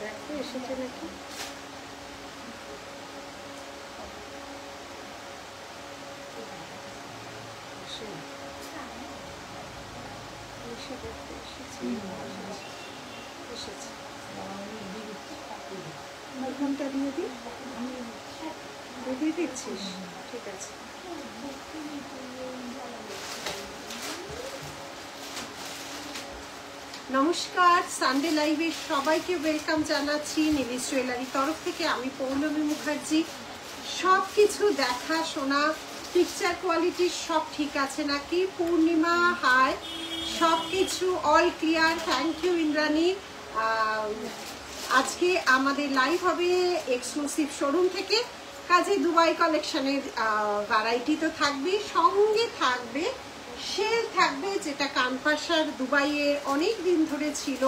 দেখো এসেছে নাকি। ওখানটা দিয়ে দিই, দিয়ে দিচ্ছিস, ঠিক আছে। নমস্কার, সানডে লাইভে সবাইকে ওয়েলকাম জানাচ্ছি নিলিশ জুয়েলারির তরফ থেকে। আমি পৌলমী মুখার্জি। সব কিছু দেখা শোনা, পিকচার কোয়ালিটি সব ঠিক আছে নাকি? পূর্ণিমা হাই, সব কিছু all clear, thank you Indrani. আজকে আমাদের লাইভ হবে এক্সক্লুসিভ শোরুম থেকে, কাজে দুবাই কালেকশনের ভ্যারাইটি তো থাকবে, সঙ্গে থাকবে সেল থাকবে, যেটা কানপাশার দুবাইয়ে অনেক দিন ধরে ছিল,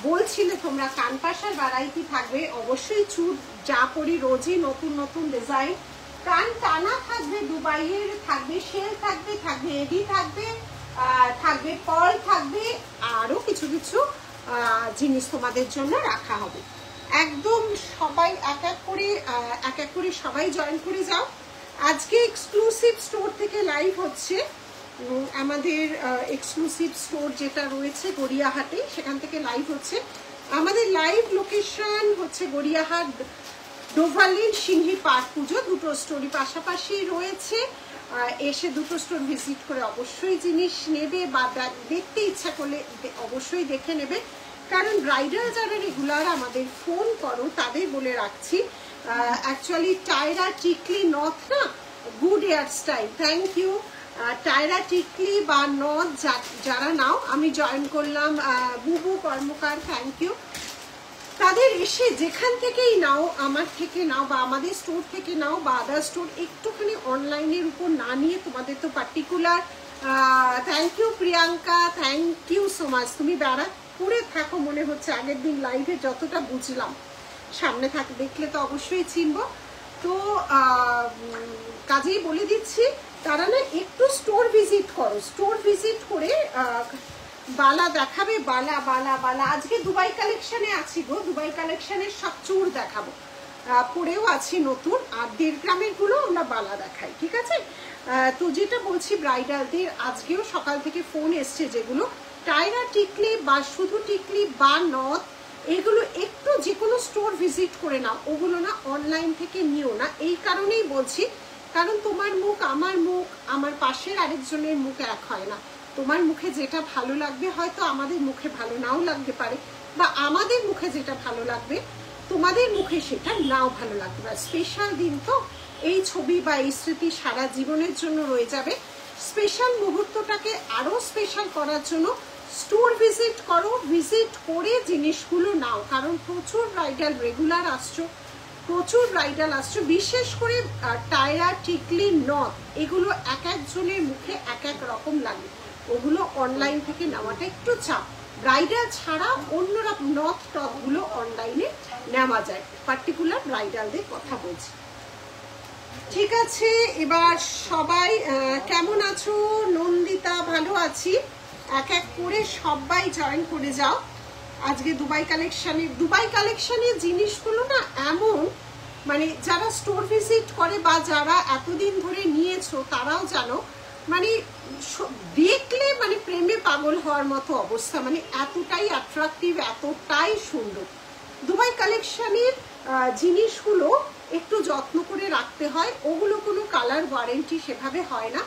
বলছিলে তোমরা কানপাশার ভ্যারাইটি থাকবে। অবশ্যই চুট যা পরি রোজই নতুন নতুন ডিজাইন, কান টানা থাকবে, দুবাইয়ের থাকবে, সেল থাকবে, থাকবে এডি থাকবে, থাকবে পার্ল থাকবে, আরো কিছু কিছু জিনিস তোমাদের জন্য রাখা হবে। একদম সবাই এক এক করে সবাই জয়েন করে যাও। আজকে এক্সক্লুসিভ স্টোর থেকে লাইভ হচ্ছে, আমাদের এক্সক্লুসিভ স্টোর যেটা রয়েছে গড়িয়াহাটে, সেখান থেকে লাইভ হচ্ছে। আমাদের লাইভ লোকেশন হচ্ছে গড়িয়াহাট ডোভালিন সিংহি পার্ক পুজো, দুটো স্টোরই পাশাপাশি রয়েছে। এসে দুটো স্টোর ভিজিট করে অবশ্যই জিনিস নেবে, বা দেখতে ইচ্ছা করলে অবশ্যই দেখে নেবে। কারণ ব্রাইডাল যারা রেগুলার আমাদের ফোন করো তাদের বলে রাখছি, অ্যাকচুয়ালি টায়রা টিকলি নথ না, good hairstyle, thank you. Tiara টিকলি বা নথ যারা নাও, আমি জয়েন করলাম, বুবু কর্মকার, থ্যাংক ইউ। তাদের এসে যেখান থেকেই নাও, আমার থেকে নাও বা আমাদের স্টোর থেকে নাও বা আদার স্টোর, একটুখানি অনলাইনের উপর না নিয়ে তোমাদের তো particular, thank you Priyanka, thank you so much. তুমি ব্যারাকপুরে থাকো মনে হচ্ছে, আগের দিন লাইভে যতটা বুঝলাম, সামনে থাকে দেখলে তো অবশ্যই চিনব। তো কাজেই বলে দিচ্ছি, তারা না একটু স্টোর ভিজিট করো, স্টোর ভিজিট করে বালা দেখাবে, বালা বালা বালা। আজকে দুবাই কালেকশনে আছি গো, দুবাই কালেকশনের সব চুর দেখাবো, পরেও আছি নতুন, আর 1.5 গ্রামের গুলো আমরা বালা দেখাই, ঠিক আছে? তো যেটা বলছি, ব্রাইডালদের আজকেও সকাল থেকে ফোন এসছে, যেগুলো টায়রা টিকলি বা শুধু টিকলি বা নথ, এগুলো একটু যে কোনো স্টোর ভিজিট করে নাও, ওগুলো না অনলাইন থেকে নিও না। এই কারণেই বলছি, কারণ তোমার মুখ, আমার পাশের আরেকজনের মুখ এক হয় না। তোমার মুখে যেটা ভালো লাগবে হয়তো আমাদের মুখে ভালো নাও লাগতে পারে, বা আমাদের মুখে যেটা ভালো লাগবে তোমাদের মুখে সেটা নাও ভালো লাগতে পারে। স্পেশাল দিন তো, এই ছবি বা এই স্মৃতি সারা জীবনের জন্য রয়ে যাবে। স্পেশাল মুহূর্তটাকে আরো স্পেশাল করার জন্য স্টোর ভিজিট করো, ভিজিট করে জিনিসগুলো নাও। কারণ প্রচুর ব্রাইডাল রেগুলার আসছো, প্রচুর ব্রাইডাল আসছো, বিশেষ করে টায়রা টিকলি নথ, এগুলো এক একজনের মুখে এক এক রকম লাগে, ওগুলো অনলাইন থেকে নেওয়াটা একটু চাপ। ব্রাইডাল ছাড়া অন্যরা নথ টপগুলো অনলাইনে নেওয়া যায়, পার্টিকুলার ব্রাইডালদের কথা বলছি, ঠিক আছে? এবার সবাই কেমন আছো? নন্দিতা, ভালো আছি। এক এক করে সবাই জয়েন করে যাও। আজকে দুবাই কালেকশনের জিনিসগুলো না এমন, মানে যারা স্টোর ভিজিট করে বা যারা এতদিন ধরে নিয়েছো তারাও জানো, মানে দেখলে মানে প্রেমে পাগল হওয়ার মতো অবস্থা, মানে এতটাই অ্যাট্রাকটিভ, এতটাই সুন্দর। দুবাই কালেকশনের জিনিসগুলো একটু যত্ন করে রাখতে হয়, ওগুলো কোনো কালার ওয়ারেন্টি সেভাবে হয় না।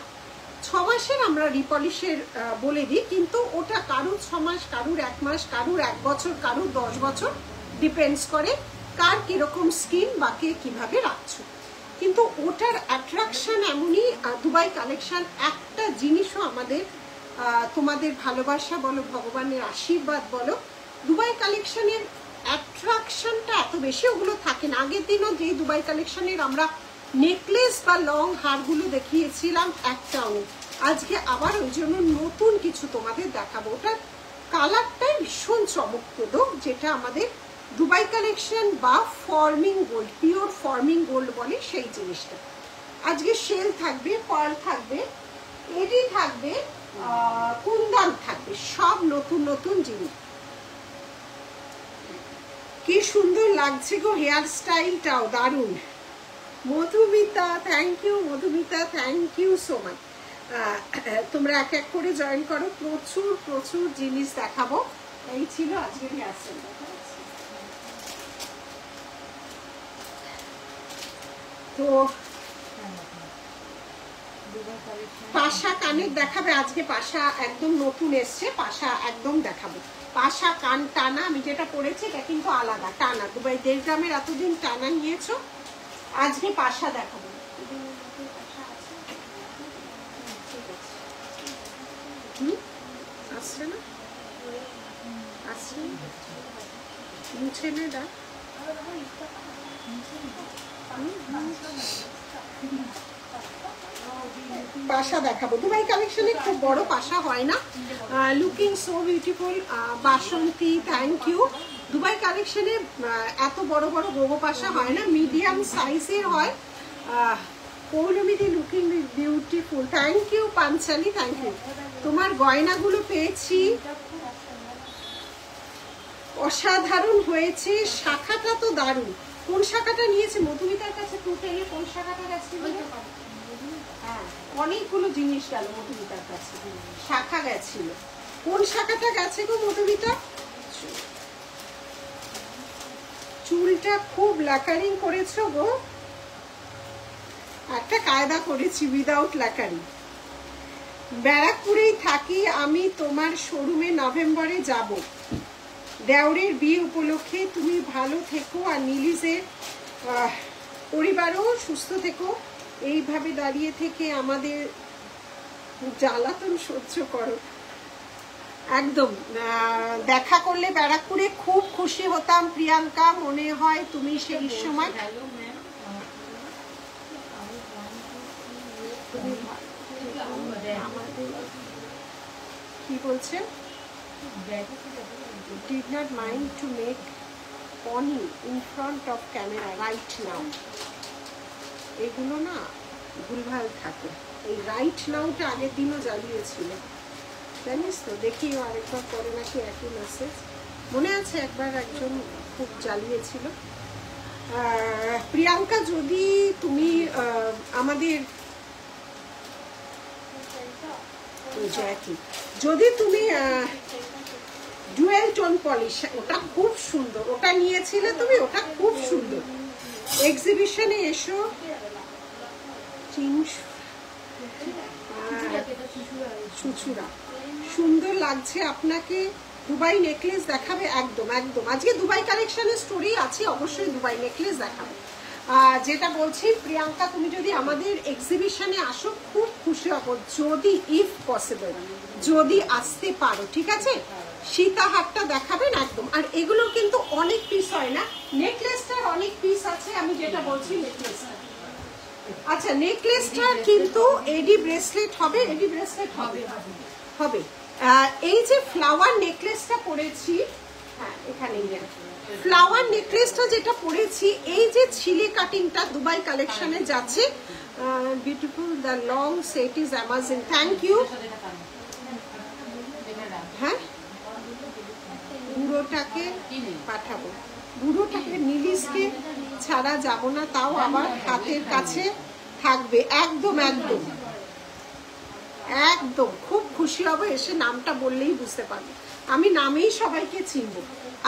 6 মাসের আমরা রিপলিশের বলে দিই, কিন্তু ওটা কারুর 6 মাস, কারুর 1 মাস, কারুর 1 বছর, কারুর 10 বছর, ডিপেন্ডস করে কার কিরকম স্কিন বা কে কিভাবে রাখছো। কিন্তু ওটার অ্যাট্রাকশন এমনই, দুবাই কালেকশন একটা জিনিসও আমাদের, তোমাদের ভালোবাসা বলো, ভগবানের আশীর্বাদ বলো, দুবাই কালেকশনের অ্যাট্রাকশনটা এত বেশি ওগুলো থাকে না। আগের দিনও যে দুবাই কালেকশনের আমরা নেকলেস বা লং হারগুলো দেখিয়েছিলাম, একটাও নেই। আজকে আবার ওই জন্য নতুন কিছু তোমাদের দেখাবো, ওটার কালারটাই ভীষণ চমকপ্রদ, যেটা আমাদের দুবাই কালেকশন বা forming gold, pure forming gold বলে সেই জিনিসটা। আজকে শেল থাকবে, পার্ল থাকবে, এডি চুড়ি থাকবে, কুন্দন থাকবে, সব নতুন নতুন জিনিস। কি সুন্দর লাগছে গো, হেয়ার স্টাইলটাও দারুণ। Madhumita thank you, Madhumita thank you so much. তোমরা এক এক করে জয়েন করো, প্রচুর প্রচুর জিনিস দেখাবো। এই ছিল আজকের হেয়ার স্টাইল। তো পাশা কানের দেখাবে আজকে, পাশা একদম নতুন এসছে, পাশা একদম দেখাবো। পাশা কান টানা, আমি যেটা পরেছি এটা কিন্তু আলাদা টানা, দুবাই 1.5 গ্রামের এতদিন টানা নিয়েছো, আজকে পাশা দেখাবো। আসছে না, আসছে মুছে নে দা। পাশা দেখাবো, দুবাই কালেকশনে খুব বড় পাশা হয় না। Looking so beautiful Basanti, thank you. Dubai কালেকশনে এত বড় বড় গোগো পাশা হয় না, মিডিয়াম সাইজের হয়। পৌলমিদি looking beautiful, thank you Panchali, thank you. তোমার গয়নাগুলো পেয়েছি, অসাধারণ হয়েছে, শাখাটা তো দারুণ। কোন শাখাটা নিয়েছে মধুমিতার কাছে? টোটালে কোন শাখাটা গেছে? হ্যাঁ, অনেকগুলো জিনিস গেল মধুমিতার কাছে, শাখা গেছিল। কোন শাখাটা গেছে গো মধুমিতা? চুলটা খুব ল্যাকারিং করেছো গো, একটা কায়দা করেছি উইদাউট ল্যাকারিং। ব্যারাকপুরেই থাকি আমি, তোমার শোরুমে নভেম্বরে যাব, দেওরের বিয়ে উপলক্ষে। তুমি ভালো থেকো, আর নিলিজের পরিবারও সুস্থ থেকো। এইভাবে দাঁড়িয়ে থেকে আমাদের জ্বালাতন সহ্য করো। একদম দেখা করলে ব্যারাকপুরে খুব খুশি হতাম প্রিয়াঙ্কা, মনে হয় তুমি সেই সময়। কি বলছেন? did not mind to make pony in front of camera right now. এগুলো না ভুলভাল থাকে, এই রাইট নাওটা আগের দিনও জ্বালিয়েছিল জানিস তো, দেখি আরেকবার পরে নাকি একই মেসেজ। মনে আছে একবার একজন খুব জ্বালিয়েছিল। প্রিয়াঙ্কা, যদি তুমি আমাদের যদি তুমি ডুয়েল টোন পলিশ, ওটা খুব সুন্দর, ওটা নিয়েছিলে তুমি, ওটা খুব সুন্দর। এক্সিবিশনে এসো, চুচুড়া সুন্দর লাগছে আপনাকে। দুবাই নেকলেস দেখাবে? একদম একদম, আজকে দুবাই কালেকশনের স্টোরি আছে, অবশ্যই দুবাই নেকলেস দেখাবে। যেটা বলছি প্রিয়াঙ্কা, তুমি যদি আমাদের এক্সিবিশনে আসো খুব খুশি হব, যদি ইফ পসিবল, যদি আসতে পারো, ঠিক আছে? সীতাহারটা দেখাবেন একদম। আর এগুলো কিন্তু অনেক পিস হয় না, নেকলেসটার অনেক পিস আছে, আমি যেটা বলছি নেকলেসটা। আচ্ছা, নেকলেসটার কিন্তু এডি ব্রেসলেট হবে, এডি ব্রেসলেট হবে হবে। এই যে ফ্লাওয়ার নেকলেসটা পরেছি, হ্যাঁ এখানে ফ্লাওয়ার নেকলেসটা যেটা পরেছি, এই যে ছিলে কাটিংটা দুবাই কালেকশনে যাচ্ছে, beautiful. The long set is amazing, thank you. হ্যাঁ, বুড়োটাকে পাঠাবো, বুড়োটাকে নিলিশকে ছাড়া যাব না, তাও আমার হাতের কাছে থাকবে। একদম একদম একদম, খুব খুশি হব, এসে নামটা বললেই বুঝতে পারবে, আমি নামেই সবাইকে চিনব।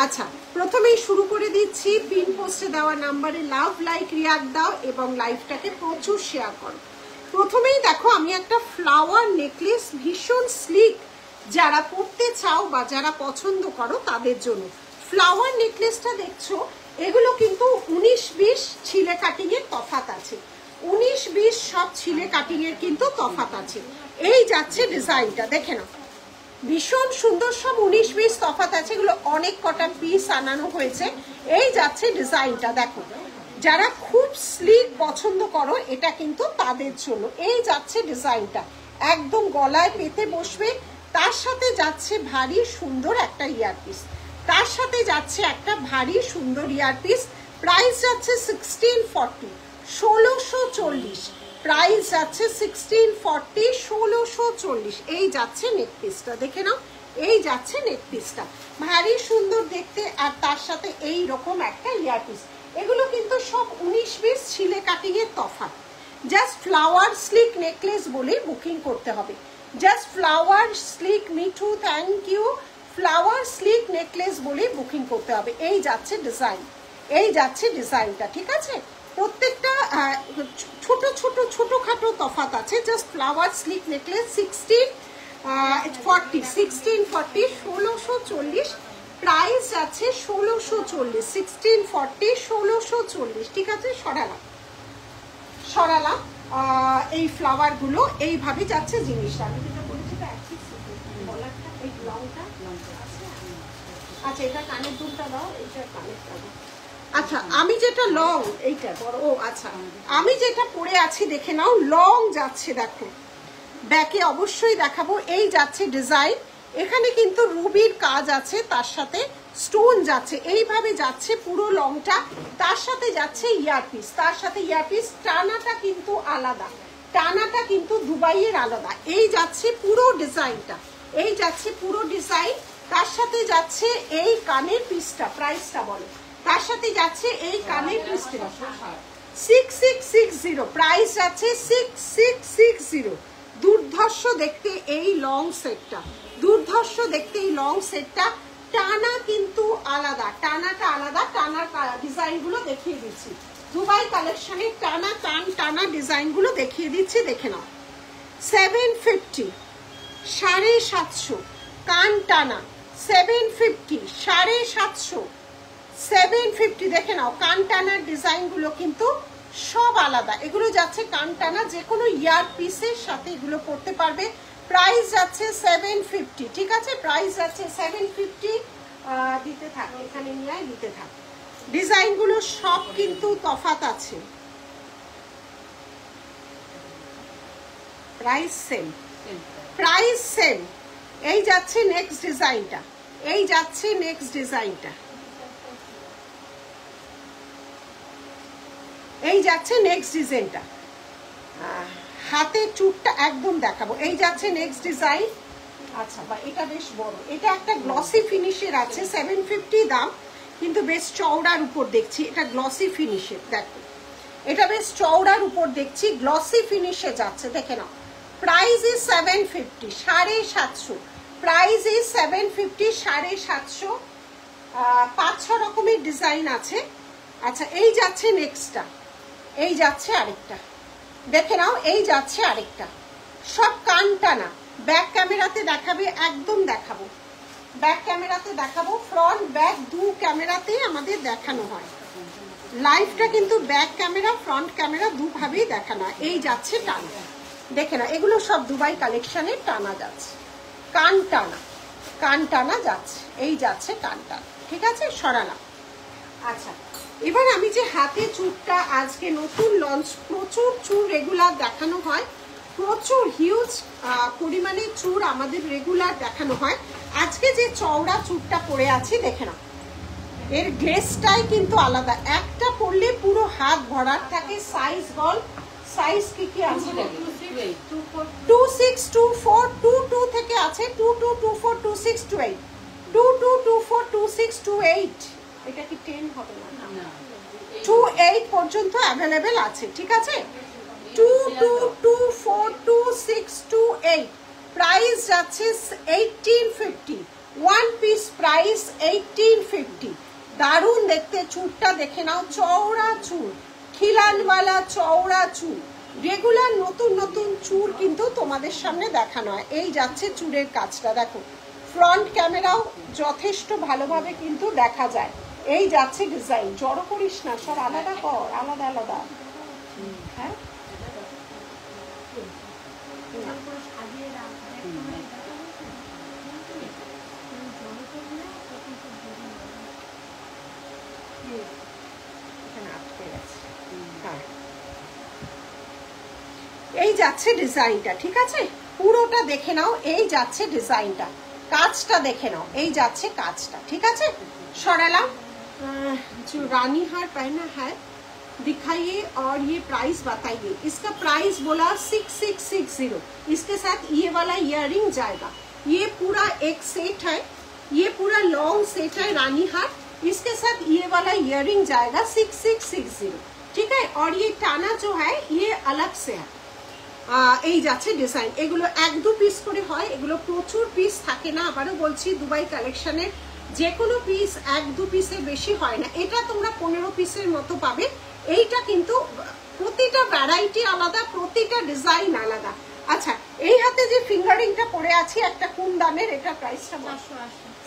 আচ্ছা, প্রথমেই শুরু করে দিচ্ছি, পিন পোস্টে দেওয়া নাম্বারে লাভ, লাইক, রিয়াক্ট দাও এবং লাইভটাকে প্রচুর শেয়ার করো। প্রথমেই দেখো, আমি একটা ফ্লাওয়ার নেকলেস, ভীষণ স্লিক, যারা পড়তে চাও বা যারা পছন্দ করো তাদের জন্য ফ্লাওয়ার নেকলেসটা দেখছো। এগুলো কিন্তু 19-20 ছিলে কাটিং এর তফাৎ আছে, 19-20 সব ছিলে কাটিং এর কিন্তু তফাৎ আছে। এই যাচ্ছে ডিজাইনটা, দেখে নাও, ভীষণ সুন্দর, সব 19-20 তফাৎ আছে, এগুলো অনেক কটা পিস আনানো হয়েছে। এই যাচ্ছে ডিজাইনটা, দেখো, যারা খুব স্লিক পছন্দ করো এটা কিন্তু তাদের জন্য। এই যাচ্ছে ডিজাইনটা, একদম গলায় পেতে বসবে, তার সাথে যাচ্ছে ভারী সুন্দর একটা ইয়ারপিস, তার সাথে যাচ্ছে একটা ভারী সুন্দর ইয়ারপিস। প্রাইস যাচ্ছে 1640, 1640। প্রাইস যাচ্ছে 1640, 1640। এই যাচ্ছে নেক পিসটা, দেখে নাও, এই যাচ্ছে নেক পিসটা, ভারী সুন্দর দেখতে। আর তার সাথে এই রকম একটা ইয়ার পিস। এগুলো কিন্তু সব 19-20 ছিলে কাটিং এর তফাৎ। জাস্ট ফ্লাওয়ার স্লিক নেকলেস বলে বুকিং করতে হবে। Just flower sleek, Mithu thank you, flower sleek necklace বলে বুকিং করতে হবে। এই যাচ্ছে ডিজাইন, এই যাচ্ছে ডিজাইনটা, ঠিক আছে। প্রত্যেকটা ছোট ছোট ছোটখাটো তফাৎ আছে। Just flower sleek necklace 1640, 1640, price যাচ্ছে 1640, 1640, 1640, ঠিক আছে। সরালাম এই ফ্লাওয়ার গুলো, এইভাবে যাচ্ছে জিনিসটা। আমি যেটা বলেছি এই লংটা, আচ্ছা এটা কানের দুলটা দাও, এটা কানেরটা দাও। আচ্ছা আমি যেটা লং, এইটা বড়, ও আচ্ছা আমি যেটা পরে আছি দেখে নাও, লং যাচ্ছে, দেখো ব্যাকে অবশ্যই দেখাবো। এই যাচ্ছে ডিজাইন, এখানে কিন্তু রুবির কাজ আছে, তার সাথে স্টোন যাচ্ছে, এইভাবে যাচ্ছে পুরো লংটা। তার সাথে যাচ্ছে ইয়ারপিস, তার সাথে ইয়ারপিস। টানাটা কিন্তু আলাদা, টানাটা কিন্তু দুবাইয়ের আলাদা। এই যাচ্ছে পুরো ডিজাইনটা, এই যাচ্ছে পুরো ডিজাইন। তার সাথে যাচ্ছে এই কানের পিসটা, প্রাইসটা বলো। তার সাথে যাচ্ছে এই কানের পিসটা 6660, প্রাইস যাচ্ছে 6660। দুর্ধর্ষ দেখতে এই লং সেটটা, দুর্ধর্ষ দেখতে এই লং সেটটা। টানা কিন্তু আলাদা, টানাটা আলাদা। টানার ডিজাইন গুলো দেখিয়ে দিচ্ছি, দুবাই কালেকশনের টানা টানা ডিজাইন গুলো দেখিয়ে দিচ্ছি, দেখে নাও। 750, 750, কান টানা 750, 750, 750, দেখে নাও। কান টানার ডিজাইন গুলো কিন্তু সব আলাদা। এগুলো যাচ্ছে কান টানা, যে কোনো ইয়ার পিসের সাথে এগুলো পড়তে পারবে। প্রাইস যাচ্ছে 750, ঠিক আছে। প্রাইস যাচ্ছে 750। দিতে থাকে, এখানে নিয়ে দিতে থাকে। ডিজাইন গুলো সব কিন্তু তফাৎ আছে। Price same, price same. এই যাচ্ছে নেক্সট ডিজাইনটা, এই যাচ্ছে নেক্সট ডিজাইনটা, এই যাচ্ছে নেক্সট ডিজাইনটা। হাতে চুটটা একদম দেখাবো। এই যাচ্ছে নেক্সট ডিজাইন। আচ্ছা বা এটা বেশ বড়, এটা একটা গ্লসি ফিনিশের আছে, 750 দাম, কিন্তু বেশ চওড়ার উপর দেখছি। এটা গ্লসি ফিনিশের, দেখো এটা বেশ চওড়ার উপর দেখছি, গ্লসি ফিনিশে যাচ্ছে, দেখে নাও। Price is 750, 750, price is 750, 750। 5-6 রকমের ডিজাইন আছে। আচ্ছা এই যাচ্ছে নেক্সটটা, এই যাচ্ছে আরেকটা, দেখে নাও। এই যাচ্ছে আরেকটা, সব কান টানা। ব্যাক ক্যামেরাতে দেখাবে, একদম দেখাবো, ব্যাক ক্যামেরাতে দেখাবো। ফ্রন্ট ব্যাক দু ক্যামেরাতেই আমাদের দেখানো হয়। লাইভটা কিন্তু ব্যাক ক্যামেরা ফ্রন্ট ক্যামেরা দুভাবেই দেখানো হয়। এই যাচ্ছে টানা, দেখে না, এগুলো সব দুবাই কালেকশনের টানা যাচ্ছে, কান টানা, কান টানা যাচ্ছে। এই যাচ্ছে কান টানা, ঠিক আছে। সরালাম। আচ্ছা এবার আমি যে হাতে চুরটা আজকে নতুন লঞ্চ, প্রচুর চুর রেগুলার দেখানো হয়, প্রচুর হিউজ পরিমাণে চুর আমাদের রেগুলার দেখানো হয়। আজকে যে চওড়া চুরটা পরে আছি দেখে না, এর গ্লেসটাই কিন্তু আলাদা। একটা পরলে পুরো হাত ভরার থাকে। সাইজ বল, সাইজ কি কি আছে? 2624, 22 থেকে আছে, 2224, 2628, 2224, 2628। এটা কি 10 হবে না? 28 পর্যন্ত অ্যাভেলেবেল আছে, ঠিক আছে। 2224, 2628, প্রাইস যাচ্ছে 1850। One piece price 1850। দারুণ দেখতে চুরটা, দেখে নাও। চওড়া চুর, খিলানওয়ালা চওড়া চুর। রেগুলার নতুন নতুন চুর কিন্তু তোমাদের সামনে দেখানো হয়। এই যাচ্ছে চুরের কাজটা, দেখো ফ্রন্ট ক্যামেরাও যথেষ্ট ভালোভাবে কিন্তু দেখা যায়। এই যাচ্ছে ডিজাইন। জড়ো করিস না, সব আলাদা কর, আলাদা আলাদা। হ্যাঁ এই যাচ্ছে ডিজাইনটা, ঠিক আছে। পুরোটা দেখে নাও। এই যাচ্ছে ডিজাইনটা, কাজটা দেখে নাও। এই যাচ্ছে কাজটা, ঠিক আছে। সরালাম। রানীহার পাই না, হ্যাঁ दिखाइए और ये प्राइस बताइए। इसका प्राइस बोला 6660। इसके साथ ये वाला इयररिंग जाएगा। ये पूरा एक सेट है, ये पूरा लॉन्ग सेट है रानी हार, इसके साथ ये वाला इयररिंग जाएगा 6660, ठीक है। और ये टाना जो है ये अलग से है। এই যাচ্ছে ডিজাইন, এগুলো 1-2 পিস করে হয়, এগুলো প্রচুর পিস থাকে না। আবারও বলছি দুবাই কালেকশনের যে কোনো পিস 1-2 পিসের বেশি হয় না। এটা তোমরা 15 পিসের মতো পাবে। এইটা কিন্তু প্রতিটা ভ্যারাইটি আলাদা, প্রতিটা ডিজাইন আলাদা। আচ্ছা, এই হাতে যে ফিঙ্গারিংটা পরে আছি একটা কোন দামের, এটা প্রাইসটা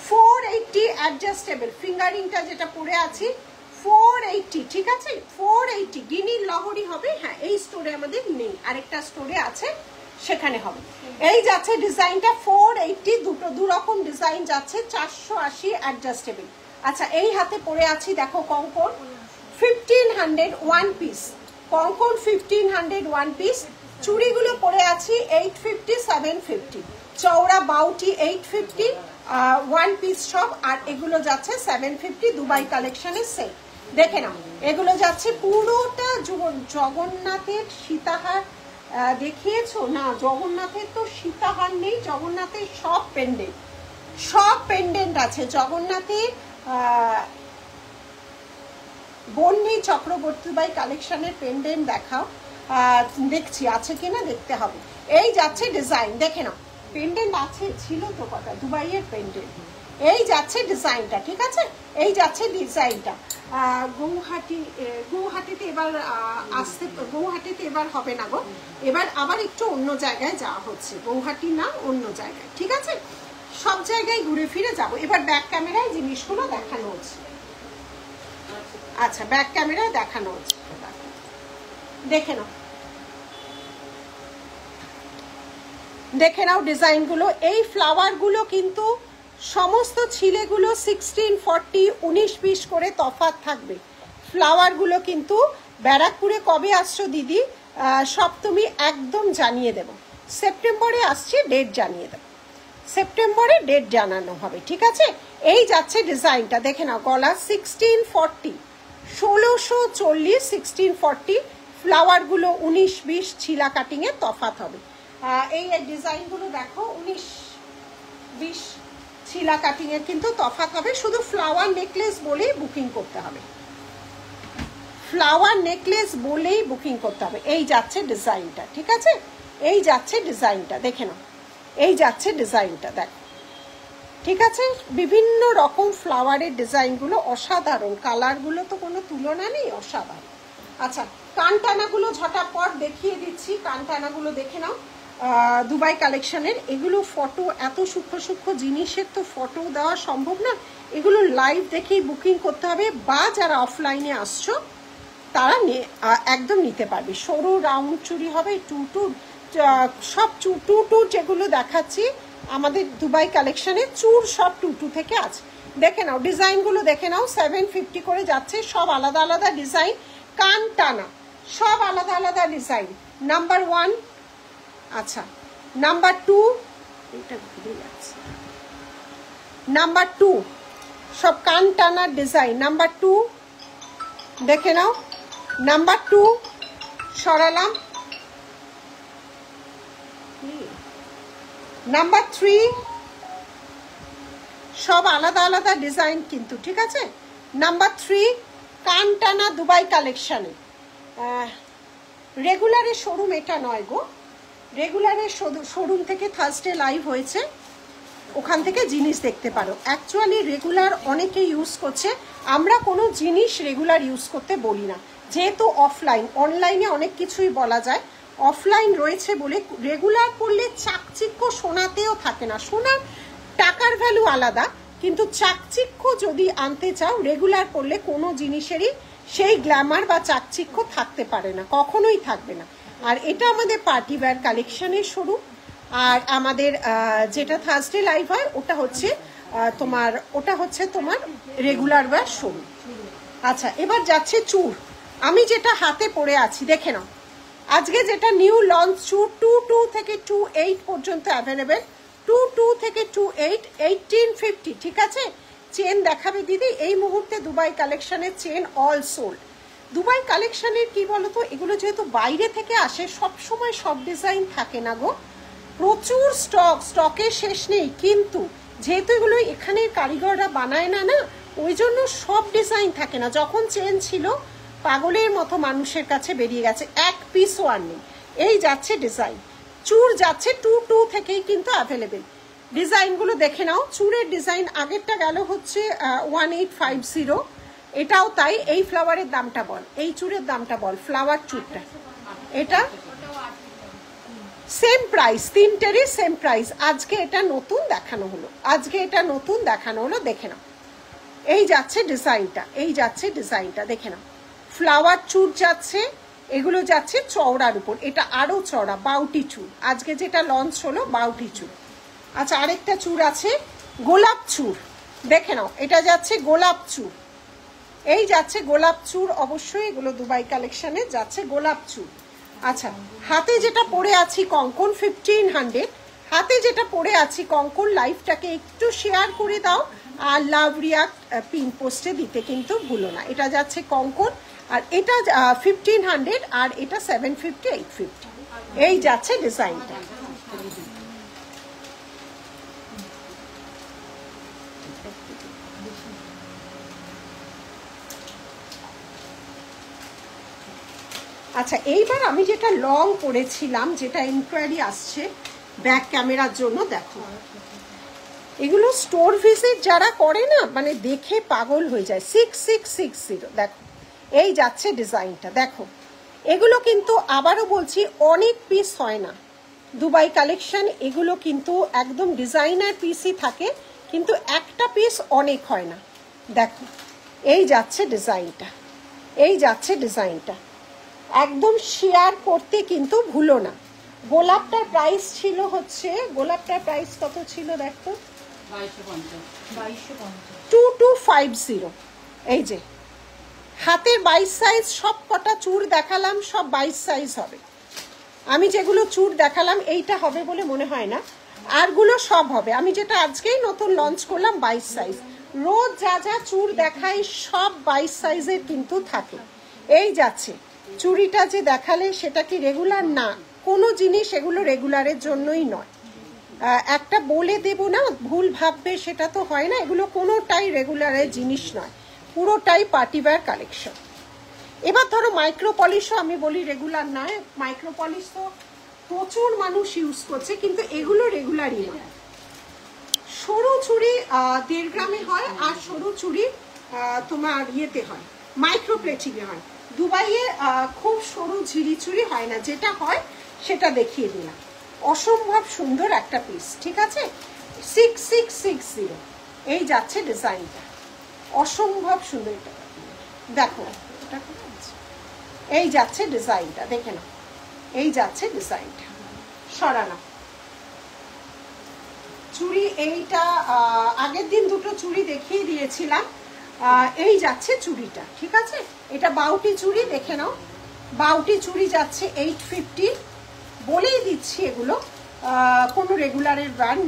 480 অ্যাডজাস্টেবল। ফিঙ্গারিংটা যেটা পরে আছি 480, ঠিক আছে 480। গিনির লহরি হবে, হ্যাঁ এই স্টোরে আমাদের নেই, আরেকটা স্টোরে আছে সেখানে হবে। এই যাচ্ছে ডিজাইনটা 480, দু রকম ডিজাইন যাচ্ছে 480 অ্যাডজাস্টেবল। আচ্ছা, এই হাতে পরে আছি দেখো কঙ্কন 1500 ওয়ান পিস, কঙ্কন 1500 ওয়ান পিস। চুড়িগুলো পরে আছি 850 750, চওড়া বাউটি 850 ওয়ান পিস সব। আর এগুলো যাচ্ছে 750 দুবাই কালেকশনের সেট। দেখে নাও, এগুলো যাচ্ছে পুরোটা জগন্নাথের সীতাহার দেখিয়েছো না? জগন্নাথের তো সীতাহার নেই, জগন্নাথের সব পেন্ডেন্ট আছে। জগন্নাথের বন্যী চক্রবর্তী বাই কালেকশনের পেন্ডেন্ট দেখাও, দেখছি আছে কিনা দেখতে হবে। এই যাচ্ছে ডিজাইন, দেখে নাও পেন্ডেন্ট আছে, ছিল তো কথা দুবাইয়ের পেন্ডেন্ট। এই যাচ্ছে ডিজাইনটা, ঠিক আছে এই যাচ্ছে ডিজাইনটা। গৌহাটিতে এবার আসতে, গৌহাটিতে এবার হবে না গো, এবার আবার একটু অন্য জায়গায় যাওয়া হচ্ছে, গৌহাটি না অন্য জায়গায়, ঠিক আছে সব জায়গায় ঘুরে ফিরে যাব। এবার ব্যাক ক্যামেরায় জিনিসগুলো দেখানো হচ্ছে। আচ্ছা, ব্যাক ক্যামেরায় দেখানো হচ্ছে, দেখে নাও দেখে নাও ডিজাইনগুলো। এই ফ্লাওয়ারগুলো কিন্তু সমস্ত ছিলেগুলো 1640 19 পিস করে তফাৎ থাকবে। ফ্লাওয়ারগুলো কিন্তু ব্যারাকপুরে কবে আসছো দিদি? সপ্তমী একদম জানিয়ে দেব, সেপ্টেম্বরে আসছে ডেট জানিয়ে দেব, সেপ্টেম্বরে ডেট জানানো হবে, ঠিক আছে। এই যাচ্ছে ডিজাইনটা, দেখে নাও গলা 1640 1640 1640, ফ্লাওয়ারগুলো 19-20 ছিলা কাটিংয়ের তফাৎ হবে। এই ডিজাইনগুলো দেখো 19-20 ছিলা কাটিংয়ের কিন্তু তফাৎ হবে। শুধু ফ্লাওয়ার নেকলেস বলেই বুকিং করতে হবে, ফ্লাওয়ার নেকলেস বলেই বুকিং করতে হবে। এই যাচ্ছে ডিজাইনটা, ঠিক আছে এই যাচ্ছে ডিজাইনটা, দেখে নাও এই যাচ্ছে ডিজাইনটা দেখো, ঠিক আছে। বিভিন্ন রকম ফ্লাওয়ারের ডিজাইনগুলো অসাধারণ, কালারগুলো তো কোনো তুলনা নেই, অসাধারণ। আচ্ছা, কানটানাগুলো ঝটাপট দেখিয়ে দিচ্ছি, কানটানাগুলো দেখে নাও দুবাই কালেকশনের। এগুলো ফটো, এত সূক্ষ্ম সূক্ষ্ম জিনিসের তো ফটো দেওয়া সম্ভব না, এগুলো লাইভ দেখেই বুকিং করতে হবে, বা যারা অফলাইনে আসছো তারা একদম নিতে পারবে। সরু রাউন্ড চুড়ি হবে, টু সব টু যেগুলো দেখাচ্ছি আমাদের দুবাই কালেকশনে চুর সব টু থেকে আছে। দেখে নাও ডিজাইনগুলো, দেখে নাও 750 করে যাচ্ছে, সব আলাদা আলাদা ডিজাইন, কান টানা সব আলাদা আলাদা ডিজাইন। নাম্বার 1, আচ্ছা নাম্বার 2, এটা ঘুরে যাচ্ছে, নাম্বার 2 সব কান টানার ডিজাইন। নাম্বার 2 দেখে নাও, নাম্বার 2 সরালাম, নাম্বার 3 সব আলাদা আলাদা ডিজাইন কিন্তু, ঠিক আছে। নাম্বার 3 কান টানা দুবাই কালেকশনে। রেগুলারের শোরুম এটা নয় গো, রেগুলারের শোরুম থেকে থার্সডে লাইভ হয়েছে, ওখান থেকে জিনিস দেখতে পারো। অ্যাকচুয়ালি রেগুলার অনেকে ইউজ করছে, আমরা কোনো জিনিস রেগুলার ইউজ করতে বলি না, যেহেতু অফলাইন, অনলাইনে অনেক কিছুই বলা যায়, অফলাইন রয়েছে বলে রেগুলার করলে চাকচিক্য সোনাতেও থাকে না। সোনার টাকার ভ্যালু আলাদা, কিন্তু চাকচিক্য যদি আনতে চাও রেগুলার করলে কোনো জিনিসেরই সেই গ্ল্যামার বা চাকচিক্য থাকতে পারে না, কখনোই থাকবে না। আর এটা আমাদের পার্টি ওয়্যার কালেকশনের শোরুম। আর আমাদের যেটা থার্সডে লাইভ হয় ওটা হচ্ছে তোমার রেগুলার ওয়্যার শোরুম। আচ্ছা, এবার যাচ্ছে চুর। আমি যেটা হাতে পরে আছি দেখে নাও, আজকে যেটা নিউ লঞ্চ চুর 22 থেকে 28 পর্যন্ত অ্যাভেলেবেল, 22 থেকে 28 1850, ঠিক আছে। চেন দেখাবে দিদি, এই মুহূর্তে দুবাই কালেকশনের চেন অল সোল্ড, দুবাই কালেকশনের কি বলতো, এগুলো যেহেতু বাইরে থেকে আসে, সব সময় সব ডিজাইন থাকে না গো, প্রচুর স্টকের শেষ নেই। কিন্তু যেহেতু এগুলো এখানের কারিগররা বানায় না, ওই জন্য সব ডিজাইন থাকে না। যখন চেন ছিল পাগলের মতো মানুষের কাছে বেরিয়ে গেছে, এক পিসও আর নেই। এই যাচ্ছে ডিজাইন, চুর যাচ্ছে 22 থেকেই কিন্তু অ্যাভেলেবেল। ডিজাইনগুলো দেখে নাও। চুরের ডিজাইন আগেরটা গেল হচ্ছে 1850, এটাও তাই। এই ফ্লাওয়ারের দামটা বল, এই চুরের দামটা বল, ফ্লাওয়ার চুরটা। এটা সেম প্রাইস, তিনটেরই সেম প্রাইস। আজকে এটা নতুন দেখানো হলো, আজকে এটা নতুন দেখানো হলো, দেখে নাও। এই যাচ্ছে ডিজাইনটা, এই যাচ্ছে ডিজাইনটা, দেখে নাও। ফ্লাওয়ার চুর যাচ্ছে, এগুলো যাচ্ছে চওড়ার উপর। এটা আরো চওড়া, বাউটি চুর। আজকে যেটা লঞ্চ হলো বাউটি চুর। আচ্ছা, আরেকটা চুর আছে গোলাপ চুর, দেখে নাও। এটা যাচ্ছে গোলাপ চুর, এই যাচ্ছে গোলাপ চুর। অবশ্যই এগুলো দুবাই কালেকশনে যাচ্ছে গোলাপ চুর। আচ্ছা, হাতে যেটা পরে আছি কঙ্কন 1500, হাতে যেটা পরে আছি কঙ্কন, লাইভটাকে একটু শেয়ার করে দাও আর লাভ রিয়াক্ট পিন পোস্টে দিতে কিন্তু ভুলো না। এটা যাচ্ছে কঙ্কন, আর এটা 1500, আর এটা 750 850। এই যাচ্ছে ডিজাইনটা। আচ্ছা, এইবার আমি যেটা লং পরেছিলাম, যেটা ইনকোয়ারি আসছে ব্যাক ক্যামেরার জন্য, দেখো এগুলো স্টোর ভিজিট যারা করে না, মানে দেখে পাগল হয়ে যায়। 6660, দেখো এই যাচ্ছে ডিজাইনটা, দেখো। এগুলো কিন্তু আবারও বলছি অনেক পিস হয় না দুবাই কালেকশন, এগুলো কিন্তু একদম ডিজাইনার পিসই থাকে, কিন্তু একটা পিস অনেক হয় না। দেখো এই যাচ্ছে ডিজাইনটা, এই যাচ্ছে ডিজাইনটা। একদম শেয়ার করতে কিন্তু ভুলো না। গোলাপটার প্রাইস ছিল হচ্ছে, গোলাপটার প্রাইস কত ছিল দেখো, 2250। এই যে হাতের 22 সাইজ, সব কটা চুর দেখালাম সব 22 সাইজ হবে। আমি যেগুলো চুর দেখালাম এইটা হবে বলে মনে হয় না, আরগুলো সব হবে। আমি যেটা আজকেই নতুন লঞ্চ করলাম 22 সাইজ। রোজ যা যা চুর দেখাই সব 22 সাইজের কিন্তু থাকে। এই যাচ্ছে চুড়িটা যে দেখালে সেটা কি রেগুলার না, কোনো জিনিস এগুলো রেগুলারের জন্যই নয়। একটা বলে দেব না, ভুল ভাববে, সেটা তো হয় না। এগুলো কোনোটাই রেগুলারের জিনিস নয়, পুরোটাই পার্টিওয়্যার কালেকশন। এবার ধরো মাইক্রো পলিশও আমি বলি রেগুলার নয়, মাইক্রো পলিশ তো প্রচুর মানুষ ইউজ করছে, কিন্তু এগুলো রেগুলারই নয়। সরু চুড়ি 1.5 গ্রামে হয়, আর সরু চুড়ি তোমার ইয়েতে হয়, মাইক্রো প্লেটিংয়ে হয়। দুবাইয়ে খুব সরু ঝিরি চুড়ি হয় না, যেটা হয় সেটা দেখিয়ে দিলাম। অসম্ভব সুন্দর একটা পিস, ঠিক আছে। 6660, এই যাচ্ছে ডিজাইনটা, অসম্ভব সুন্দর। এটা দেখো, এই যাচ্ছে ডিজাইনটা, দেখে নাও। এই যাচ্ছে ডিজাইনটা, সরানো চুড়ি। এইটা আগের দিন দুটো চুড়ি দেখিয়ে দিয়েছিলাম। এই যাচ্ছে চুড়িটা, ঠিক আছে। এটা বাউটি চুড়ি, দেখে নাও। বাউটি চুড়ি যাচ্ছে 850। বলেই দিচ্ছি এগুলো কোনো রেগুলারের ব্র্যান্ড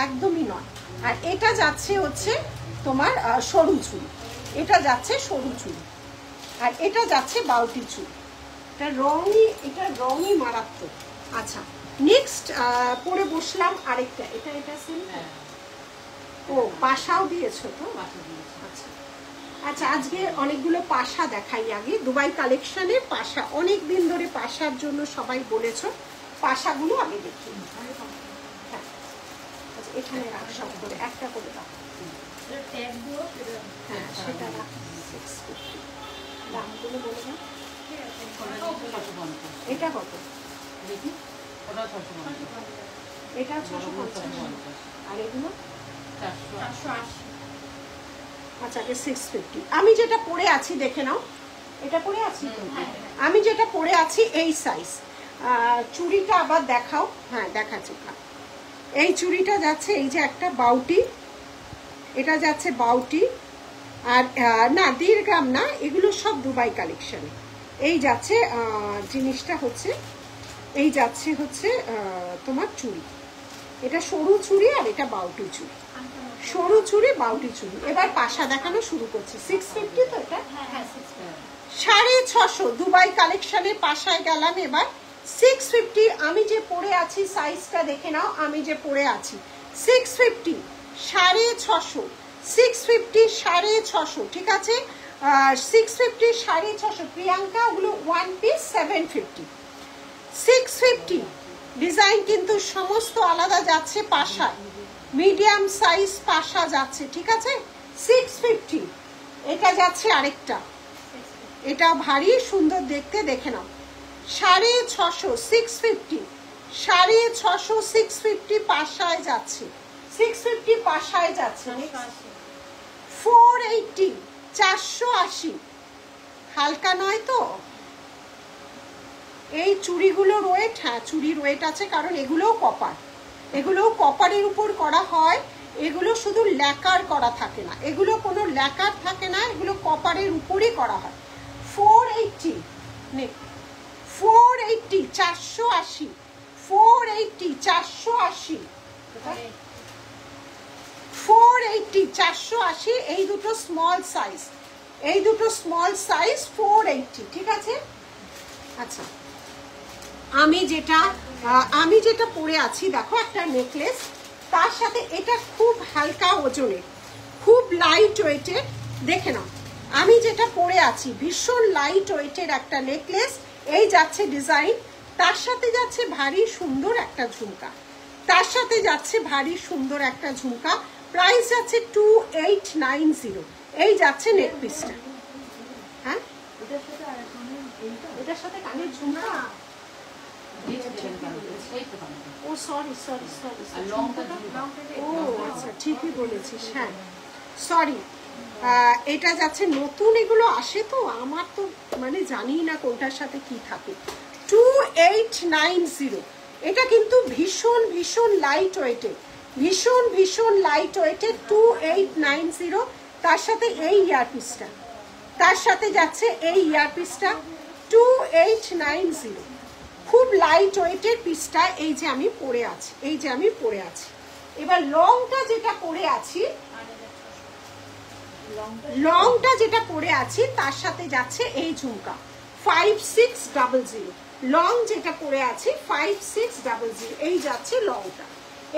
একদমই নয়। আর এটা যাচ্ছে হচ্ছে তোমার সরু চুড়ি, এটা যাচ্ছে সরু চুড়ি, আর এটা যাচ্ছে বাউটি চুড়ি। এটা রঙই মারাত্মক। আচ্ছা, নেক্সট পরে বসলাম আরেকটা, এটা ও পাশাও দিয়েছো তো। আচ্ছা আচ্ছা, আজকে অনেকগুলো পাশা দেখাই। আগে দুবাই কালেকশনের পাশা, অনেক দিন ধরে পাশার জন্য সবাই বলেছো, পাশাগুলো আগে দেখি। হ্যাঁ, আচ্ছা, এখানে রাখ সব করে, একটা করে দাও। হ্যাঁ, সেটা রাখ। 650 দামগুলো বলে দাও। এটা কত? এটা 650, আর এগুলো 480। আচ্ছা, 650। আমি যেটা পরে আছি দেখে নাও, এটা পরে আছি তো, আমি যেটা পরে আছি এই সাইজ। চুড়িটা আবার দেখাও। হ্যাঁ, দেখাচ্ছি। এই চুড়িটা যাচ্ছে, এই যে একটা বাউটি, এটা যাচ্ছে বাউটি। আর না, 1.5 গ্রাম না, এগুলো সব দুবাই কালেকশনে। এই যাচ্ছে জিনিসটা হচ্ছে, এই যাচ্ছে হচ্ছে তোমার চুড়ি। এটা সরু চুড়ি, আর এটা বাউটি চুড়ি। সরু চুড়ি, বাউটি চুড়ি। এবার পাশা দেখানো শুরু করছি। 650 তো এটা 650 দুবাই কালেকশনে পাশায় গেলাম। এবার 650 আমি যে পরে আছি, সাইজটা দেখে নাও, আমি যে পরে আছি 650 650 650 650, ঠিক আছে। 650 650 প্রিয়াঙ্কা, ওগুলো 1 পিস 750। 650 ডিজাইন কিন্তু সমস্ত আলাদা যাচ্ছে পাশায়, মিডিয়াম সাইজ পাশা যাচ্ছে, ঠিক আছে। 650 এটা যাচ্ছে আরেকটা, এটা ভারী সুন্দর দেখতে, দেখে নাও। 650 650 650 650 পাশায় যাচ্ছে, 650 পাশায় যাচ্ছে। 480 480 হালকা নয় তো এই চুড়িগুলোর ওয়েট? হ্যাঁ চুড়ির ওয়েট আছে, কারণ এগুলোও কপার, এগুলোও কপারের উপর করা হয়, এগুলো শুধু ল্যাকার করা থাকে না, এগুলো কোনো ল্যাকার থাকে না, এগুলো কপারের উপরই করা হয়। 480 480 480 480 480 480 480 এই দুটো স্মল সাইজ, এই দুটো স্মল সাইজ 480, ঠিক আছে। আচ্ছা আমি যেটা পরে আছি দেখো, একটা নেকলেস, তার সাথে এটা খুব হালকা ওজনের, খুব লাইট ওয়েটের, দেখে নাও। আমি যেটা পরে আছি ভীষণ লাইট ওয়েটের একটা নেকলেস, এই যাচ্ছে ডিজাইন, তার সাথে যাচ্ছে ভারী সুন্দর একটা ঝুমকা, তার সাথে যাচ্ছে ভারী সুন্দর একটা ঝুমকা। প্রাইস যাচ্ছে 2890। এই যাচ্ছে নেক পিসটা। হ্যাঁ এটার সাথে কানের ঝুমকা, ও সরি সরি সরি, ও আচ্ছা ঠিকই বলেছিস, হ্যাঁ সরি। এটা যাচ্ছে নতুন, এগুলো আসে তো আমার তো মানে জানি না কোনটার সাথে কি থাকে। 2890। এটা কিন্তু ভীষণ ভীষণ লাইট ওয়েটের, ভীষণ ভীষণ লাইট ওয়েটের। 2890। তার সাথে এই ইয়ারপিসটা, তার সাথে যাচ্ছে এই ইয়ারপিসটা 2890। খুব লাইট ওয়েটের পিসটা, এই যে আমি পরে আছি, এই যে আমি পরে আছি। এবার লংটা যেটা পরে আছি, লংটা যেটা পরে আছি তার সাথে যাচ্ছে এই ঝুমকা 5600। লং যেটা পরে আছি 5600, এই যাচ্ছে লংটা,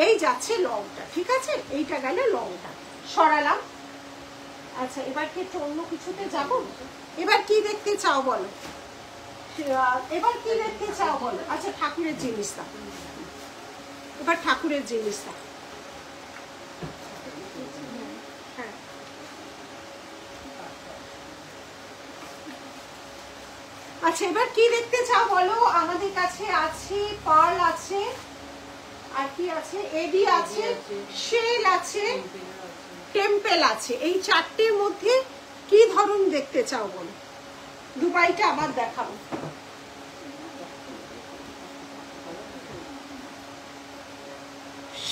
এই যাচ্ছে লংটা, ঠিক আছে। এইটা গেল লংটা, সরালাম। আচ্ছা এবার কি একটু অন্য কিছুতে যাব? এবার কি দেখতে চাও বলো, এবার কি দেখতে চাও বলো? আচ্ছা ঠাকুরের জিনিস দাও, এবার ঠাকুরের জিনিস দাও। হ্যাঁ আচ্ছা এবার কি দেখতে চাও বলো? আমাদের কাছে আছে পার্ল আছে, আর কি আছে, এডি আছে, শেল আছে, টেম্পেল আছে। এই চারটের মধ্যে কি ধরন দেখতে চাও বলো? দুবাইটা আবার দেখাবো।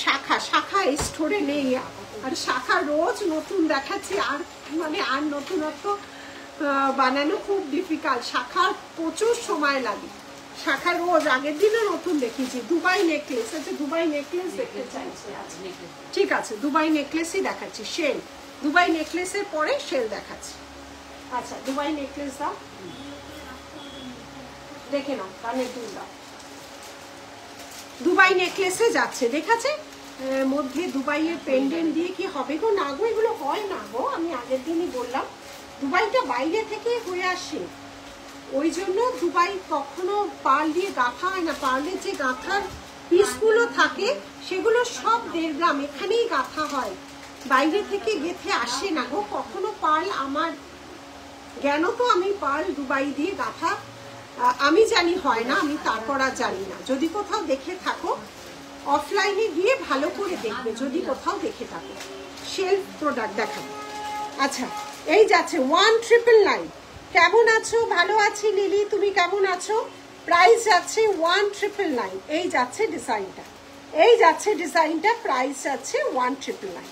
শাখা, শাখা এই স্টোরে নেই, আর শাখা রোজ নতুন দেখাচ্ছি, আর মানে আর নতুনত্ব বানানো খুব ডিফিকাল্ট, শাখার প্রচুর সময় লাগে। শাখা রোজ আগের দিনও নতুন দেখিয়েছি। দুবাই নেকলেস আছে, দুবাই নেকলেস দেখতে চাইছি, ঠিক আছে দুবাই নেকলেসই দেখাচ্ছি। শেল, দুবাই নেকলেসের পরে শেল দেখাচ্ছি। আচ্ছা দুবাই নেকলেস দাও, দেখে নাও, কানের দুল দাও। দুবাই নেকলেসে যাচ্ছে, দেখাচ্ছে মধ্যে দুবাইয়ের পেন্ডেন্ট দিয়ে কি হবে গো? না গো, এগুলো হয় না গো, আমি আগের দিনই বললাম দুবাইটা বাইরে থেকে হয়ে আসে, ওই জন্য দুবাই কখনো পার্ল দিয়ে গাঁথা হয় না। পার্লের যে গাঁথার পিসগুলো থাকে সেগুলো সব 1.5 গ্রাম এখানেই গাঁথা হয়, বাইরে থেকে গেথে আসে না গো কখনো পার্ল। আমার জ্ঞান তো আমি পার্ল দুবাই দিয়ে গাঁথা আমি জানি হয় না, আমি তারপর আর জানি না। যদি কোথাও দেখে থাকো অফলাইনে গিয়ে ভালো করে দেখবে, যদি কোথাও দেখে থাকো। শেলফ প্রোডাক্ট দেখাবো। আচ্ছা এই যাচ্ছে 1999। কেমন আছো? ভালো আছি লিলি, তুমি কেমন আছো? প্রাইস যাচ্ছে 1999। এই যাচ্ছে ডিজাইনটা, এই যাচ্ছে ডিজাইনটা, প্রাইস যাচ্ছে 1999।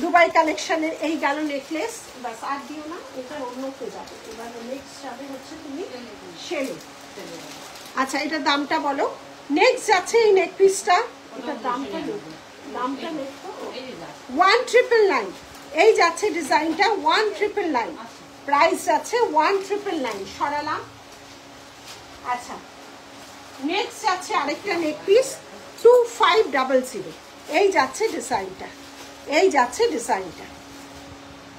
দুবাই কালেকশনের এই গেল নেকলেস, বাস আর দিও না, এটা অন্যতে যাবে। এবার নেক্সট যাবে হচ্ছে তুমি শেলে। আচ্ছা এটার দামটা বলো। নেক্সট যাচ্ছে এই নেক পিসটা, এটার দামটা দামটা নেক্সট 1999। এই যাচ্ছে ডিজাইনটা 1999। প্রাইস যাচ্ছে 1999, সরালাম। আচ্ছা, নেক্সট যাচ্ছে আরেকটা নেক পিস 2500। এই যাচ্ছে ডিজাইনটা, এই যাচ্ছে ডিজাইনটা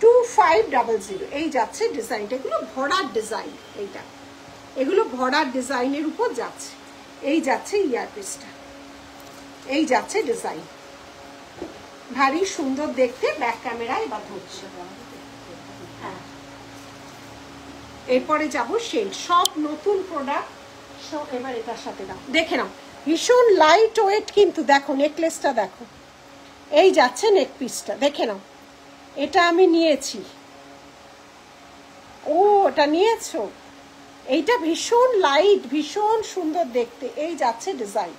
2500, এই যাচ্ছে ডিজাইনটা। এগুলো ভরার ডিজাইন, এইটা এগুলো ভরার ডিজাইনের উপর যাচ্ছে। এই যাচ্ছে ইয়ারপিসটা, এই যাচ্ছে ডিজাইন, ভারী সুন্দর দেখতে। ব্যাক ক্যামেরায় বা ধরছে। হ্যাঁ, এরপরে যাব শেল, সব নতুন প্রোডাক্ট। সব এবার এটার সাথে দাও, দেখে নাও, ভীষণ লাইট ওয়েট কিন্তু। দেখো নেকলেসটা দেখো, এই যাচ্ছে নেক পিসটা, দেখে নাও। এটা আমি নিয়েছি। ও, এটা নিয়েছো? এইটা ভীষণ লাইট, ভীষণ সুন্দর দেখতে। এই যাচ্ছে ডিজাইন,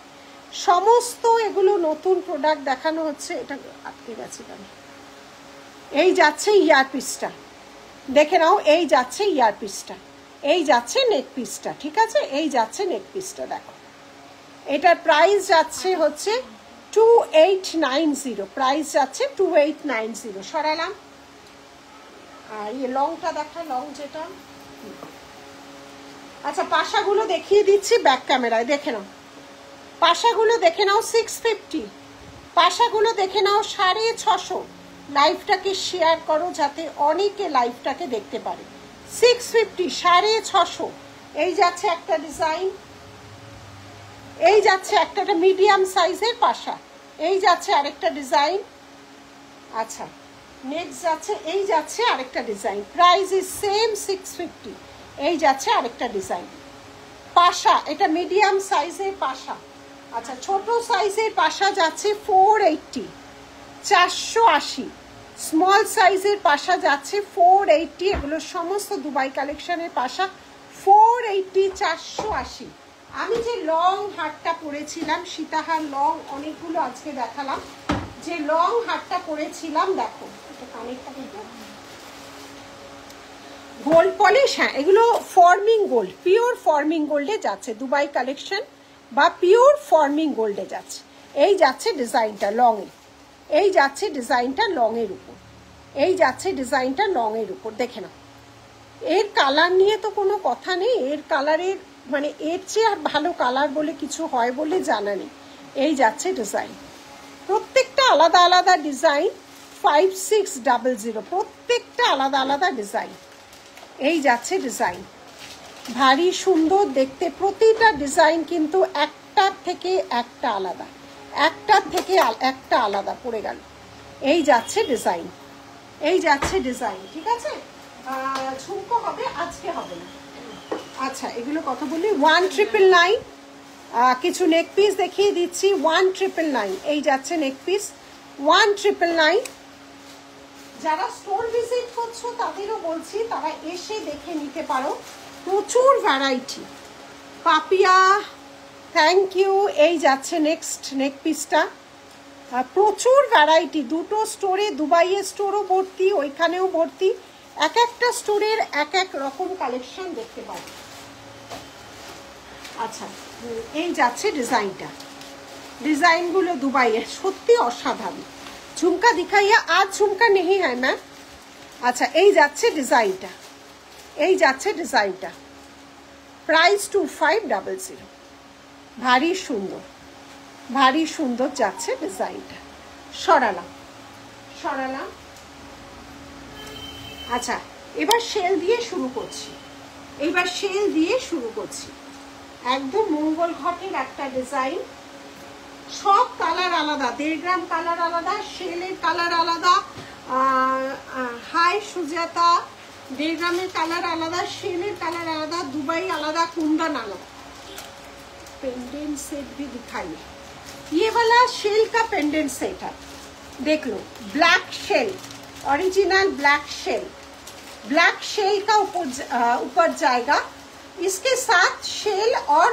সমস্ত এগুলো নতুন প্রোডাক্ট দেখানো হচ্ছে। এটা আটকে গেছে কেন? এই যাচ্ছে ইয়ারপিসটা, দেখে নাও। এই যাচ্ছে ইয়ারপিসটা, এই যাচ্ছে নেক পিসটা, ঠিক আছে? এই যাচ্ছে নেক পিসটা, দেখো। এটার প্রাইস যাচ্ছে হচ্ছে 2890, প্রাইস যাচ্ছে 2890। সরালাম। আর এই লংটা দেখা, লং যেটা। আচ্ছা, পাশাগুলো দেখিয়ে দিচ্ছি ব্যাক ক্যামেরায়, দেখে নাও। পাশাগুলো দেখে নাও 650, পাশাগুলো দেখে নাও 650। লাইভটাকে শেয়ার করো যাতে অনেকে লাইভটাকে দেখতে পারে। 650, 650। এই যাচ্ছে একটা ডিজাইন, এই যাচ্ছে একটা মিডিয়াম সাইজের পাশা, এই যাচ্ছে আরেকটা ডিজাইন। আচ্ছা, নেক্সট যাচ্ছে, এই যাচ্ছে আরেকটা ডিজাইন, প্রাইস ইজ সেম 650। এই যাচ্ছে আরেকটা ডিজাইন পাশা, এটা মিডিয়াম সাইজের পাশা। আচ্ছা, ছোট সাইজের পাশা যাচ্ছে 480, 480। স্মল সাইজের পাশা যাচ্ছে 480। এগুলো সমস্ত দুবাই কালেকশনের পাশা 480, 480। আমি যে লং হারটা পরেছিলাম, সীতাহার লং অনেকগুলো আজকে দেখালাম, যে লং হারটা পরেছিলাম, দেখো এটা কানেরটা কিন্তু গোল্ড পলিশ। হ্যাঁ, এগুলো ফর্মিং গোল্ড, পিওর ফর্মিং গোল্ডে যাচ্ছে, দুবাই কালেকশন বা পিওর ফর্মিং গোল্ডে যাচ্ছে। এই যাচ্ছে ডিজাইনটা লং এ, এই যাচ্ছে ডিজাইনটা লং এর উপর, এই যাচ্ছে ডিজাইনটা লং এর উপর। দেখে নাও, এর কালার নিয়ে তো কোনো কথা নেই, এর কালারের মানে এর চেয়ে আর ভালো কালার বলে কিছু হয় বলে জানা নেই। এই যাচ্ছে ডিজাইন, প্রত্যেকটা আলাদা আলাদা ডিজাইন। 5600, প্রত্যেকটা আলাদা আলাদা ডিজাইন। এই যাচ্ছে ডিজাইন, ভারী সুন্দর দেখতে। প্রতিটা ডিজাইন কিন্তু একটার থেকে একটা আলাদা, একটার থেকে একটা আলাদা পড়ে গেল। এই যাচ্ছে ডিজাইন, এই যাচ্ছে ডিজাইন, ঠিক আছে? ঝুমকো হবে, আজকে হবে না। আচ্ছা, এগুলো কত বলি? 1999। কিছু নেক পিস দেখিয়ে দিচ্ছি, 1999। এই যাচ্ছে নেক পিস 1999। যারা স্টোর ভিজিট করছো তাদেরও বলছি, তারা এসে দেখে নিতে পারো, প্রচুর ভ্যারাইটি। Papiya, thank you. এই যাচ্ছে নেক্সট নেক পিসটা, প্রচুর ভ্যারাইটি। দুটো স্টোরে, দুবাইয়ের স্টোরও ভর্তি, ওইখানেও ভর্তি। এক একটা স্টোরের এক এক রকম কালেকশন দেখতে পাবো। আচ্ছা, এই যাচ্ছে ডিজাইনটা, ডিজাইনগুলো দুবাইয়ের সত্যি অসাধারণ। ঝুমকা দিখাইয়া, আজ ঝুমকা নেই হ্যাঁ ম্যাম। আচ্ছা, এই যাচ্ছে ডিজাইনটা, এই যাচ্ছে ডিজাইনটা, প্রাইস 2500। ভারী সুন্দর, ভারী সুন্দর যাচ্ছে ডিজাইনটা। সরালাম, সরালাম। আচ্ছা, এবার শেল দিয়ে শুরু করছি, এবার শেল দিয়ে শুরু করছি। একদম মঙ্গল ঘটের একটা ডিজাইন, সব কালার আলাদা, 1.5 গ্রাম কালার আলাদা, শেলের কালার আলাদা। হাই সুজাতা, 1.5 গ্রামের কালার আলাদা, শেলের কালার আলাদা, दुबई আলাদা, कुंदन আলাদা। पेंडेंट सेट भी दिखाइए, ये वाला शेल का पेंडेंट सेट है, देख लो। Black shell, original black shell, black shell का ऊपर जाएगा। इसके साथ शेल और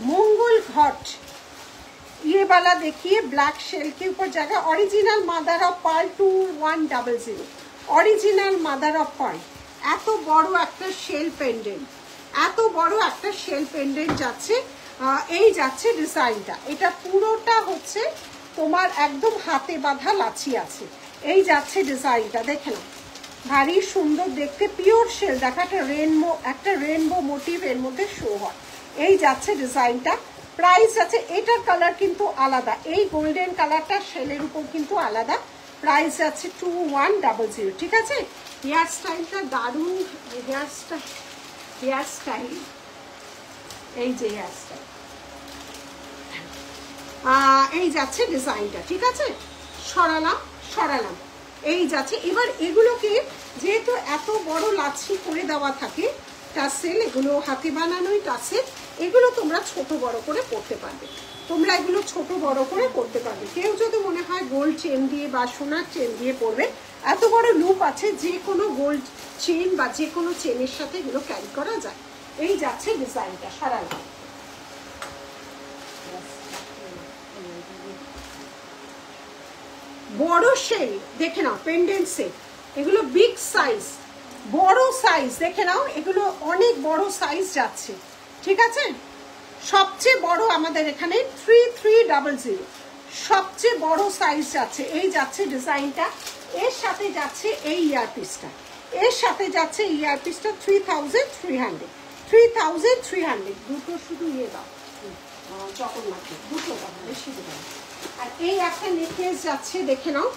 मंगल घट, ये वाला देखिए ब्लैक शेल के ऊपर जाएगा। Original mother of pearl 2100, original mother of pearl. এত বড় একটা শেল পেন্ডেন্ট, এত বড় একটা শেল পেন্ডেন্ট যাচ্ছে। এই যাচ্ছে ডিজাইনটা, এটা পুরোটা হচ্ছে তোমার একদম হাতে বাঁধা লাচি আছে। এই যাচ্ছে ডিজাইনটা, দেখে নাও। ভারী সুন্দর দেখতে, পিওর শেল। দেখা একটা রেনবো মোটিভ এর মধ্যে শো হয়। এই যাচ্ছে ডিজাইনটা, প্রাইস আছে, এটার কালার কিন্তু আলাদা, এই গোল্ডেন কালারটা শেলের উপর কিন্তু আলাদা, প্রাইস আছে 2100। ঠিক আছে, হেয়ার স্টাইলটা দারুণ, হেয়ার স্টাইল, এই যে হেয়ার স্টাইল, এই যাচ্ছে ডিজাইনটা। ঠিক আছে, সরালাম, এই যাচ্ছে। এবার এগুলোকে যেহেতু এত বড় লাচ্ছি করে দেওয়া থাকে, টাসেল, এগুলো হাতে বানানোই টাসেল, এগুলো তোমরা ছোট বড় করে পরতে পারবে, তোমরা এগুলো ছোট বড় করে পরতে পারবে। কেউ যদি মনে হয় গোল্ড চেন দিয়ে বা সোনার চেন দিয়ে পরবে, এত বড় লুপ আছে, যে কোনো গোল্ড চেন বা যে কোনো চেনের সাথে এগুলো ক্যারি করা যায়। এই যাচ্ছে ডিজাইনটা, সরালাম। বড় শেল দেখে নাও, পেন্ডেন্ট সেট, এগুলো বিগ সাইজ, বড় সাইজ দেখে নাও, এগুলো অনেক বড় সাইজ যাচ্ছে। ঠিক আছে, সবচেয়ে বড় আমাদের এখানে 3300, সবচেয়ে বড় সাইজ যাচ্ছে। এই যাচ্ছে ডিজাইনটা, এর সাথে যাচ্ছে এই ইয়ারপিসটা, এর সাথে যাচ্ছে ইয়ারপিসটা 3300, দুটো শুধু ইয়ে দাও, জগন্নাথ দুটো দাও, বেশি দাও। আর এই একটা নেকলেস যাচ্ছে, দেখে নাও,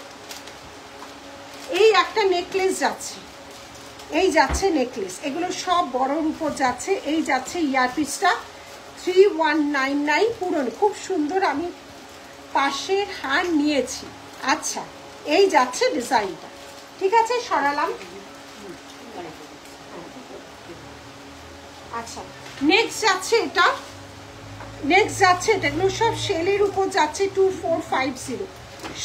এই একটা নেকলেস যাচ্ছে, এই যাচ্ছে নেকলেস, এগুলো সব বড়র উপর যাচ্ছে। এই যাচ্ছে ইয়ারপিসটা 3199, পুরনো, খুব সুন্দর, আমি পাশের হার নিয়েছি। আচ্ছা, এই যাচ্ছে ডিজাইনটা। ঠিক আছে, সরালাম। আচ্ছা, নেক্সট যাচ্ছে এটা, এগুলো সব শেলের উপর যাচ্ছে 2450,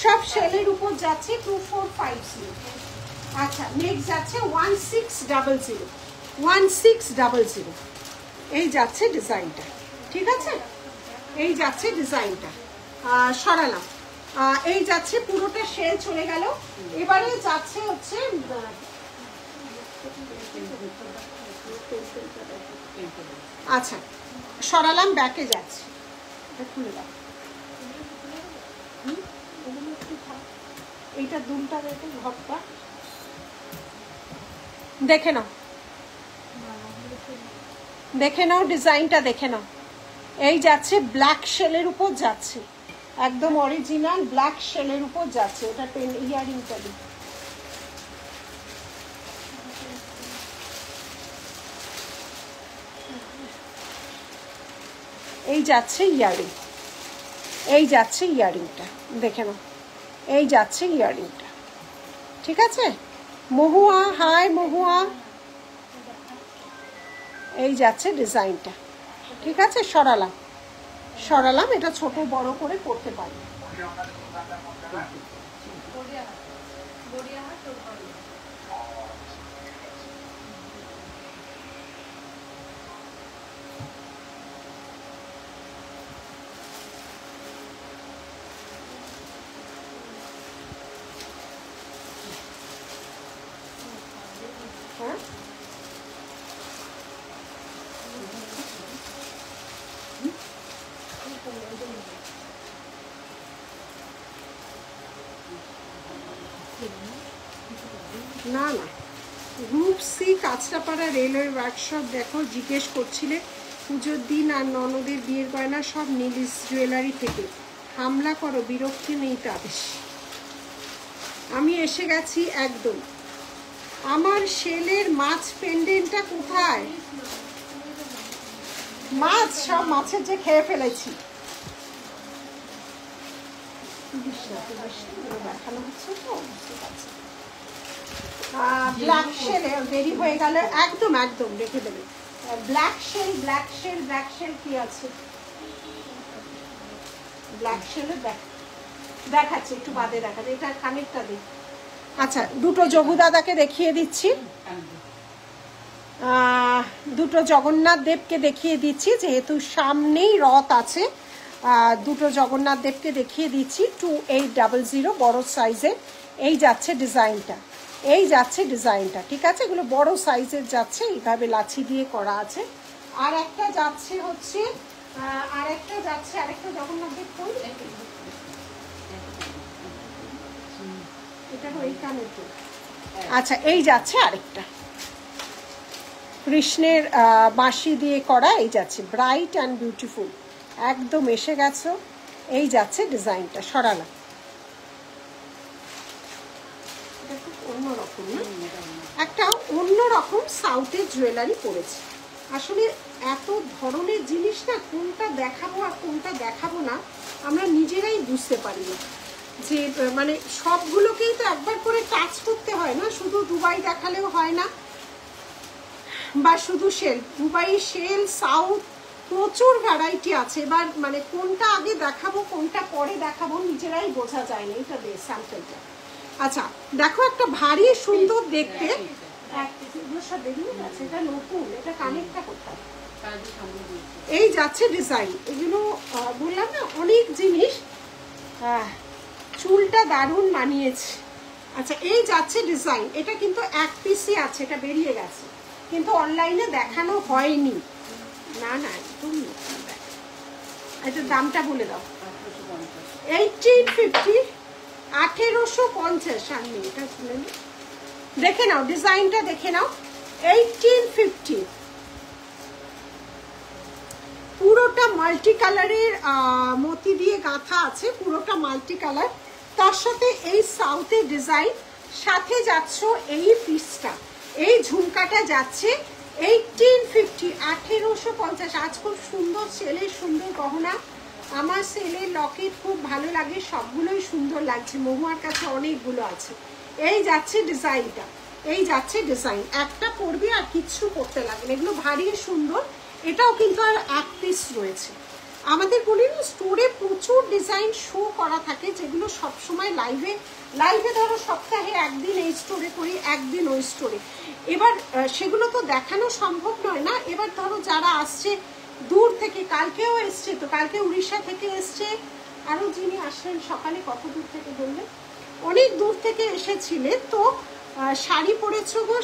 সব শেলের উপর যাচ্ছে 2450। আচ্ছা, নেক্সট যাচ্ছে 1600, এই যাচ্ছে ডিজাইনটা। ঠিক আছে, এই যাচ্ছে ডিজাইনটা, সরালাম। এই যাচ্ছে, পুরোটা শেল চলে গেল। এবারে যাচ্ছে হচ্ছে, আচ্ছা সরালাম, ব্যাকে যাচ্ছে, খুলে দাও, এইটা দুলটা দেখে, ঘরটা দেখে নাও, ডিজাইনটা দেখে নাও। এই যাচ্ছে ব্ল্যাক শেলের উপর যাচ্ছে, একদম অরিজিনাল ব্ল্যাক শেলের উপর যাচ্ছে। এটা পেন ইয়ারিংটা দিই, এই যাচ্ছে ইয়ারিং, এই যাচ্ছে ইয়ারিংটা, দেখে নাও, এই যাচ্ছে ইয়ারিংটা। ঠিক আছে, মহুয়া, হাই মহুয়া, এই যাচ্ছে ডিজাইনটা। ঠিক আছে, সরালাম, এটা ছোট বড় করে করতে পারি। হ্যাঁ, না group C, Kanchrapara railway workshop. দেখো, জিজ্ঞেস করছিলে পুজোর দিন আর ননদের বিয়ের গয়না সব নীলিশ জুয়েলারি থেকে, হামলা করো, বিরক্তি নেই তাদের। আমি এসে গেছি একদম। আমার শেলের মাছ পেন্ডেন্টটা কোথায়? মাছ, সব মাছের যে খেয়ে ফেলেছি। দেখানো হচ্ছে তো, বুঝতে পারছি। ব্ল্যাক শেল, দেরি হয়ে গেল, একদম রেখে দেবে। ব্ল্যাক শেল কি আছে? ব্ল্যাক শেলের দেখাচ্ছে, একটু বাদে দেখাচ্ছে, এটা কানেরটা দিই। আচ্ছা, দুটো যোগু দাদাকে দেখিয়ে দিচ্ছি, দুটো জগন্নাথ দেবকে দেখিয়ে দিচ্ছি, যেহেতু সামনেই রথ আছে। দুটো জগন্নাথ দেবকে দেখিয়ে দিচ্ছি, 2800 বড় সাইজে। এই যাচ্ছে ডিজাইনটা, ঠিক আছে, এগুলো বড় সাইজের যাচ্ছে, এইভাবে লাচি দিয়ে করা আছে। আর একটা যাচ্ছে হচ্ছে, আরেকটা জগন্নাথ দেব কই, এটা ওই কানের তো, আচ্ছা এই যাচ্ছে আরেকটা কৃষ্ণের বাঁশি দিয়ে করা, এই যাচ্ছে ব্রাইট অ্যান্ড বিউটিফুল, একদম এসে গেছো। এই যাচ্ছে ডিজাইনটা, সরালাম, অন্যরকম না, একটা অন্যরকম সাউথের জুয়েলারি পরেছে। আসলে এত ধরনের জিনিস না, কোনটা দেখাবো আর কোনটা দেখাবো না আমরা নিজেরাই বুঝতে পারি না, যে মানে সবগুলোকেই তো একবার করে টাচ করতে হয় না, শুধু দুবাই দেখালেও হয় না, বা শুধু শেল। দুবাই, শেল, সাউথ, প্রচুর ভ্যারাইটি আছে। এবার মানে কোনটা আগে দেখাবো কোনটা পরে দেখাবো নিজেরাই বোঝা যায় না। এটা বেশ স্যাম্পলটা। আচ্ছা দেখো, একটা ভারী সুন্দর দেখতে, এটা নতুন, এটা কানেক্টটা কোথায়, এই যাচ্ছে ডিজাইন। এগুলো বললাম না অনেক জিনিস, চুলটা দারুণ মানিয়েছে। আচ্ছা এই যাচ্ছে ডিজাইন, এটা কিন্তু এক পিসই আছে, এটা বেরিয়ে গেছে, কিন্তু অনলাইনে দেখানো হয়নি। না না একদম নতুন। এটার দামটা বলে দাও। 1850, 1850। আমি এটা শুনে নি, দেখে নাও ডিজাইনটা দেখে নাও। 1850, পুরোটা মাল্টি কালারের মতি দিয়ে গাঁথা আছে, পুরোটা মাল্টি কালার। তার সাথে এই সাউথের ডিজাইন, সাথে যাচ্ছ এই পিসটা, এই ঝুমকাটা যাচ্ছে 1850, 1850। আজ খুব সুন্দর সেলের সুন্দর গহনা। আমার সেলের লকেট খুব ভালো লাগে, সবগুলোই সুন্দর লাগছে, মহুয়ার কাছে অনেকগুলো আছে। এই যাচ্ছে ডিজাইনটা, এই যাচ্ছে ডিজাইন, একটা পরবি আর কিচ্ছু করতে লাগে না, এগুলো ভারী সুন্দর। এটাও কিন্তু আর এক পিস রয়েছে। আমাদের বলি না স্টোরে প্রচুর ডিজাইন শো করা থাকে, যেগুলো সবসময় লাইভে ধরো সপ্তাহে একদিন এই স্টোরে করি, একদিন ওই স্টোরে। এবার সেগুলো তো দেখানো সম্ভব নয় না। এবার ধরো যারা আসছে দূর থেকে, কালকেও এসছে, তো কালকে উড়িষ্যা থেকে এসছে, আরও যিনি আসলেন সকালে, কত দূর থেকে বললেন, অনেক দূর থেকে এসেছিলেন। তো শাড়ি পরেছো গো,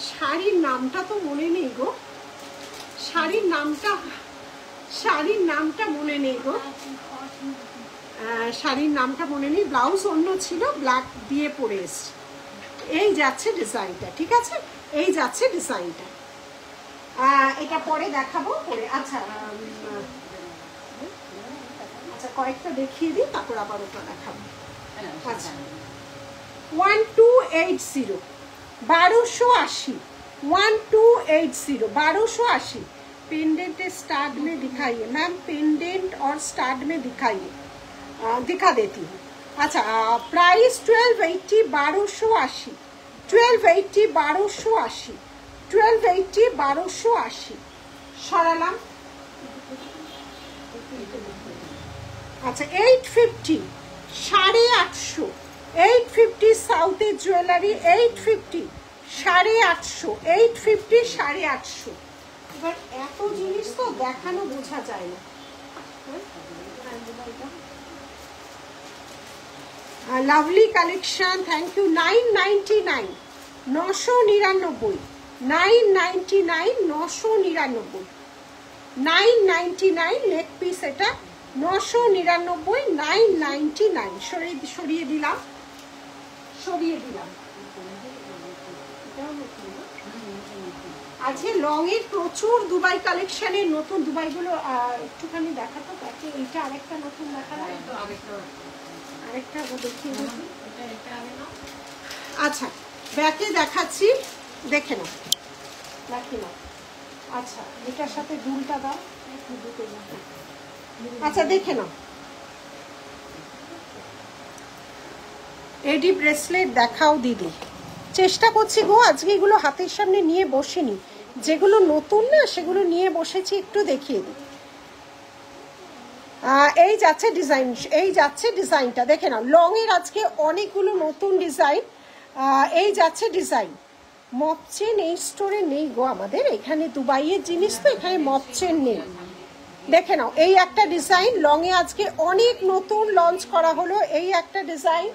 শাড়ির নামটা তো মনে নেই গো, শাড়ির নামটা মনে নেই গো, শাড়ির নামটা মনে নেই। ব্লাউজ অন্য ছিল, ব্ল্যাক দিয়ে পরে এসছে। এই যাচ্ছে ডিজাইনটা, ঠিক আছে, এই যাচ্ছে ডিজাইনটা। এটা পরে দেখাবো পরে। আচ্ছা আচ্ছা কয়েকটা দেখিয়ে দিই, তারপর আবার ওটা দেখাবো। আচ্ছা 1280, 1280, 1280, 1280। पेंडेंट स्टार्ट में दिखाइए मैम, पेंडेंट और स्टार्ट में दिखाइए, दिखा देती हूँ। अच्छा प्राइस 1280, 1280, 1280, 1280, 1280, 1280 সরালাম। আচ্ছা 850, 850, 850 সাউথের জুয়েলারি, 850, 850, 850, 850। এবার এত জিনিস তো দেখানো বোঝা যায় না। Lovely collection, thank you. 999, 999, 999, 999, 999 leg piece, এটা 999, 999। সরিয়ে দিলাম। আজকে লং এর প্রচুর দুবাই কালেকশনের নতুন, দুবাইগুলো একটুখানি দেখাতো তাকে। এইটা আরেকটা নতুন দেখালাম, আরেকটা দেখিয়ে দিচ্ছি। আচ্ছা ব্যাকে দেখাচ্ছি, দেখে নাও, দেখে নাও। আচ্ছা এটার সাথে দুলটা দাও। আচ্ছা দেখে নাও, এডি ব্রেসলেট দেখাও দিদি। চেষ্টা করছি গো, আজকে এগুলো হাতের সামনে নিয়ে বসিনি, যেগুলো নতুন না সেগুলো নিয়ে বসেছি, একটু দেখিয়ে দিই। এই যাচ্ছে ডিজাইন, এই যাচ্ছে ডিজাইনটা দেখে নাও। লং এর আজকে অনেকগুলো নতুন ডিজাইন। এই যাচ্ছে ডিজাইন। মপ চেন এই স্টোরে নেই গো আমাদের, এখানে দুবাইয়ের জিনিস তো, এখানে মপ চেন নেই। দেখে নাও, এই একটা ডিজাইন লং এ আজকে অনেক নতুন লঞ্চ করা হলো। এই একটা ডিজাইন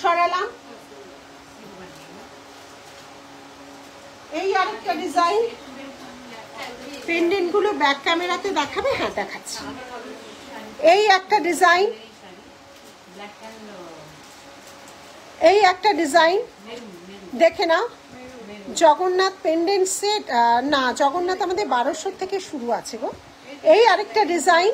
সরালাম। এই আরেকটা ডিজাইন। পেন্ডেন্ট গুলো ব্যাক ক্যামেরাতে দেখাবে? হ্যাঁ দেখাচ্ছি। এই একটা ডিজাইন, এই একটা ডিজাইন দেখে নাও, জগন্নাথ পেন্ডেন্ট সেট। না, জগন্নাথ আমাদের 1200 থেকে শুরু আছে গো। এই আরেকটা ডিজাইন,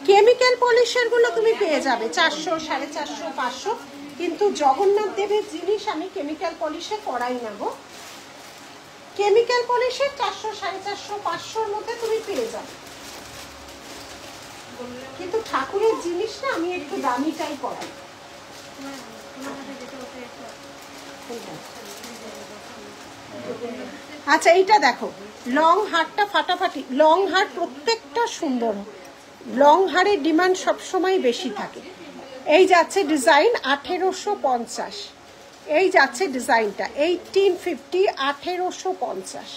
কেমিক্যাল পলিশের গুলো তুমি পেয়ে যাবে 400, 450, 500, কিন্তু জগন্নাথ দেবের জিনিস আমি কেমিক্যাল পলিশে করাই না গো। কেমিক্যাল পলিশের 400, 450, 500-র মধ্যে তুমি পেয়ে যাবে, কিন্তু ঠাকুরের জিনিস না আমি একটু দামিটাই করাই। আচ্ছা এইটা দেখো, লং হারটা ফাটাফাটি, লং হার প্রত্যেকটা সুন্দর, লং হারের ডিমান্ড সবসময় বেশি থাকে। এই যাচ্ছে ডিজাইন 1850, এই যাচ্ছে ডিজাইনটা 1850, 1850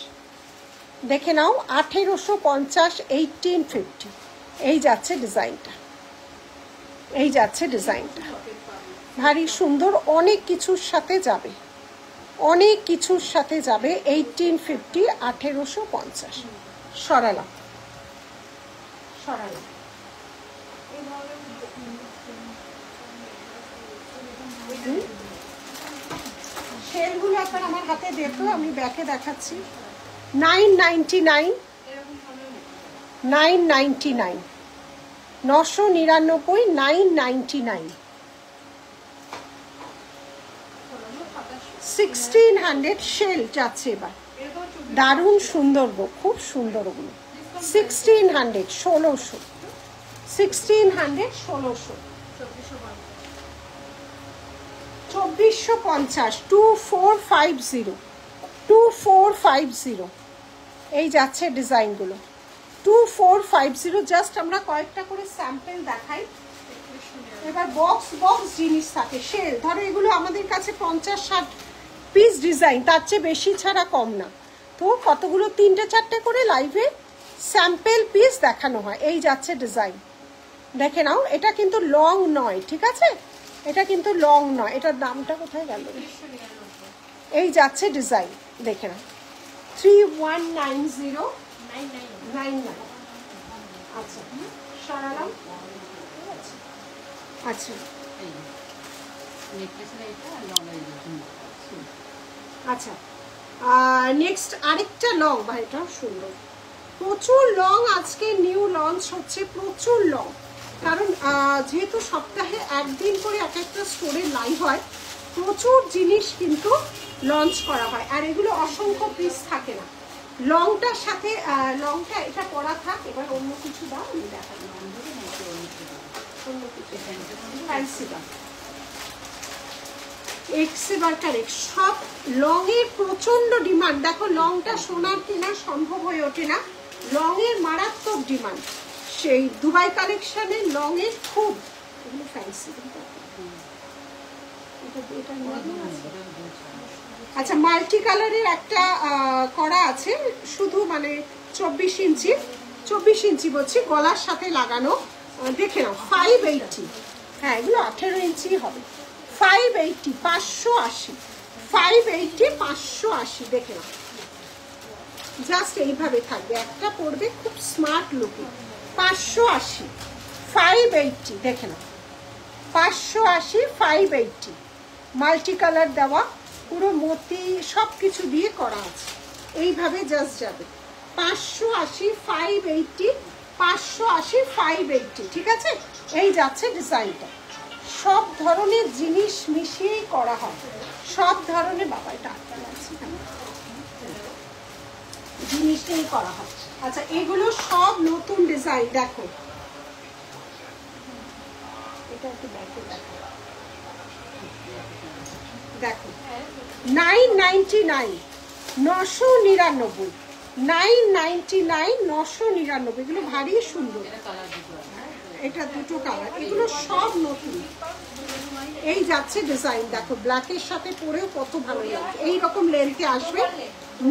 দেখে নাও, 1850, 1850 এই যাচ্ছে ডিজাইনটা, এই যাচ্ছে ডিজাইনটা ভারী সুন্দর, অনেক কিছুর সাথে যাবে, অনেক কিছুর সাথে যাবে। 1850, 1850 সরালাম, সরালাম। সেলগুলো একবার আমার হাতে দেখো, আমি ব্যাকে দেখাচ্ছি। 999, 999, 999, 999, 1600 সেল যাচ্ছে এবার, দারুণ সুন্দর গো, খুব সুন্দর ওগুলো। 1600, 1600, 1600, 1600, 2450, 2450, 2450 এই যাচ্ছে ডিজাইনগুলো, 2450। জাস্ট আমরা কয়েকটা করে স্যাম্পল দেখাই। এবার বক্স বক্স জিনিস থাকে, সেল ধরো এগুলো আমাদের কাছে 50-60 পিস ডিজাইন, তার চেয়ে বেশি ছাড়া কম না। তো কতগুলো 3-4টে করে লাইভে স্যাম্পল পিস দেখানো হয়। এই যাচ্ছে ডিজাইন, দেখে নাও। এটা কিন্তু লং নয়, ঠিক আছে, এটা কিন্তু লং নয়। এটার দামটা কোথায় গেল? এই যাচ্ছে ডিজাইন, দেখে নাও। 319099। আচ্ছা সরালাম। আচ্ছা আচ্ছা, নেক্সট আরেকটা লং, ভাই এটাও সুন্দর, প্রচুর লং আজকে নিউ লঞ্চ হচ্ছে, প্রচুর লং। কারণ যেহেতু সপ্তাহে একদিন করে এক একটা স্টোরে লাইভ হয়, প্রচুর জিনিস কিন্তু লঞ্চ করা হয়, আর এগুলো অসংখ্য পিস থাকে না। লংটার সাথে লংটা এটা করা থাক, এবার অন্য কিছু দাও, আমি দেখাবো অন্য কিছু। ফ্যান্সি দাও, সব লং এর প্রচন্ড ডিমান্ড। দেখো লংটা সোনার কেনা সম্ভব হয়ে ওঠে না, লং এর মারাত্মক ডিমান্ড। সেই দুবাই কালেকশনের লং এর খুব, এগুলো ফ্যান্সি। আচ্ছা মাল্টি কালারের একটা করা আছে, শুধু মানে 24 ইঞ্চি, 24 ইঞ্চি বলছি, গলার সাথে লাগানো। দেখে নাও 580, হ্যাঁ এগুলো 18 ইঞ্চি হবে। 580, 580, 580, 580 দেখে নাও। জাস্ট এইভাবে থাকবে, একটা পড়বে, খুব স্মার্ট লুকিং। 580, 580 দেখে নাও, 580, 580 মাল্টি কালার দেওয়া, পুরো মতি সব কিছু দিয়ে করা আছে। এইভাবে জাস্ট যাবে 580, 580, 580, 580, ঠিক আছে। এই যাচ্ছে ডিজাইনটা, সব ধরনের জিনিস মিশিয়েই করা হয়, সব ধরনের, বাবা এটা আটটা লাগছে জিনিস নিয়েই করা হয়। আচ্ছা এগুলো সব নতুন ডিজাইন, দেখো এটা একটু দেখো, দেখো 999, 999, 999, 999, এগুলো ভারী সুন্দর। এটা দুটো কালার, এগুলো সব নতুন। এই যাচ্ছে ডিজাইন, দেখো ব্ল্যাকের সাথে পরেও কত ভালো লাগছে, এইরকম লেন্থে আসবে।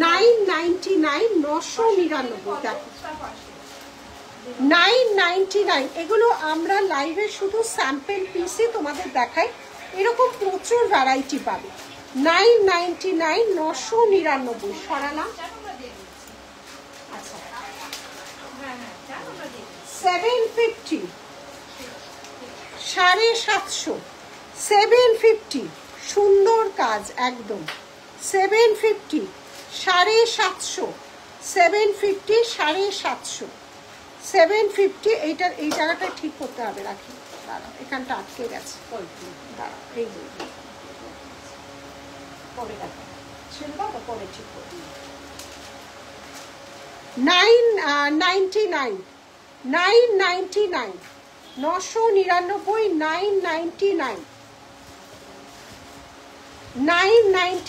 999, 999, দেখো 999। এগুলো আমরা লাইভে শুধু স্যাম্পল পিসই তোমাদের দেখাই, এরকম প্রচুর ভ্যারাইটি পাবে। 999, 999 সরালাম। আচ্ছা 750, 750, 750 সুন্দর কাজ একদম 750 750 750 750 750 এইটার এই জায়গাটা ঠিক করতে হবে রাখি দাঁড়াও এখানটা আটকে গেছে দাঁড়াও এই যে পরে দেখো ছিল তো পরে ঠিক করে 999 999 999 999 999 999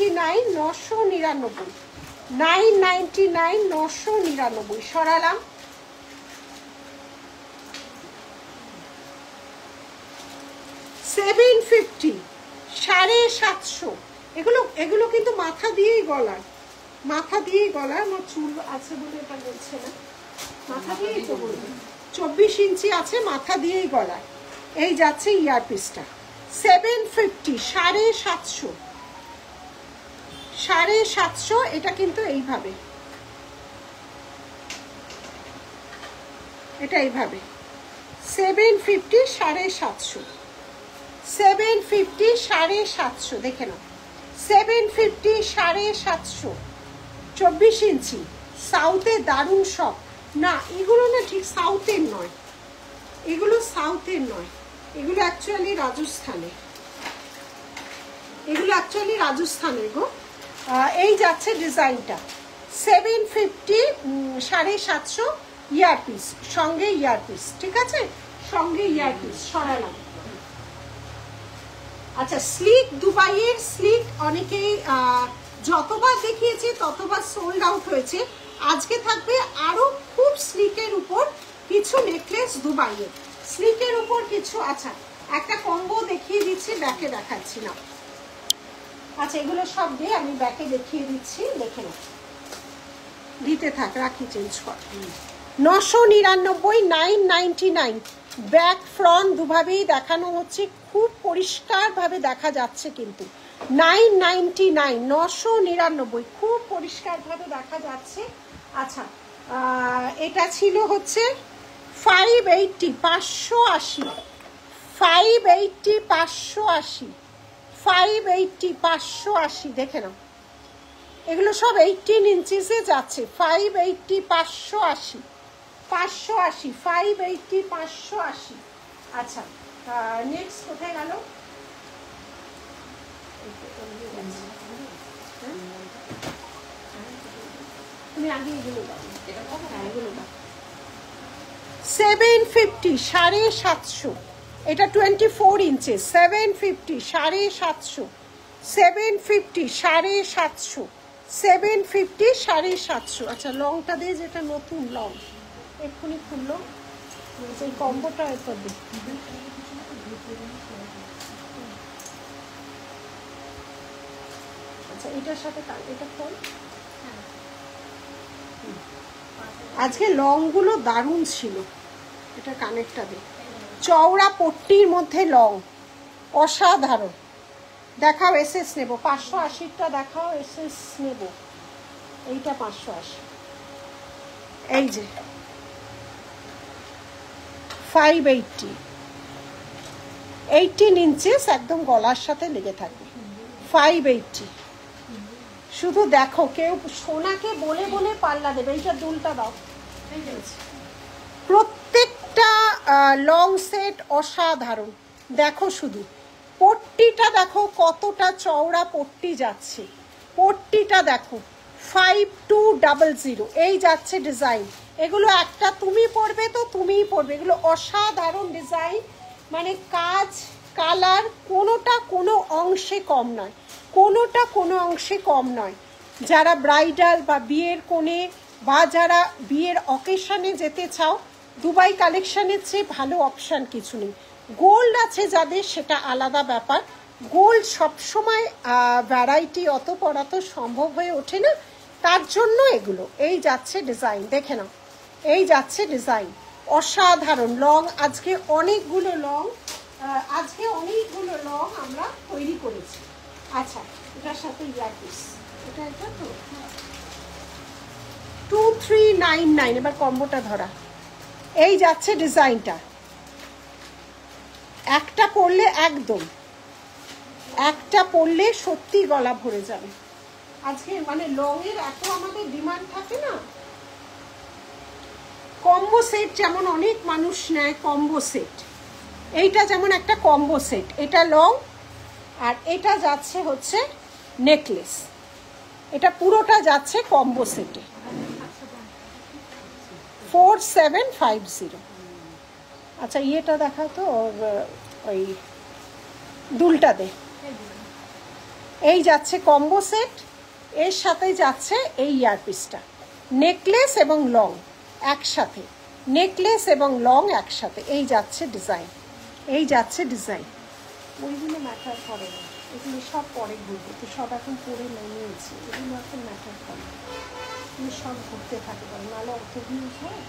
999 999 সরালাম 750 750 এগুলো কিন্তু মাথা দিয়েই গলার আমার চুল আছে বলে এটা বলছে না মাথা দিয়েই তো বলবে 24 ইঞ্চি আছে মাথা দিয়েই গলার এই যাচ্ছে ইয়ারপিসটা 750 750 750 এটা কিন্তু এইভাবে এটা এইভাবে 750 750 750 750 দেখে নাও 750 750 24 ইঞ্চি সাউথে দারুণ সব না এগুলো না ঠিক সাউথের নয় এগুলো সাউথের নয় এগুলো অ্যাকচুয়ালি রাজস্থানের গো এই যাচ্ছে ডিজাইনটা 750 750 ইয়ারপিস সঙ্গে ইয়ারপিস ঠিক আছে সঙ্গে ইয়ারপিস সরালাম আচ্ছা স্লিক দুবাইয়ের স্লিক অনেকেই যতবার দেখিয়েছে ততবার সোল্ড আউট হয়েছে আজকে থাকবে আরো খুব স্লিকের উপর কিছু নেকলেস দুবাইয়ের স্লিকের উপর কিছু আচ্ছা একটা কম্বো দেখিয়ে দিচ্ছি ব্যাকে দেখাচ্ছি না আচ্ছা এগুলো সব দিয়ে আমি ব্যাকে দেখিয়ে দিচ্ছি দেখে নাও দিতে থাক রাখি চেঞ্জ কর 999 999 ব্যাক ফ্রন্ট দুভাবেই দেখানো হচ্ছে খুব পরিষ্কারভাবে দেখা যাচ্ছে কিন্তু 999 999 খুব পরিষ্কারভাবে দেখা যাচ্ছে আচ্ছা এটা ছিল হচ্ছে 580 580 580 580 580 580 দেখে নাও এগুলো সব 18 ইঞ্চিসে যাচ্ছে 580 580 580 580 580 আচ্ছা নেক্সট কোথায় গেল তুমি আগে এগুলো দাও 750 750 এটা 24 ইঞ্চি 750 750 750 750 750 750 আচ্ছা লংটা দিয়ে যেটা নতুন লং এক্ষুনি খুললো এই কম্বোটা এরপর দিই আচ্ছা এটার সাথে এটা খোল আজকে লং গুলো দারুণ ছিল এটা কানেক্টটা দিই চওড়া পট্টির মধ্যে লং অসাধারণ দেখাও এসএস নেব 580টা দেখাও এসএস নেব এইটা 580 এই যে 580 18 ইঞ্চিস একদম গলার সাথে লেগে থাকবে 580 শুধু দেখো কেউ সোনাকে বলে বলে পাল্লা দেবে এইটা দুলটা দাও প্রত্যেকটা লং সেট অসাধারণ দেখো শুধু পট্টিটা দেখো কতটা চওড়া পট্টি যাচ্ছে পট্টিটা দেখো 5200 এই যাচ্ছে ডিজাইন এগুলো একটা তুমি পরবে তো তুমিই পরবে এগুলো অসাধারণ ডিজাইন মানে কাজ কালার কোনোটা কোনো অংশে কম নয় কোনোটা কোনো অংশে কম নয় যারা ব্রাইডাল বা বিয়ের কোণে বা যারা বিয়ের অকেশনে যেতে চাও দুবাই কালেকশনের চেয়ে ভালো অপশান কিছু নেই গোল্ড আছে যাদের সেটা আলাদা ব্যাপার গোল্ড সবসময় ভ্যারাইটি অত পড়া তো সম্ভব হয়ে ওঠে না তার জন্য এগুলো এই যাচ্ছে ডিজাইন দেখে নাও এই যাচ্ছে ডিজাইন অসাধারণ লং আজকে অনেকগুলো লং আমরা তৈরি করেছি আচ্ছা এটার সাথে ইয়ারপিস এটা তো 2399 এবার কম্বোটা ধরা এই যাচ্ছে ডিজাইনটা একটা পরলে একদম একটা পরলে সত্যি গলা ভরে যাবে। আজকে মানে লং এর এত আমাদের ডিমান্ড থাকে না। কম্বো সেট যেমন অনেক মানুষ নেয়, কম্বো সেট, এইটা যেমন একটা কম্বো সেট, এটা লং আর এটা যাচ্ছে হচ্ছে নেকলেস, এটা পুরোটা যাচ্ছে কম্বো সেটে 4750। আচ্ছা ইয়েটা দেখা তো ওই দুলটা দে। এই যাচ্ছে কম্বো সেট, এর সাথে যাচ্ছে এই ইয়ারপিসটা, নেকলেস এবং লং একসাথে, নেকলেস এবং লং একসাথে। এই যাচ্ছে ডিজাইন, এই যাচ্ছে ডিজাইন। ওইগুলো ম্যাটার করে না, এগুলো সব পরে ঘুরবে, তো সব এখন পরে নিয়েছি, এগুলো এখন ম্যাটার করে না, তুমি সব ঘুরতে থাকে পারো, নাহলে অত ভিউজ হয়।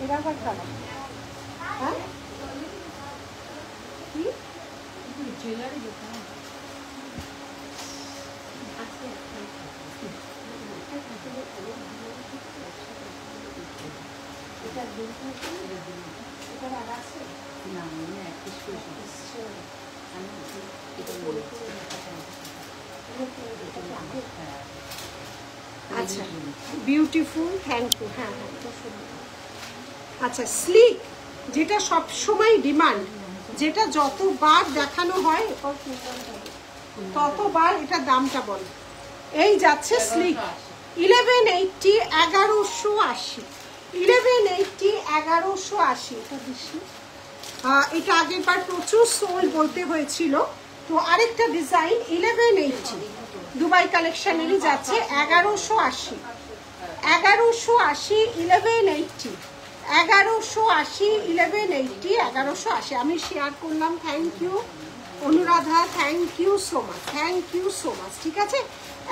এরা আবার খারাপ, হ্যাঁ কি জুয়েলারি দোকান আচ্ছা বিউটিফুল, থ্যাংক ইউ। হ্যাঁ হ্যাঁ, আচ্ছা স্লিক যেটা সব সময় ডিমান্ড, যেটা যতবার দেখানো হয় ততবার এটা দামটা বল। এই যাচ্ছে স্লিক 1180, 1180, 1180, 1180। এটা বেশি, এটা আগের বার প্রচুর সোল বলতে হয়েছিল। তো আরেকটা ডিজাইন 1180 দুবাই কালেকশনেরই যাচ্ছে 1180, 1180, 1180, 1180, 1180, 1180। আমি শেয়ার করলাম, thank you Anuradha, thank you so much, thank you so much. ঠিক আছে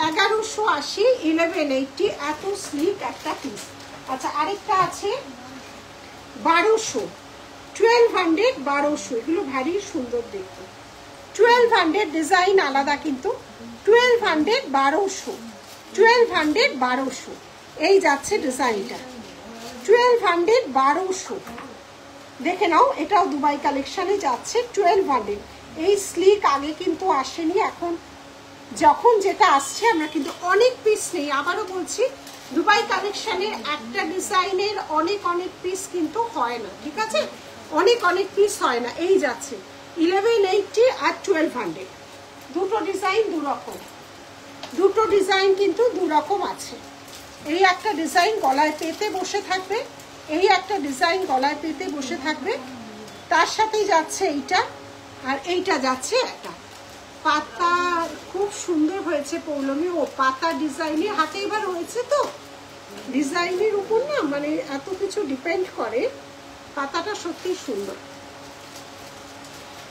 1180, 1180, এত স্লিক একটা পিস। আচ্ছা আরেকটা আছে 1200, 1200, 1200, এগুলো ভারী সুন্দর দেখতে। 1200 ডিজাইন আলাদা কিন্তু 1200, 1200, 1200, 1200। এই যাচ্ছে ডিজাইনটা 1200, 1200, দেখে নাও। এটাও দুবাই কালেকশনে যাচ্ছে 1200। এই স্লিক আগে কিন্তু আসেনি, এখন যখন যেটা আসছে আমরা কিন্তু অনেক পিস নেই। আবারও বলছি দুবাই কালেকশনের একটা ডিজাইনের অনেক অনেক পিস কিন্তু হয় না, ঠিক আছে, অনেক অনেক পিস হয় না। এই যাচ্ছে 1180 আর 1200, দুটো ডিজাইন দুরকম, দুটো ডিজাইন কিন্তু দুরকম আছে। এই একটা ডিজাইন গলায় পেতে বসে থাকবে, এই একটা ডিজাইন গলায় পেতে বসে থাকবে, তার সাথে যাচ্ছে এইটা, আর এইটা যাচ্ছে একটা পাতা। খুব সুন্দর হয়েছে পৌলমী, ও পাতা ডিজাইনের হাতে এবার হয়েছে তো, ডিজাইনের উপর না মানে এত কিছু ডিপেন্ড করে, পাতাটা সত্যি সুন্দর।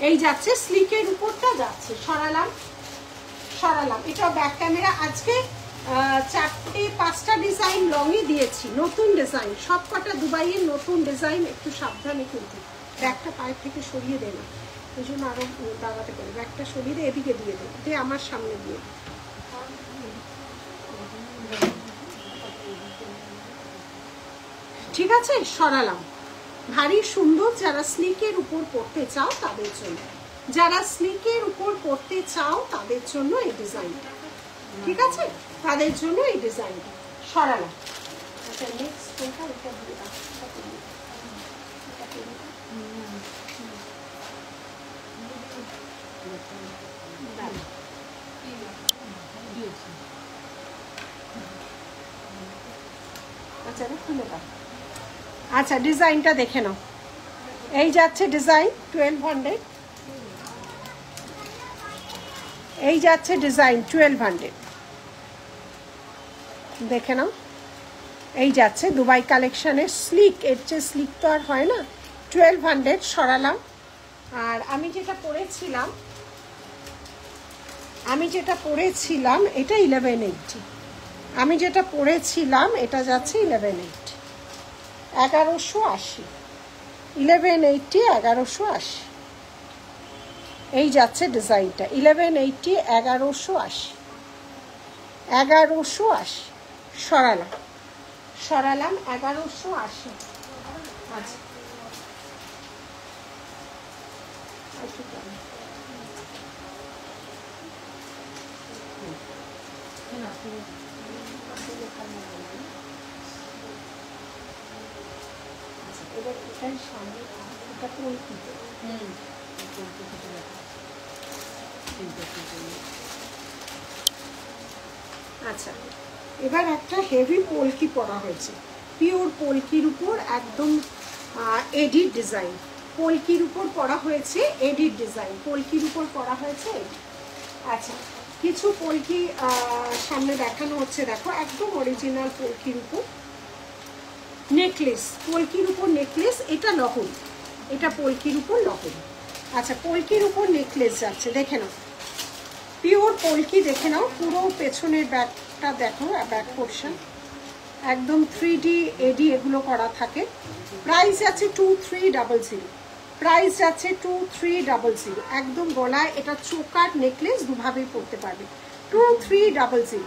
এই যাচ্ছে স্লিকের উপরটা যাচ্ছে, সরালাম সরালাম। এটা ব্যাক ক্যামেরা। আজকে 4-5টা ডিজাইন লংই দিয়েছি, নতুন ডিজাইন, সব কটা দুবাইয়ের নতুন ডিজাইন। একটু সাবধানে কিন্তু ব্যাগটা পায়ের থেকে সরিয়ে দে না, ওই জন্য আরো দাঁড়াতে পারে। ব্যাগটা সরিয়ে দে, এদিকে দিয়ে দে, দে আমার সামনে দিয়ে। ঠিক আছে সরালাম। ভারী সুন্দর, যারা স্লিকের উপর পড়তে চাও তাদের জন্য, যারা স্লিকের উপর পড়তে চাও তাদের জন্য এই ডিজাইনটা, ঠিক আছে, তাদের জন্য এই ডিজাইনটা সরালাম। আচ্ছা নেক্সট কোনটা, এটা দিয়ে দাও। আচ্ছা খুলে দাও। আচ্ছা ডিজাইনটা দেখে নাও। এই যাচ্ছে ডিজাইন 1200, এই যাচ্ছে ডিজাইন 1200, দেখে নাও। এই যাচ্ছে দুবাই কালেকশনের স্লিক, এর চেয়ে স্লিক তো আর হয় না। 1200 সরালাম। আর আমি যেটা পরেছিলাম এটা 1180, আমি যেটা পরেছিলাম এটা যাচ্ছে 1180, 1180, 1180, 1180। এই যাচ্ছে ডিজাইনটা 1180, 1180, 1180 সরালাম 1180। আচ্ছা এবার এটাই সামনে, এটা পলকি। আচ্ছা, এবার একটা হেভি পলকি পরা হয়েছে, পিওর পলকির উপর একদম এডিট ডিজাইন, পলকির উপর পরা হয়েছে এডিট ডিজাইন, পলকির উপর পরা হয়েছে। আচ্ছা, কিছু পলকি সামনে দেখানো হচ্ছে, দেখো একদম অরিজিনাল পলকির উপর নেকলেস, পলকির উপর নেকলেস, এটা লহরি, এটা পলকির উপর লহরি। আচ্ছা, পলকির উপর নেকলেস যাচ্ছে, দেখে নাও পিওর পলকি, দেখে নাও পুরো পেছনের ব্যাকটা দেখো, ব্যাক পোর্শন একদম 3D এডি এগুলো করা থাকে। প্রাইস যাচ্ছে 2300, প্রাইস যাচ্ছে 2300, একদম গলায় এটা চোকার নেকলেস, দুভাবেই পরতে পারবে। 2300,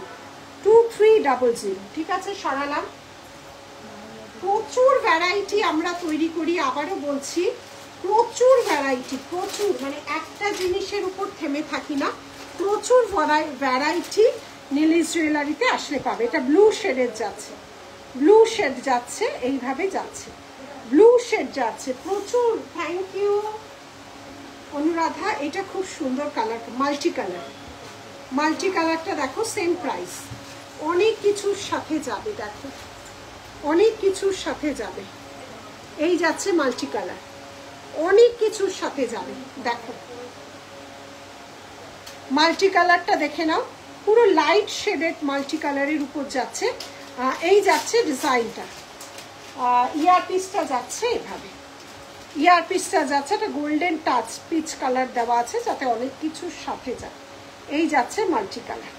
2300, ঠিক আছে সরালাম। প্রচুর ভ্যারাইটি আমরা তৈরি করি, আবারও বলছি প্রচুর ভ্যারাইটি, প্রচুর, মানে একটা জিনিসের উপর থেমে থাকি না, প্রচুর ভ্যারাইটি নীলিস জুয়েলারিতে আসলে পাবে। এটা ব্লু শেডের যাচ্ছে, ব্লু শেড যাচ্ছে, এইভাবে যাচ্ছে, ব্লু শেড যাচ্ছে প্রচুর। থ্যাংক ইউ অনুরাধা, এটা খুব সুন্দর কালার, মাল্টি কালার, মাল্টি কালারটা দেখো, সেম প্রাইস, অনেক কিছুর সাথে যাবে, দেখো অনেক কিছুর সাথে যাবে, এই যাচ্ছে মাল্টি কালার, অনেক কিছুর সাথে যাবে। দেখো মাল্টি কালারটা দেখে নাও, পুরো লাইট শেডেড মাল্টি কালারের উপর যাচ্ছে। এই যাচ্ছে ডিজাইনটা, ইয়ারপিসটা যাচ্ছে এভাবে, ইয়ারপিসটা যাচ্ছে, একটা গোল্ডেন টাচ পিচ কালার দেওয়া আছে যাতে অনেক কিছুর সাথে যায়। এই যাচ্ছে মাল্টি কালার,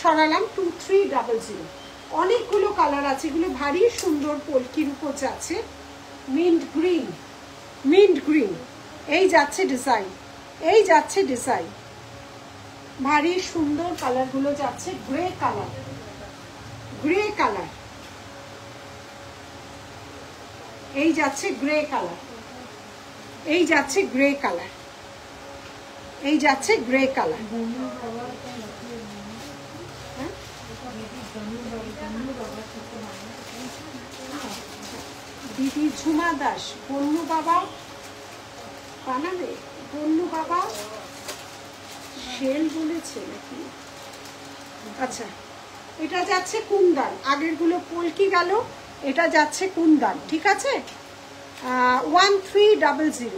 সরালাম 2300। অনেকগুলো কালার আছে, এগুলো ভারী সুন্দর পলকির উপর যাচ্ছে। মিন্ট গ্রিন, মিন্ট গ্রিন, এই যাচ্ছে ডিজাইন, এই যাচ্ছে ডিজাইন, ভারী সুন্দর কালারগুলো যাচ্ছে। গ্রে কালার, গ্রে কালার, এই যাচ্ছে গ্রে কালার, এই যাচ্ছে গ্রে কালার, এই যাচ্ছে গ্রে কালার। দিদি ঝুমা দাস, বন্যু বাবা বানাবে, বন্যু বাবা সেল বলেছে নাকি? আচ্ছা, এটা যাচ্ছে কুন্দান, আগের গুলো পলকি গেল, এটা যাচ্ছে কুন্দান, ঠিক আছে। 1300,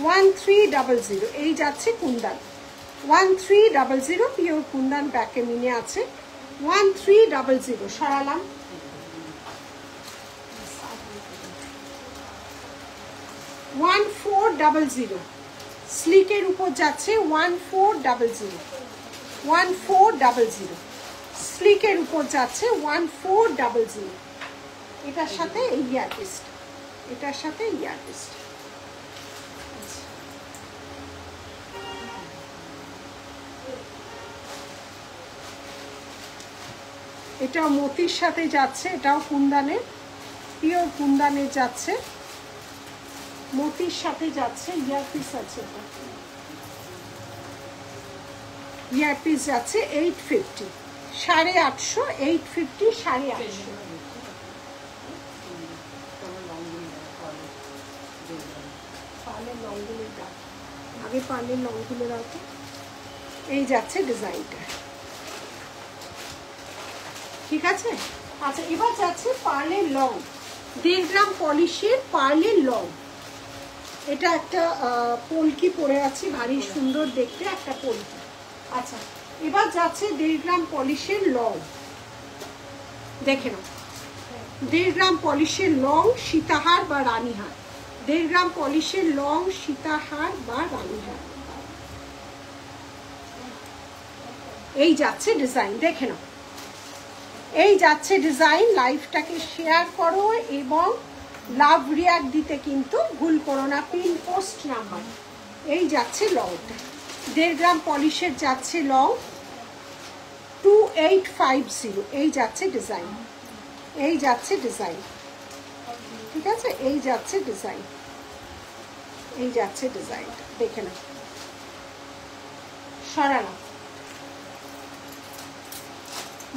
1300, এই যাচ্ছে কুন্দান, 1300 পিওর কুন্দান, ব্যাকে মিনে আছে 1300, সরালাম। 1400 স্লিকের উপর যাচ্ছে, 1400, 1400 স্লিকের উপর যাচ্ছে, 1400। এটার সাথে এই ইয়ারপিস্ট, এটার সাথে ইয়ারপিস্ট। এটাও মতির সাথে যাচ্ছে, এটাও কুন্দানের, পিওর কুন্দানের যাচ্ছে, মতির সাথে যাচ্ছে, ইয়ারপিস আছে, ইয়ারপিস যাচ্ছে 850, 850, 850, 850। আগে পার্লের লংগুলো রাখো, এই যাচ্ছে ডিজাইনটা, ঠিক আছে। আচ্ছা, এবার যাচ্ছে পার্লের লং, 1.5 গ্রাম পলিশের পার্লের লং। এটা একটা পলকি পরে আছি, ভারী সুন্দর দেখতে একটা পলকি। আচ্ছা, এবার যাচ্ছে 1.5 গ্রাম পলিশের লং, দেখে নাও 1.5 গ্রাম পলিশের লং, সীতাহার বা রানীহার, 1.5 গ্রাম পলিশের লং, সীতাহার বা রানীহার, এই যাচ্ছে ডিজাইন, দেখে নাও এই যাচ্ছে ডিজাইন। লাইভটাকে শেয়ার করো এবং লাভ রিয়াক্ট দিতে কিন্তু ভুল করো না, পিন পোস্ট নাম্বার। এই যাচ্ছে লংটা, 1.5 গ্রাম পলিশের যাচ্ছে লং, 2850, এই যাচ্ছে ডিজাইন, এই যাচ্ছে ডিজাইন, ঠিক আছে, এই যাচ্ছে ডিজাইন, এই যাচ্ছে ডিজাইনটা, দেখে নাও, সরানো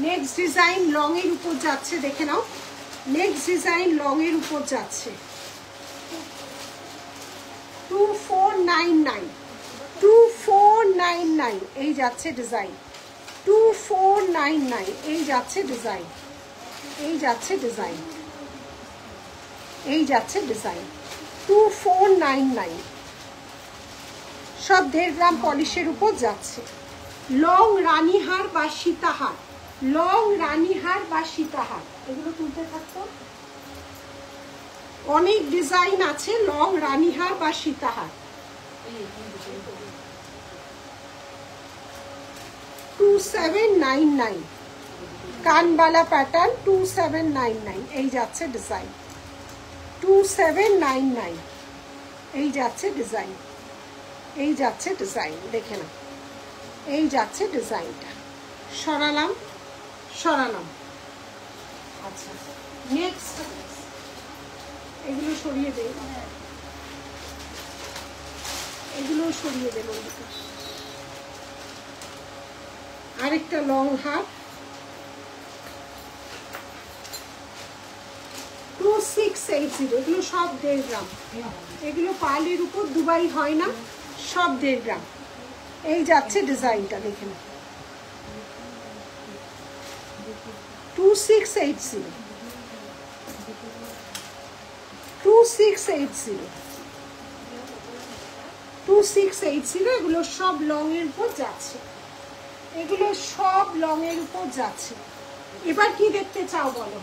নেক্সট ডিজাইন লং এর উপর যাচ্ছে, দেখে নাও। নেক্সট ডিজাইন লং এর উপর যাচ্ছে 2499, 2499 এই যাচ্ছে ডিজাইন, 2499 এই যাচ্ছে ডিজাইন, এই যাচ্ছে ডিজাইন, এই যাচ্ছে ডিজাইন 2499, সব 1.5 গ্রাম পলিশের উপর যাচ্ছে। লং রানীহার বা সীতাহার, লং রানীহার বা সীতাহার, এগুলো তুলতে থাকতো। অনেক ডিজাইন আছে লং রানীহার বা সীতাহার। 2799 কানবালা প্যাটার্ন 2799 এই যাচ্ছে ডিজাইন, 2799 এই যাচ্ছে ডিজাইন, এই যাচ্ছে ডিজাইন, দেখে না এই যাচ্ছে ডিজাইনটা। সরালাম সরালাম। আচ্ছা নেক্সট, এগুলো সরিয়ে দে, এগুলো সরিয়ে দেব। আরেকটা লং হার 2680, এগুলো সব 1.5 গ্রাম, এগুলো পার্লের উপর দুবাই হয় না, সব 1.5 গ্রাম। এই যাচ্ছে ডিজাইনটা, দেখে না 2680, 2680, 2680, এগুলো সব লং এর উপর যাচ্ছে, এগুলো সব লং এর উপর যাচ্ছে। এবার কি দেখতে চাও বলো?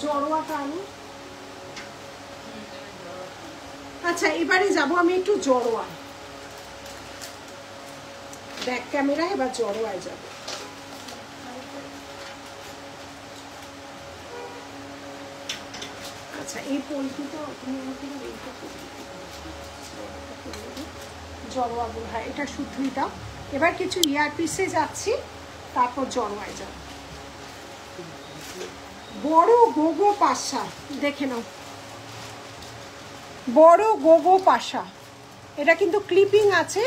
জড়োয়াটা আনো। আচ্ছা এবারে যাব আমি একটু জড়োয়ায়, ব্যাক ক্যামেরা, এবার জড়োয়ায় যাব। আচ্ছা এই পোলট্রিটা জড়োয়া বল, হ্যাঁ এটা শুদ্ধই দাও। এবার কিছু ইয়ার পিসে যাচ্ছি, তারপর জড়োয়ায় যাব। বড় গোগো পাশা, দেখে নাও বড় গোগো পাশা, এটা কিন্তু ক্লিপিং আছে,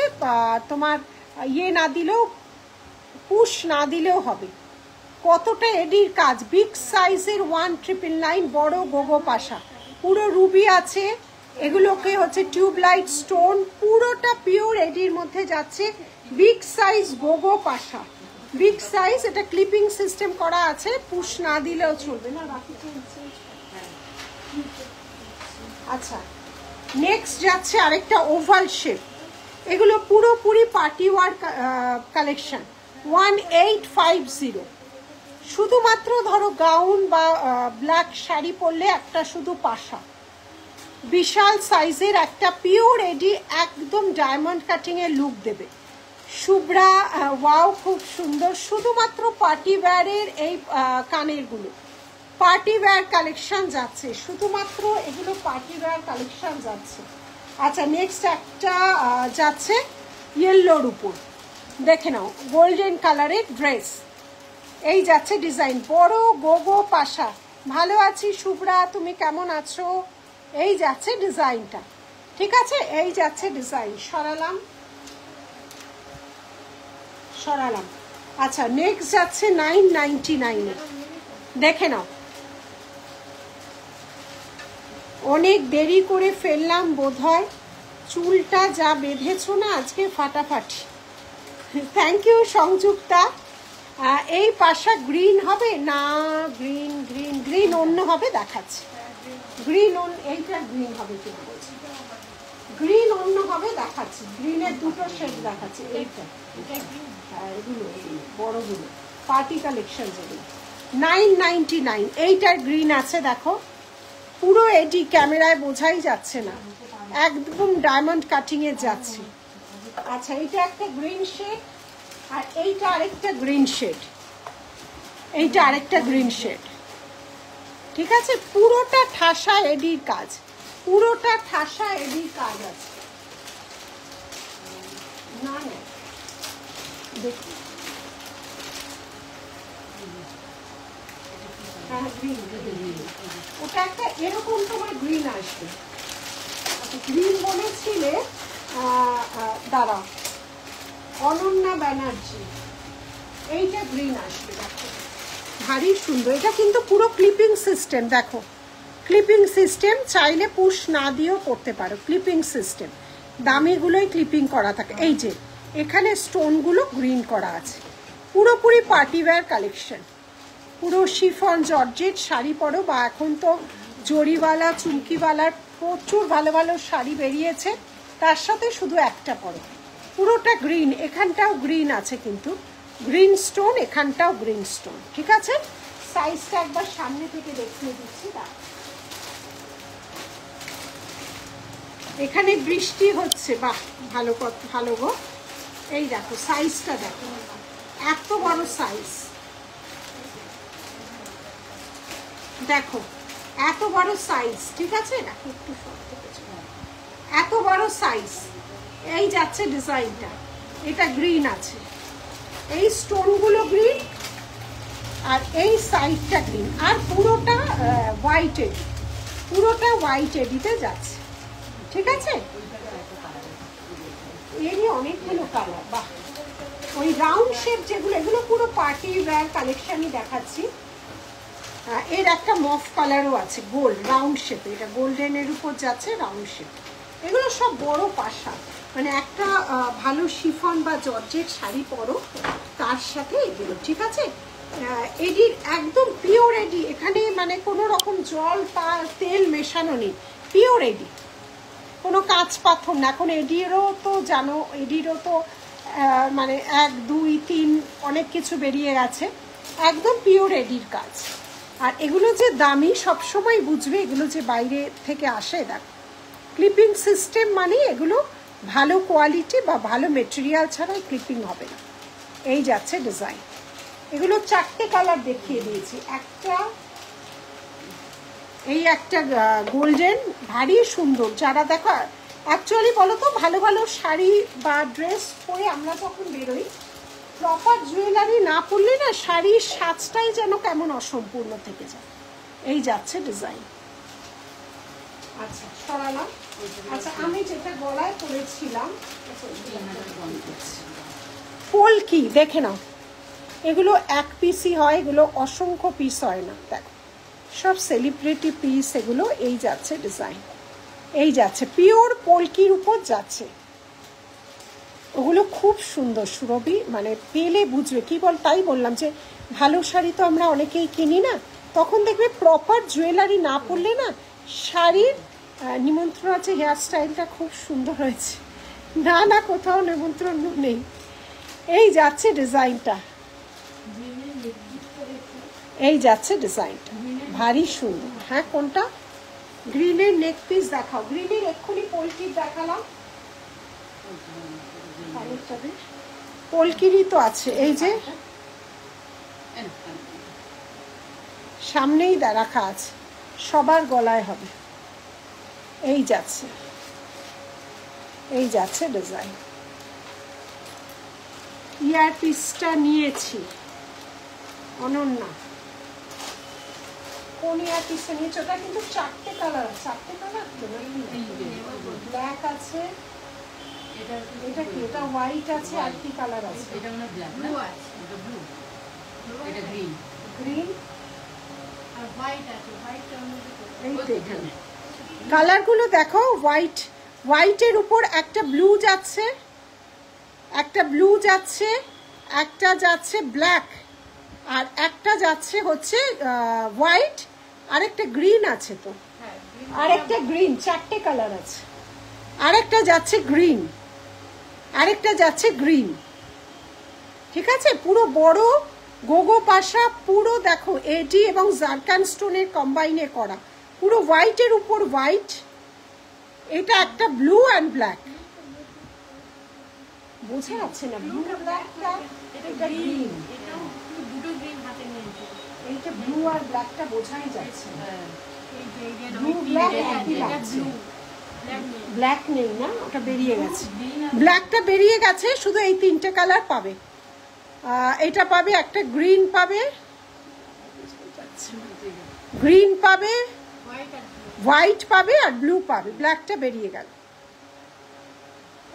তোমার ইয়ে না দিলেও, পুশ না দিলেও হবে। কতটা এডির কাজ, বিগ সাইজের 1999 বড় গোগো পাশা, পুরো রুবি আছে, এগুলোকে হচ্ছে টিউবলাইট স্টোন, পুরোটা পিওর এডির মধ্যে যাচ্ছে। বিগ সাইজ গোগো পাশা, বিগ সাইজ, এটা ক্লিপিং সিস্টেম করা আছে, পুশ না দিলেও চলবে না। আচ্ছা নেক্সট যাচ্ছে আরেকটা ওভাল শেপ, এগুলো পুরোপুরি পার্টি ওয়ার কালেকশন 1850। শুধুমাত্র ধরো গাউন বা ব্ল্যাক শাড়ি পরলে একটা শুধু পাশা, বিশাল সাইজের একটা পিওর এডি, একদম ডায়মন্ড কাটিং এর লুক দেবে। শুভ্রা ওয়াও খুব সুন্দর, শুধুমাত্র পার্টি ওয়্যারের এই কানেরগুলো পার্টি ওয়্যার কালেকশন যাচ্ছে, শুধুমাত্র এগুলো পার্টি ওয়্যার কালেকশন যাচ্ছে। আচ্ছা নেক্সট একটা যাচ্ছে ইয়েলোর উপর, দেখে নাও গোল্ডেন কালারের ড্রেস, এই যাচ্ছে ডিজাইন, বড় গোগো পাশা। ভালো আছি শুভ্রা, তুমি কেমন আছো? এই যাচ্ছে ডিজাইনটা, ঠিক আছে, এই যাচ্ছে ডিজাইন। সরালাম সরালাম। আচ্ছা নেক্সট যাচ্ছে 999, দেখে নাও। অনেক দেরি করে ফেললাম বোধহয়, চুলটা যা বেঁধেছো না আজকে ফাটাফাটি। Thank you Sanjukta. এই পাশা গ্রিন হবে না, গ্রিন গ্রিন গ্রিন অন্য হবে, দেখাচ্ছি গ্রিন এইটা গ্রিন হবে কিনা বলছি, গ্রিন অন্য হবে দেখাচ্ছি, গ্রিনের দুটো শেড দেখাচ্ছি। এইটা হ্যাঁ এগুলো বড়গুলো পার্টি কালেকশন যেগুলো 999, এইটার গ্রিন আছে দেখো, পুরো এটি ক্যামেরায় বোঝাই যাচ্ছে না, একদম ডায়মন্ড কাটিং এ যাচ্ছে। আচ্ছা এইটা একটা গ্রিন শেড, আর এইটা আরেকটা গ্রিন শেড, এইটা আরেকটা গ্রিন শেড, ঠিক আছে। পুরোটা ঠাসা এডির কাজ, পুরোটা ঠাসা এডির কাজ আছে। না না দেখুন, হ্যাঁ গ্রিন, ওটা একটা এরকম তোমার গ্রিন আসবে। গ্রিন বলেছিলে দাঁড়াও, অনন্যা ব্যানার্জি, এইটা গ্রিন আসবে, দেখো ভারী সুন্দর। এটা কিন্তু পুরো ক্লিপিং সিস্টেম, দেখো ক্লিপিং সিস্টেম, চাইলে পুশ না দিয়েও করতে পারো, ক্লিপিং সিস্টেম, দামিগুলোই ক্লিপিং করা থাকে। এই যে এখানে স্টোনগুলো গ্রিন করা আছে, পুরোপুরি পার্টিওয়্যার কালেকশন, পুরো শিফন জর্জেট শাড়ি পরো, বা এখন তো জরিওয়ালা চুমকিওয়ালার প্রচুর ভালো ভালো শাড়ি বেরিয়েছে, তার সাথে শুধু একটা পরো, পুরোটা গ্রিন, এখানটাও গ্রিন আছে কিন্তু গ্রিন স্টোন, এখানটাও গ্রিন স্টোন, ঠিক আছে। সাইজটা একবার সামনে থেকে দেখিয়ে দিচ্ছি। এখানে বৃষ্টি হচ্ছে, বাহ ভালো ভালো গো। এই দেখো সাইজটা দেখো, এত বড় সাইজ, দেখো এত বড় সাইজ, ঠিক আছে, দেখো একটু এত বড় সাইজ। এই যাচ্ছে ডিজাইনটা, এটা গ্রিন আছে, এই স্টোনগুলো গ্রিন, আর এই সাইডটা গ্রিন, আর পুরোটা হোয়াইট এডি, পুরোটা হোয়াইট এডিতে যাচ্ছে, ঠিক আছে। এরই অনেকগুলো কালার, বাহ, ওই রাউন্ড শেপ যেগুলো, এগুলো পুরো পার্টি ওয়্যার কালেকশনই দেখাচ্ছি। এর একটা মফ কালারও আছে, গোল্ড রাউন্ড শেপে, এটা গোল্ডেনের উপর যাচ্ছে রাউন্ড শেপ। এগুলো সব বড় পাশা, মানে একটা ভালো শিফন বা জর্জেট শাড়ি পরো তার সাথে এগুলো, ঠিক আছে। এডির একদম পিওর এডি, এখানে মানে কোনো রকম জল বা তেল মেশানো নেই, পিওর এডি, কোনো কাঁচ পাথর না। এখন এডিরও তো জানো, এডিরও তো মানে 1, 2, 3 অনেক কিছু বেরিয়ে গেছে, একদম পিওর এডির কাজ। আর এগুলো যে দামি সবসময় বুঝবে, এগুলো যে বাইরে থেকে আসে, দেখ ক্লিপিং সিস্টেম মানে এগুলো ভালো কোয়ালিটি বা ভালো মেটেরিয়াল ছাড়া ক্লিপিং হবে না। এই যাচ্ছে ডিজাইন, এগুলো 4টে কালার দেখিয়ে দিয়েছি, একটা এই একটা গোল্ডেন, ভারী সুন্দর। যারা দেখো অ্যাকচুয়ালি বলো তো, ভালো ভালো শাড়ি বা ড্রেস পরে আমরা যখন বেরোই, প্রপার জুয়েলারি না পরলে না শাড়ির সাজটাই যেন কেমন অসম্পূর্ণ থেকে যায়। এই যাচ্ছে ডিজাইন, আচ্ছা সরালাম। আচ্ছা আমি যেটা গলায় পরেছিলাম, পোলকি দেখে নাও, এগুলো এক পিসই হয়, এগুলো অসংখ্য পিস হয় না, দেখো সব সেলিব্রিটি পিস এগুলো। এই যাচ্ছে ডিজাইন, এই যাচ্ছে পিওর পোলকির উপর যাচ্ছে, ওগুলো খুব সুন্দর সুরভি, মানে পেলে বুঝবে কি বল। তাই বললাম যে ভালো শাড়ি তো আমরা অনেকেই কিনি না, তখন দেখবে প্রপার জুয়েলারি না পরলে না শাড়ির নিমন্ত্রণ আছে, হেয়ার স্টাইলটা খুব সুন্দর হয়েছে, না না কোথাও নিমন্ত্রণ নেই। এই যাচ্ছে ডিজাইনটা, এই যাচ্ছে ডিজাইনটা, ভারী সুন্দর। হ্যাঁ কোনটা? গ্রিনের নেক পিস দেখাও, গ্রিনের এক্ষুনি পোলকির দেখালাম, পোলকিরই তো আছে, এই যে সামনেই রাখা আছে, সবার গলায় হবে। এই যাচ্ছে, এই যাচ্ছে ডিজাইন। ইয়ার পিসটা নিয়েছি অনন্যা, কোন ইয়ার পিসটা নিয়েছে? ওটা কিন্তু 4টে কালার, 4টে কালার, ব্ল্যাক আছে, এটা কি, এটা হোয়াইট আছে, আর কি কালার আছে? এটা মানে ব্ল্যাক, ব্লু আছে, এটা ব্লু, এটা গ্রিন, গ্রিন আর হোয়াইট আছে, হোয়াইটটা এই দেখেন কালারগুলো দেখো, হোয়াইট, হোয়াইটের উপর একটা ব্লু যাচ্ছে, একটা ব্লু যাচ্ছে, একটা যাচ্ছে ব্ল্যাক, আর একটা যাচ্ছে হচ্ছে হোয়াইট, আর একটা গ্রিন আছে, তো আর একটা গ্রিন, 4টে কালার আছে, আরেকটা যাচ্ছে গ্রিন, আরেকটা যাচ্ছে গ্রিন, ঠিক আছে। পুরো বড় গোগো পাশা, পুরো দেখো এডি এবং জারকান স্টোনের কম্বাইনে করা, পুরো হোয়াইটের উপর হোয়াইট, এটা একটা ব্লু অ্যান্ড ব্ল্যাক, বোঝা যাচ্ছে না, ব্লু ব্ল্যাকটা, এটা গ্রিন, দুটো গ্রিন হাতে নিয়েছে, এইটা ব্লু আর ব্ল্যাকটা বোঝাই যাচ্ছে, ব্লু ব্ল্যাক একই লাগছে, ব্ল্যাক নেই না, ওটা বেরিয়ে গেছে, ব্ল্যাকটা বেরিয়ে গেছে, শুধু এই 3টে কালার পাবে। এটা পাবে, একটা গ্রিন পাবে, গ্রিন পাবে, হোয়াইট পাবে, আর ব্লু পাবে, ব্ল্যাকটা বেরিয়ে গেল।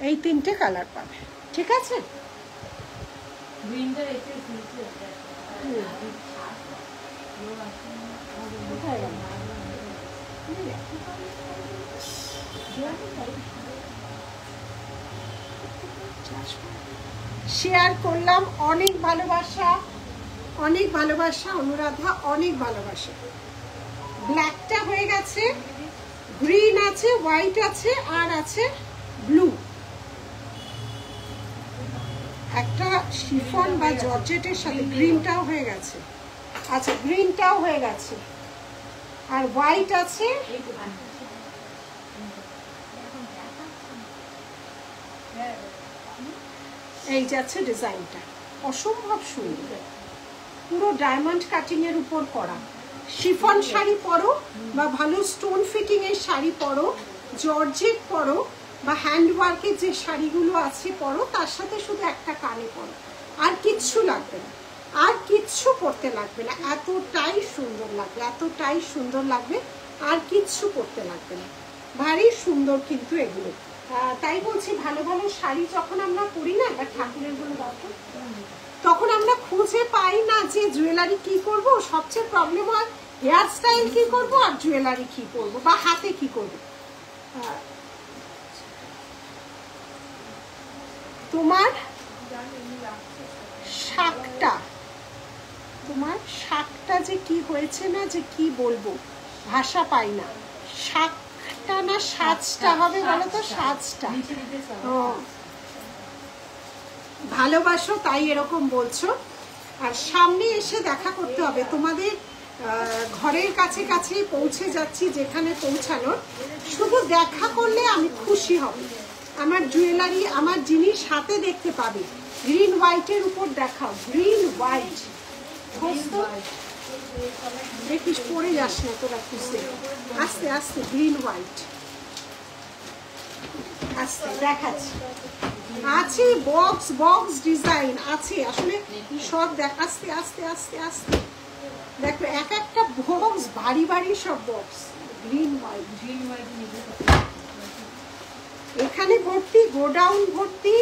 এই 3টে কালার পাবে, ঠিক আছে? শেয়ার করলাম, অনেক ভালোবাসা, অনেক ভালোবাসা অনুরাধা, অনেক ভালোবাসা। ব্ল্যাকটা হয়ে গেছে, গ্রিন আছে, হোয়াইট আছে, আর আছে ব্লু। একটা শিফন বা জর্জেটের সাথে গ্রিনটাও হয়ে গেছে। আচ্ছা, গ্রিনটাও হয়ে গেছে, আর হোয়াইট আছে। এই যাচ্ছে ডিজাইনটা, অসম্ভব সুন্দর, পুরো ডায়মন্ড কাটিং এর উপর করা। শিফন শাড়ি পরো বা ভালো স্টোন ফিটিং এর শাড়ি পরো, জর্জেট পরো বা হ্যান্ডওয়ার্কের যে শাড়িগুলো আছে পরো, তার সাথে শুধু একটা কানে পরো, আর কিচ্ছু লাগবে না, আর কিচ্ছু পরতে লাগবে না। এতটাই সুন্দর লাগবে, এতটাই সুন্দর লাগবে, আর কিচ্ছু পরতে লাগবে না। ভারী সুন্দর কিন্তু এগুলো। তাই বলছি, ভালো ভালো শাড়ি যখন আমরা পরি না, বা ঠাকুরের গুলো তখন আমরা খুঁজে পাই না যে জুয়েলারি কি করব। সবচেয়ে প্রবলেম হয় হেয়ার স্টাইল কি করব আর জুয়েলারি কি করব বা হাতে কি করব। তোমার শাকটা, তোমার শাকটা যে কি হয়েছে না, যে কি বলবো, ভাষা পাই না। শাকটা না সাজটা হবে বলো তো, সাজটা। ভালোবাসো তাই এরকম বলছো। আর সামনে এসে দেখা করতে হবে, তোমাদের ঘরের কাছে কাছে পৌঁছে যাচ্ছি, যেখানে পৌঁছানোর। শুধু দেখা করলে আমি খুশি হব। আমার জুয়েলারি, আমার জিনিস হাতে দেখতে পাবে। গ্রিন হোয়াইটের উপর দেখাও, গ্রিন হোয়াইট। দেখিস পরে যাস না তোরা, খুঁজতে আস্তে আস্তে। গ্রিন হোয়াইট আস্তে দেখাচ্ছি। আছে বক্স বক্স ডিজাইন আছে, আসলে সব দেখ। আস্তে আস্তে আস্তে আস্তে দেখো, এক একটা বক্স ভারী ভারী সব box. Green white, green white এখানে ভর্তি, গোডাউন ভর্তি,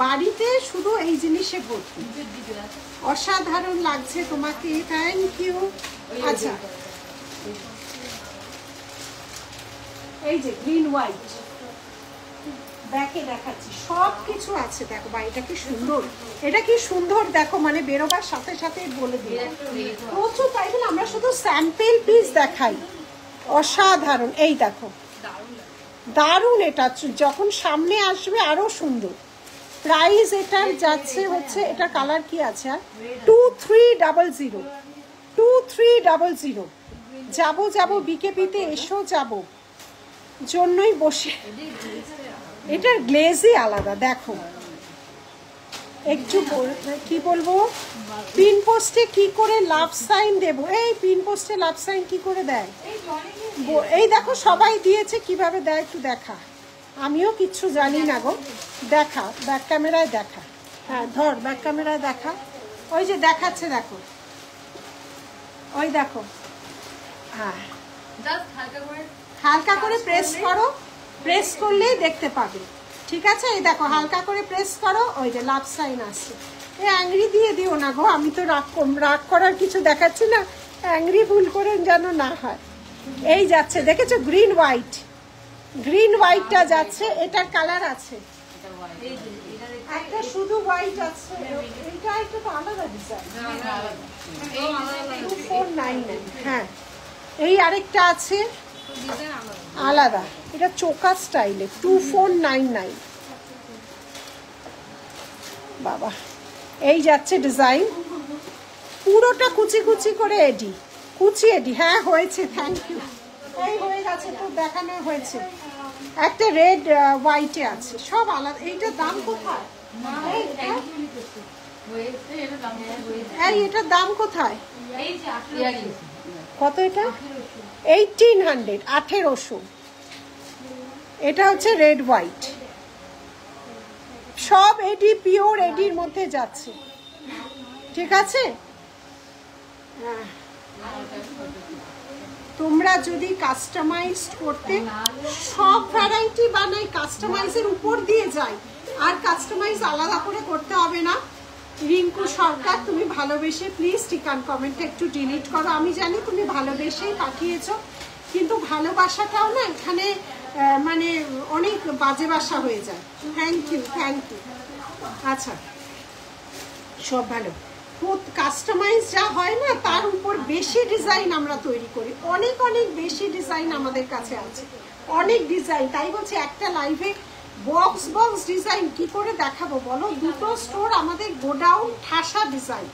বাড়িতে শুধু এই জিনিসে ভর্তি। অসাধারণ লাগছে তোমাকে, থ্যাংক ইউ। আচ্ছা, এই যে গ্রিন হোয়াইট ব্যাকে দেখাচ্ছি, সব কিছু আছে। দেখো বা এটা কি সুন্দর, এটা কি সুন্দর দেখো, মানে বেরোবার সাথে সাথে বলে দিই প্রচুর। তাই বলে আমরা শুধু স্যাম্পল পিস দেখাই, অসাধারণ। এই দেখো, দারুণ। এটা যখন সামনে আসবে আরো সুন্দর। প্রাইস এটার যাচ্ছে হচ্ছে, এটা কালার কি আছে, 2300, 2300। যাবো যাবো বিকেপিতে, এসো যাবো জন্যই বসে। এটার গ্লেজই আলাদা। দেখো একটু কি বলবো, পিন পোস্টে কি করে লাভ সাইন দেবো। এই পিন পোস্টে লাভ সাইন কি করে দেয়, এই দেখো সবাই দিয়েছে, কিভাবে দেয় একটু দেখা। আমিও কিচ্ছু জানি না গো। দেখা, ব্যাক ক্যামেরায় দেখা। হ্যাঁ ধর, ব্যাক ক্যামেরায় দেখা। ওই যে দেখাচ্ছে, দেখো, ওই দেখো। হ্যাঁ, হালকা করে প্রেস করো, প্রেস করলেই দেখতে পাবে, ঠিক আছে? এই দেখো, হালকা করে প্রেস করো, ওই যে লাভ সাইন আসছে। এই অ্যাংরি দিয়ে দিও না গো, আমি তো রাগ করার কিছু দেখাচ্ছি না, অ্যাংরি ভুল করে যেন না হয়। এই যাচ্ছে, দেখেছো, গ্রিন হোয়াইট, গ্রিন হোয়াইটটা যাচ্ছে। এটার কালার আছে, একটা শুধু হোয়াইট আছে। এটা একটু আলাদা ডিজাইন, 2499। হ্যাঁ, এই আরেকটা আছে আলাদা, এটা চোকা স্টাইলে, 2499। বাবা, এই যাচ্ছে ডিজাইন, পুরোটা কুচি কুচি করে এডি, কুচি এডি। হ্যাঁ হয়েছে, থ্যাংক ইউ। এই হয়ে গেছে, তো দেখানো হয়েছে। একটা রেড হোয়াইটে আছে, সব আলাদা। এইটার দাম কোথায়? এই এটার দাম কোথায়, কত? এটা 1800, 1800। এটা হচ্ছে রেড হোয়াইট, সব এডি, পিওর এডির মধ্যে যাচ্ছে, ঠিক আছে? তোমরা যদি কাস্টমাইজ করতে, সব ভ্যারাইটি বানাই কাস্টমাইজের উপর দিয়ে যায়, আর কাস্টমাইজ আলাদা করে করতে হবে না। রিঙ্কু সরকার, তুমি ভালোবেসে প্লিজ টিকান কমেন্টটা একটু ডিলিট করো। আমি জানি তুমি ভালোবেসেই পাঠিয়েছো, কিন্তু ভালোবাসাটাও না এখানে মানে অনেক বাজে বাসা হয়ে যায়। Thank you, thank you. আচ্ছা, সব ভালো। কাস্টমাইজ যা হয় না তার উপর বেশি ডিজাইন আমরা তৈরি করি, অনেক অনেক বেশি ডিজাইন আমাদের কাছে আছে, অনেক ডিজাইন। তাই বলছি একটা লাইভে বক্স বক্স ডিজাইন কি করে দেখাবো বলো? দুটো স্টোর আমাদের গোডাউন ঠাসা ডিজাইন,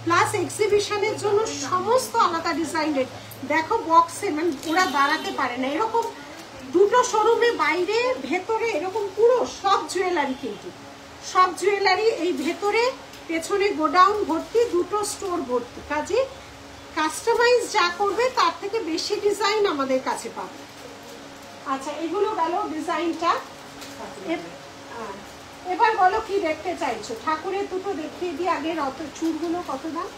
প্লাস এক্সিবিশনের জন্য সমস্ত আলাদা ডিজাইনের। দেখো বক্সে মানে ওরা দাঁড়াতে পারে না, এরকম দুটো শোরুমে বাইরে ভেতরে এরকম পুরো সব জুয়েলারি, কিন্তু সব জুয়েলারি এই ভেতরে, পেছনে গোডাউন ভর্তি, দুটো স্টোর ভর্তি। কাজে কাস্টমাইজ যা করবে তার থেকে বেশি ডিজাইন আমাদের কাছে পাবে। আচ্ছা, এগুলো গেল ডিজাইনটা। এবার বলো কি দেখতে চাইছো? ঠাকুরের দুটো দেখিয়ে দিই আগে। চুড়গুলো কত দাম?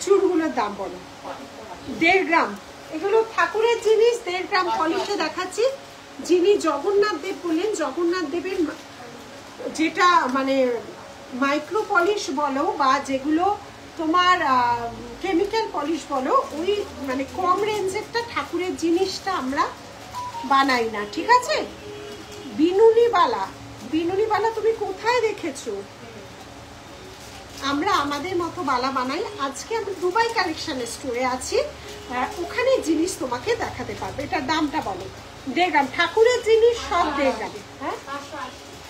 চুড়গুলোর দাম বলো। 1.5 গ্রাম। এগুলো ঠাকুরের জিনিস, 1.5 গ্রাম পলিশে দেখাচ্ছি। যিনি জগন্নাথ দেব বললেন, জগন্নাথ দেবের যেটা মানে মাইক্রো পলিশ বলো বা যেগুলো তোমার কেমিক্যাল পলিশ বলো, ওই মানে কম রেঞ্জেরটা ঠাকুরের জিনিসটা আমরা বানাই না, ঠিক আছে? বিনুনিবালা, বিনুনিবালা তুমি কোথায় দেখেছো? আমরা আমাদের মতো বালা বানাই। আজকে আমি দুবাই কালেকশনের স্টোরে আছি, ওখানে জিনিস তোমাকে দেখাতে পারবে। এটার দামটা বলো। 1.5 গ্রাম ঠাকুরের জিনিস সব 1.5 গ্রাম। হ্যাঁ,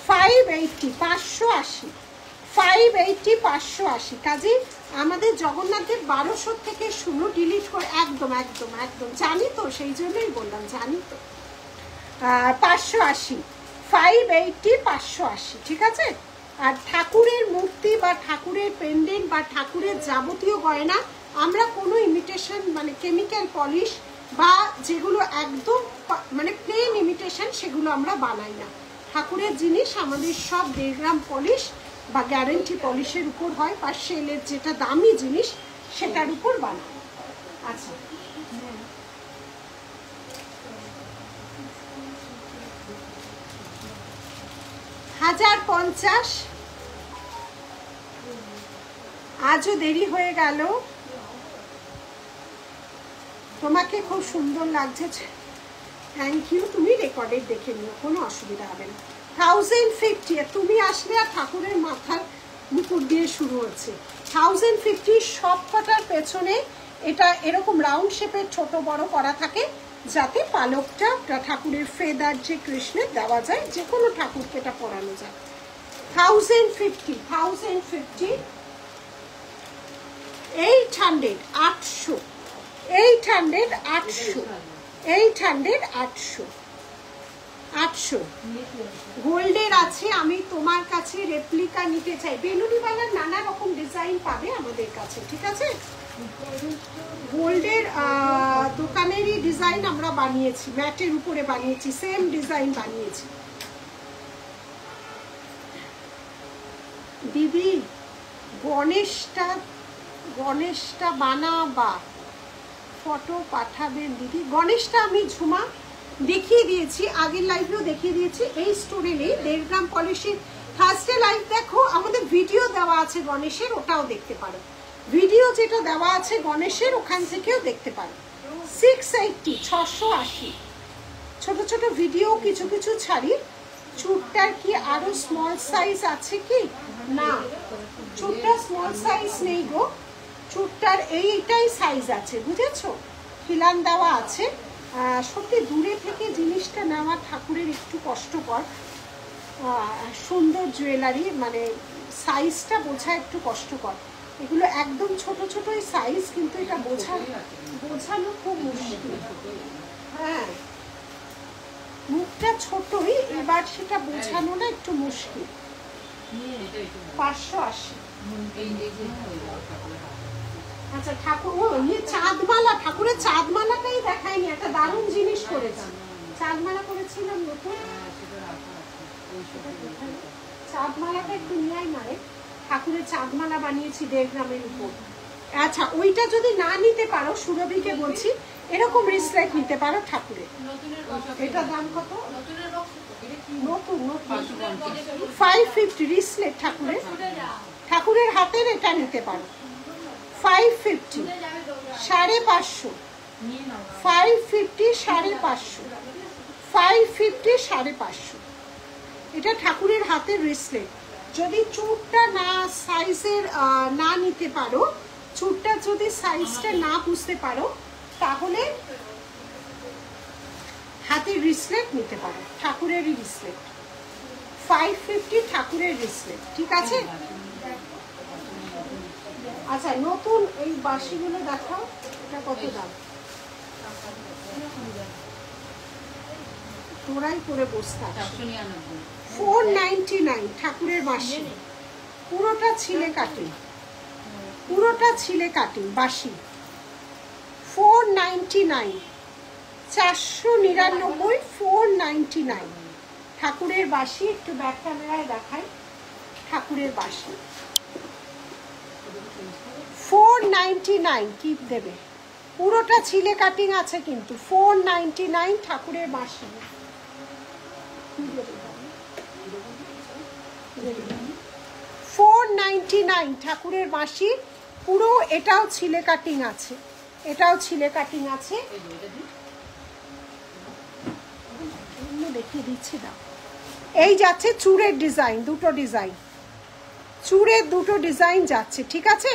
580, 580, 580, 580। কাজে আমাদের জগন্নাথের 1200 থেকে শুরু, ডিলিট করে একদম একদম একদম জানি তো, সেই জন্যই বললাম, জানি তো। 580, 580, 580, ঠিক আছে? আর ঠাকুরের মূর্তি বা ঠাকুরের পেন্ডেন্ট বা ঠাকুরের যাবতীয় গয়না আমরা কোনো ইমিটেশন মানে কেমিক্যাল পলিশ বা যেগুলো একদম মানে প্লেন ইমিটেশন, সেগুলো আমরা বানাই না। ঠাকুরের জিনিস আমাদের সব 1.5 গ্রাম পলিশ বা গ্যারেন্টি পলিশের উপর হয়, বা সেলের যেটা দামি জিনিস সেটার উপর বানাই। আচ্ছা, 1050। আজও দেরি হয়ে গেল, তোমাকে খুব সুন্দর লাগছে, থ্যাংক ইউ। তুমি রেকর্ডেড দেখে নিও, কোনো অসুবিধা হবে না। 1050, তুমি আসলে আর ঠাকুরের মাথার মুকুট দিয়ে শুরু হচ্ছে। 1050 সব কটার পেছনে এটা এরকম রাউন্ড শেপের ছোট বড় করা থাকে, যাতে পালকটা ঠাকুরের ফেদার যে কৃষ্ণের দেওয়া যায়, যে কোনো ঠাকুরকে এটা পরানো যায়। 1050, 1050, 800, 800, 800, 800, 800, 800, 800 গোল্ডের আছে। আমি তোমার কাছে রেপ্লিকা নিতে চাই। বেলুনিওয়ালার নানা রকম ডিজাইন পাবে আমাদের কাছে, ঠিক আছে? গোল্ডের দোকানেরই ডিজাইন আমরা বানিয়েছি, ম্যাটের উপরে বানিয়েছি, সেম ডিজাইন বানিয়েছি। দিদি গণেশটা বানাবা, ফটো পাঠাবেন দিদি। গণেশটা আমি ঝুমা দেখিয়ে দিয়েছি, আগের লাইভেও দেখিয়ে দিয়েছি। এই স্টোরে নেই 1.5 গ্রাম পলিশের। থার্সডে লাইভ দেখো, আমাদের ভিডিও দেওয়া আছে গণেশের, ওটাও দেখতে পারো। ভিডিও যেটা দেওয়া আছে গণেশের, ওখান থেকেও দেখতে পারো। 680, 680। ছোট ছোট ভিডিও কিছু কিছু ছাড়ি। চুটটার কি আরো স্মল সাইজ আছে কি? না, চুটটা স্মল সাইজ নেই গো, চুটটার এইটাই সাইজ আছে, বুঝেছো? খিলান দেওয়া আছে। সত্যি দূরে থেকে জিনিসটা নেওয়া ঠাকুরের একটু কষ্টকর। সুন্দর জুয়েলারি মানে সাইজটা বোঝা একটু কষ্টকর। এগুলো একদম ছোট ছোটই সাইজ, কিন্তু এটা বোঝানো খুব মুশকিল। হ্যাঁ, মুখটা ছোটই, এবার সেটা বোঝানো না একটু মুশকিল। 580। আচ্ছা, ঠাকুর চাঁদমালা, ঠাকুরের চাঁদমালাটাই দেখায়নি, একটা দারুণ জিনিস করেছি। চাঁদমালা করেছিলাম নতুন, চাঁদমালাটা একটু নিয়ে মারে। ঠাকুরের চাঁদমালা বানিয়েছি 1.5 গ্রামের উপর, আচ্ছা ওইটা যদি না নিতে পারো, সুরভিকে বলছি এরকম রিসলেট নিতে পারো ঠাকুরের। এটা দাম কত? নতুন 550 রিসলেট ঠাকুরের, ঠাকুরের হাতের এটা নিতে পারো 550, 550, 550, 550, 550, 550। এটা ঠাকুরের হাতের রিসলেট। যদি চুরটা না সাইজের না নিতে পারো, চুরটা যদি সাইজটা না বুঝতে পারো, তাহলে হাতের রিসলেট নিতে পারো, ঠাকুরেরই রিসলেট 550, ঠাকুরের রিসলেট। ঠিক আছে। আচ্ছা নতুন এই বাঁশিগুলো দেখাও, এটা কত দাম? তোরাই করে বসতে 499 ঠাকুরের বাঁশি, পুরোটা ছিলে কাটিং, পুরোটা ছিলে কাটিং বাঁশি 499, 499, 499 ঠাকুরের বাঁশি। একটু ব্যাক ক্যামেরায় দেখাই ঠাকুরের বাঁশি 499 কি দেবে, পুরোটা ছিলে কাটিং আছে কিন্তু 499 ঠাকুরের বাঁশি। 499 ঠাকুরের বাঁশি, পুরো এটাও ছিলে কাটিং আছে, এটাও ছিলে কাটিং আছে। দেখিয়ে দিচ্ছি না। এই যাচ্ছে চূড়ের ডিজাইন, দুটো ডিজাইন, চূড়ের দুটো ডিজাইন যাচ্ছে। ঠিক আছে।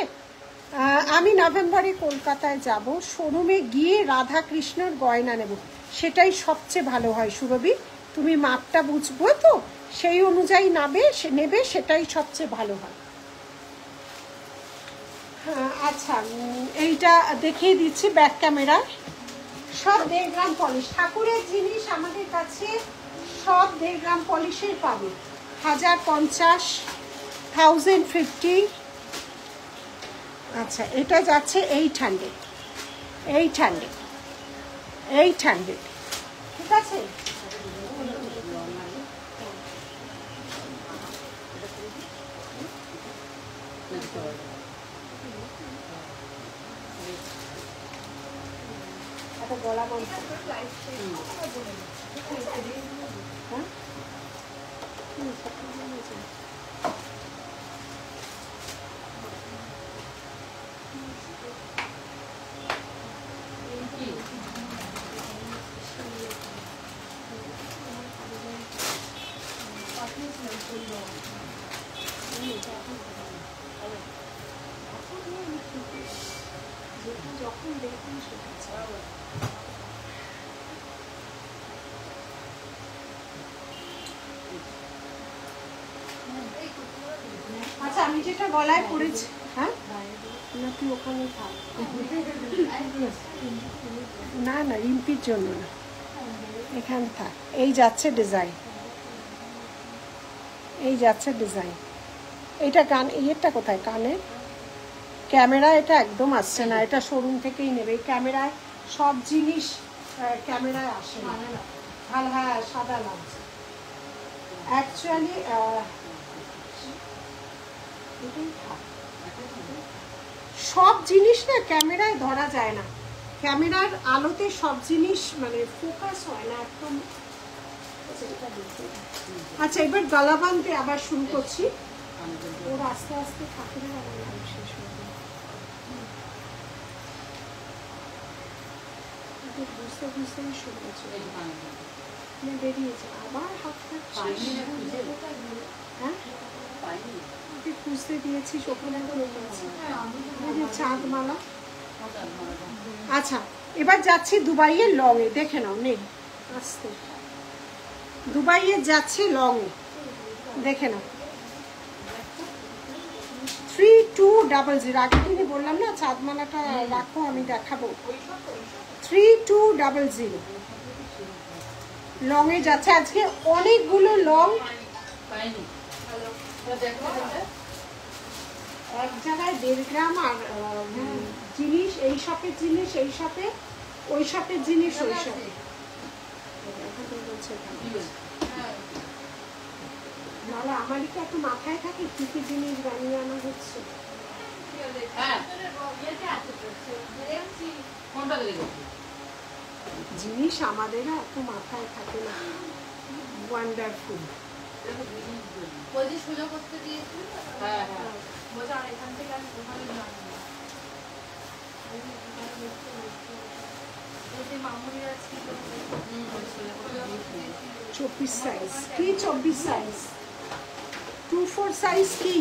আমি নভেম্বরে কলকাতায় যাব, শোরুমে গিয়ে রাধা কৃষ্ণর গয়না নেব, সেটাই সবচেয়ে ভালো হয় সুরভি। তুমি মাপটা বুঝবো তো, সেই অনুযায়ী নেবে, সেটাই সবচেয়ে ভালো হয়। আচ্ছা এইটা দেখিয়ে দিচ্ছি ব্যাক ক্যামেরা। সব 1.5 গ্রাম পলিশ ঠাকুরের জিনিস আমাদের কাছে সব 1.5 গ্রাম পলিশের পাবে। 1050, 1050। আচ্ছা এটা যাচ্ছে 800, 800, 800। ঠিক আছে। গলা বন্ধ। যখন দেখবেন সেটা। আচ্ছা আমি যেটা গলায় পরেছি, হ্যাঁ না তুই ওখানে থাক, না না রিম্পির জন্য না, এখানে থাক। এই যাচ্ছে ডিজাইন, এই যাচ্ছে ডিজাইন। এটা কান, ইয়েরটা কোথায় কানের? ক্যামেরা এটা একদম আসছে না, এটা শোরুম থেকেই নেবে। ক্যামেরায় সব জিনিস ক্যামেরায় আসে না। হ্যাঁ হ্যাঁ সাদা লাগছে অ্যাকচুয়ালি। সব জিনিস না ক্যামেরায় ধরা যায় না, ক্যামেরার আলোতে সব জিনিস মানে ফোকাস হয় না একদম। আচ্ছা এবার গলা বাঁধতে আবার শুরু করছি। ওর আস্তে আস্তে ঠাকুরের আবার লাইভ শেষ হয়ে যাবে, বুঝতে বুঝতেই শুরু করছে, বেরিয়েছে আবার হাত কাটছে। হ্যাঁ খুঁজতে দিয়েছি ওখানে চাঁদমালা। আচ্ছা এবার যাচ্ছি দুবাইয়ের লং এ, দেখে নাও নেই আসতে, দুবাইয়ের যাচ্ছে লং এ, দেখে নাও 3200। আগের দিনই বললাম না চাঁদমালাটা রাখো আমি দেখাবো। 3200 লং এ যাচ্ছে। আজকে অনেকগুলো লং এক জায়গায় 1.5 গ্রাম। আর জিনিস এই শপের জিনিস এই শপে, ওই শপের জিনিস ওই শপে। নাহলে আমারই তো একটু মাথায় থাকে কি কি জিনিস বানিয়ে আনা হচ্ছে। জিনিস আমাদের এত মাথায় থাকে না। ওয়ান্ডারফুল। সুযোগ করতে দিয়েছিল। বলছে আর এখান থেকে আমি কোথাও যাবো। 24 সাইজ কি 24 সাইজ 24 সাইজ কি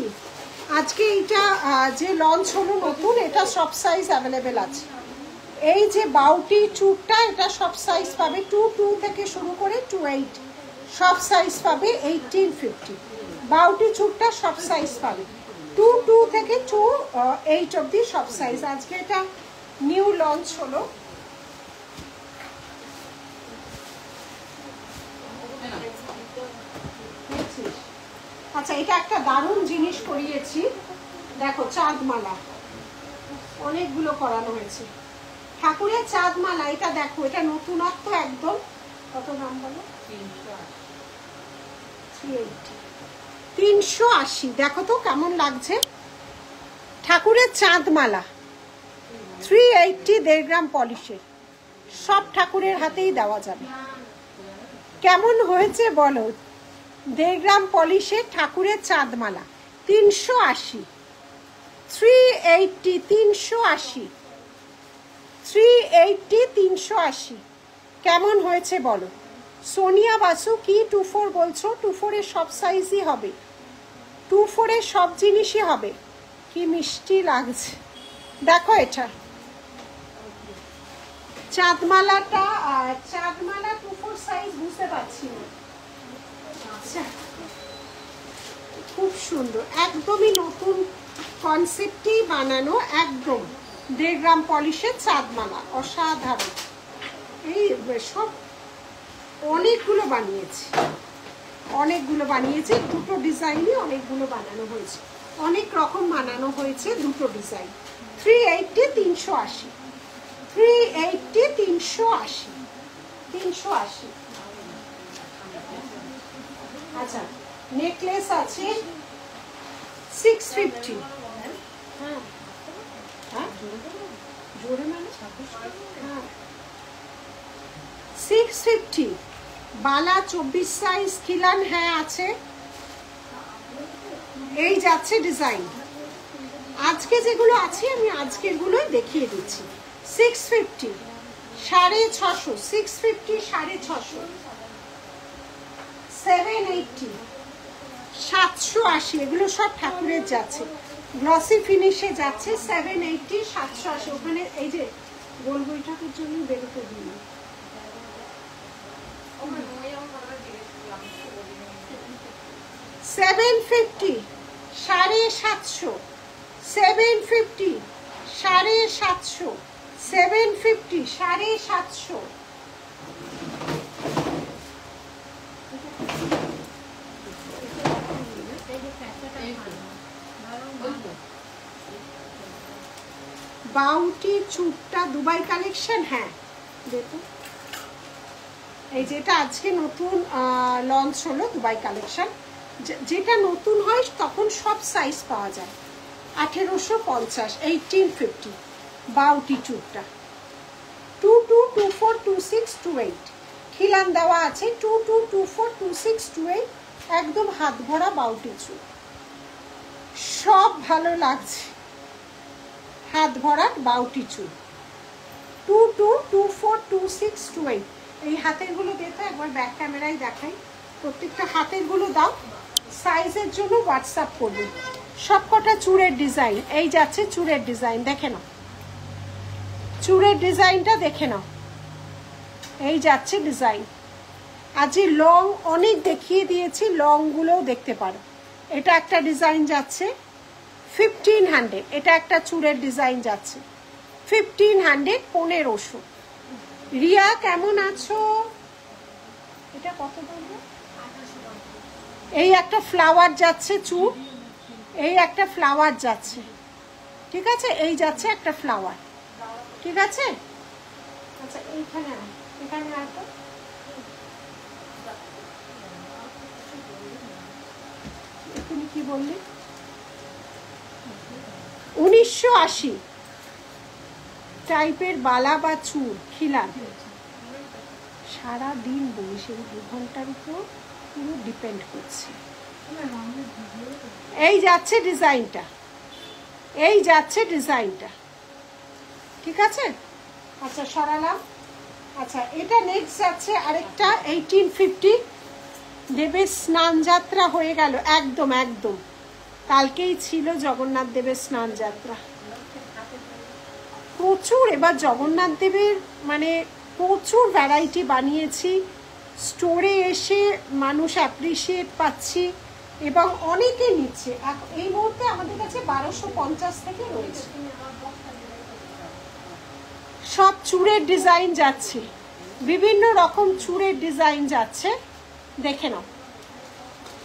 আজকে এটা যে লঞ্চ হলো নতুন এটা সব সাইজ অ্যাভেলেবেল আছে। এই যে বাউটি চুটটা এটা সব সাইজ পাবে 22 থেকে শুরু করে 28 সব সাইজ পাবে 1850। বাউটি চুটটা সব সাইজ পাবে 22 থেকে 28 অবধি সব সাইজ। আজকে এটা নিউ লঞ্চ হলো। আচ্ছা এটা একটা দারুণ জিনিস করিয়েছি দেখো চাঁদমালা অনেকগুলো করানো হয়েছে ঠাকুরের চাঁদমালা। এটা দেখো এটা নতুনত্ব একদম। কত দাম বলো? 380। দেখো তো কেমন লাগছে ঠাকুরের চাঁদমালা 380 1.5 গ্রাম পলিশের সব ঠাকুরের হাতেই দেওয়া যাবে। কেমন হয়েছে বলো? 1.5 গ্রাম পলিশের ঠাকুরের চাঁদমালা 380 380 380 380 380 কেমন হয়েছে বলো? সোনিয়া বাসু কি 24 বলছো? 24 এর সব সাইজই হবে 24 এর সব জিনিসই হবে। কি মিষ্টি লাগছে দেখো এটা চাঁদমালাটা। চাঁদমালা 24 সাইজ বুঝতে পারছি না। আচ্ছা খুব সুন্দর একদমই নতুন কনসেপ্টেই বানানো একদম 1.5 গ্রাম পলিশের চাঁদমালা অসাধারণ। এই সব অনেকগুলো বানিয়েছে দুটো ডিজাইনই অনেকগুলো বানানো হয়েছে অনেক রকম বানানো হয়েছে দুটো ডিজাইন। 380 380 380 380 380। আচ্ছা নেকলেস আছে 650। হ্যাঁ হ্যাঁ জোরে মানে 650। বালা 24 সাইজ খিলান হ্যাঁ আছে। এই যাচ্ছে ডিজাইন আজকে যেগুলো আছে আমি আজকের গুলোই দেখিয়ে দিচ্ছি। 650 650 650 650 780 780 এগুলো সব ঠাকুরের যাচ্ছে গ্লসি ফিনিশে যাচ্ছে 780 780। ওখানে এই যে গোল গোল ঠাকুর জন্য বেরোতে দিন 750 750 750 750 750 750। বাউটি চুটটা দুবাই কালেকশন। হ্যাঁ দেখো এই যেটা আজকে নতুন লঞ্চ হলো দুবাই কালেকশন। যেটা নতুন হয় তখন সব সাইজ পাওয়া যায় 1850 1850। বাউটি চুটটা 22 24 26 28 খিলান দেওয়া আছে 22 24 26 28 একদম হাত ভরা বাউটি চুট সব ভালো লাগছে হাত ভরা বাউটি চুট 22 24 26 28। এই হাতের গুলো দেখো একবার ব্যাক ক্যামেরায় দেখাই প্রত্যেকটা হাতের গুলো দাও সাইজের জন্য হোয়াটসঅ্যাপ করবে। সবকটা চূড়ের ডিজাইন এই যাচ্ছে চূড়ের ডিজাইন দেখে নাও চূড়ের ডিজাইনটা দেখে নাও এই যাচ্ছে ডিজাইন। আজ লং অনেক দেখিয়ে দিয়েছি লং গুলোও দেখতে পারো। এটা একটা ডিজাইন যাচ্ছে 1500 এটা একটা চূড়ের ডিজাইন যাচ্ছে 1500 1500। রিয়া কেমন আছো? এটা কত বলবো? এই একটা ফ্লাওয়ার যাচ্ছে চূড় এই একটা ফ্লাওয়ার যাচ্ছে ঠিক আছে এই যাচ্ছে একটা ফ্লাওয়ার ঠিক আছে। আচ্ছা এইখানে এখানে আসো তুমি কি বললে? 1980 টাইপের বালা বা চুল খিলান। সারাদিন বসে 2 ঘন্টার উপর পুরো ডিপেন্ড করছে। এই যাচ্ছে ডিজাইনটা, এই যাচ্ছে ডিজাইনটা, ঠিক আছে। আচ্ছা সরালাম। আচ্ছা এটা নেক্সট যাচ্ছে আরেকটা 1850 দেবের স্নান যাত্রা হয়ে গেল। একদম একদম কালকেই ছিল জগন্নাথ দেবের স্নান যাত্রা। প্রচুর এবার জগন্নাথ দেবের মানে প্রচুর ভ্যারাইটি বানিয়েছি, স্টোরে এসে মানুষ অ্যাপ্রিসিয়েট পাচ্ছি এবং অনেকে নিচ্ছে। এই মুহূর্তে আমাদের কাছে 1250 থেকে রয়েছে। সব চূড়ের ডিজাইন যাচ্ছে, বিভিন্ন রকম চূড়ের ডিজাইন যাচ্ছে, দেখে নাও।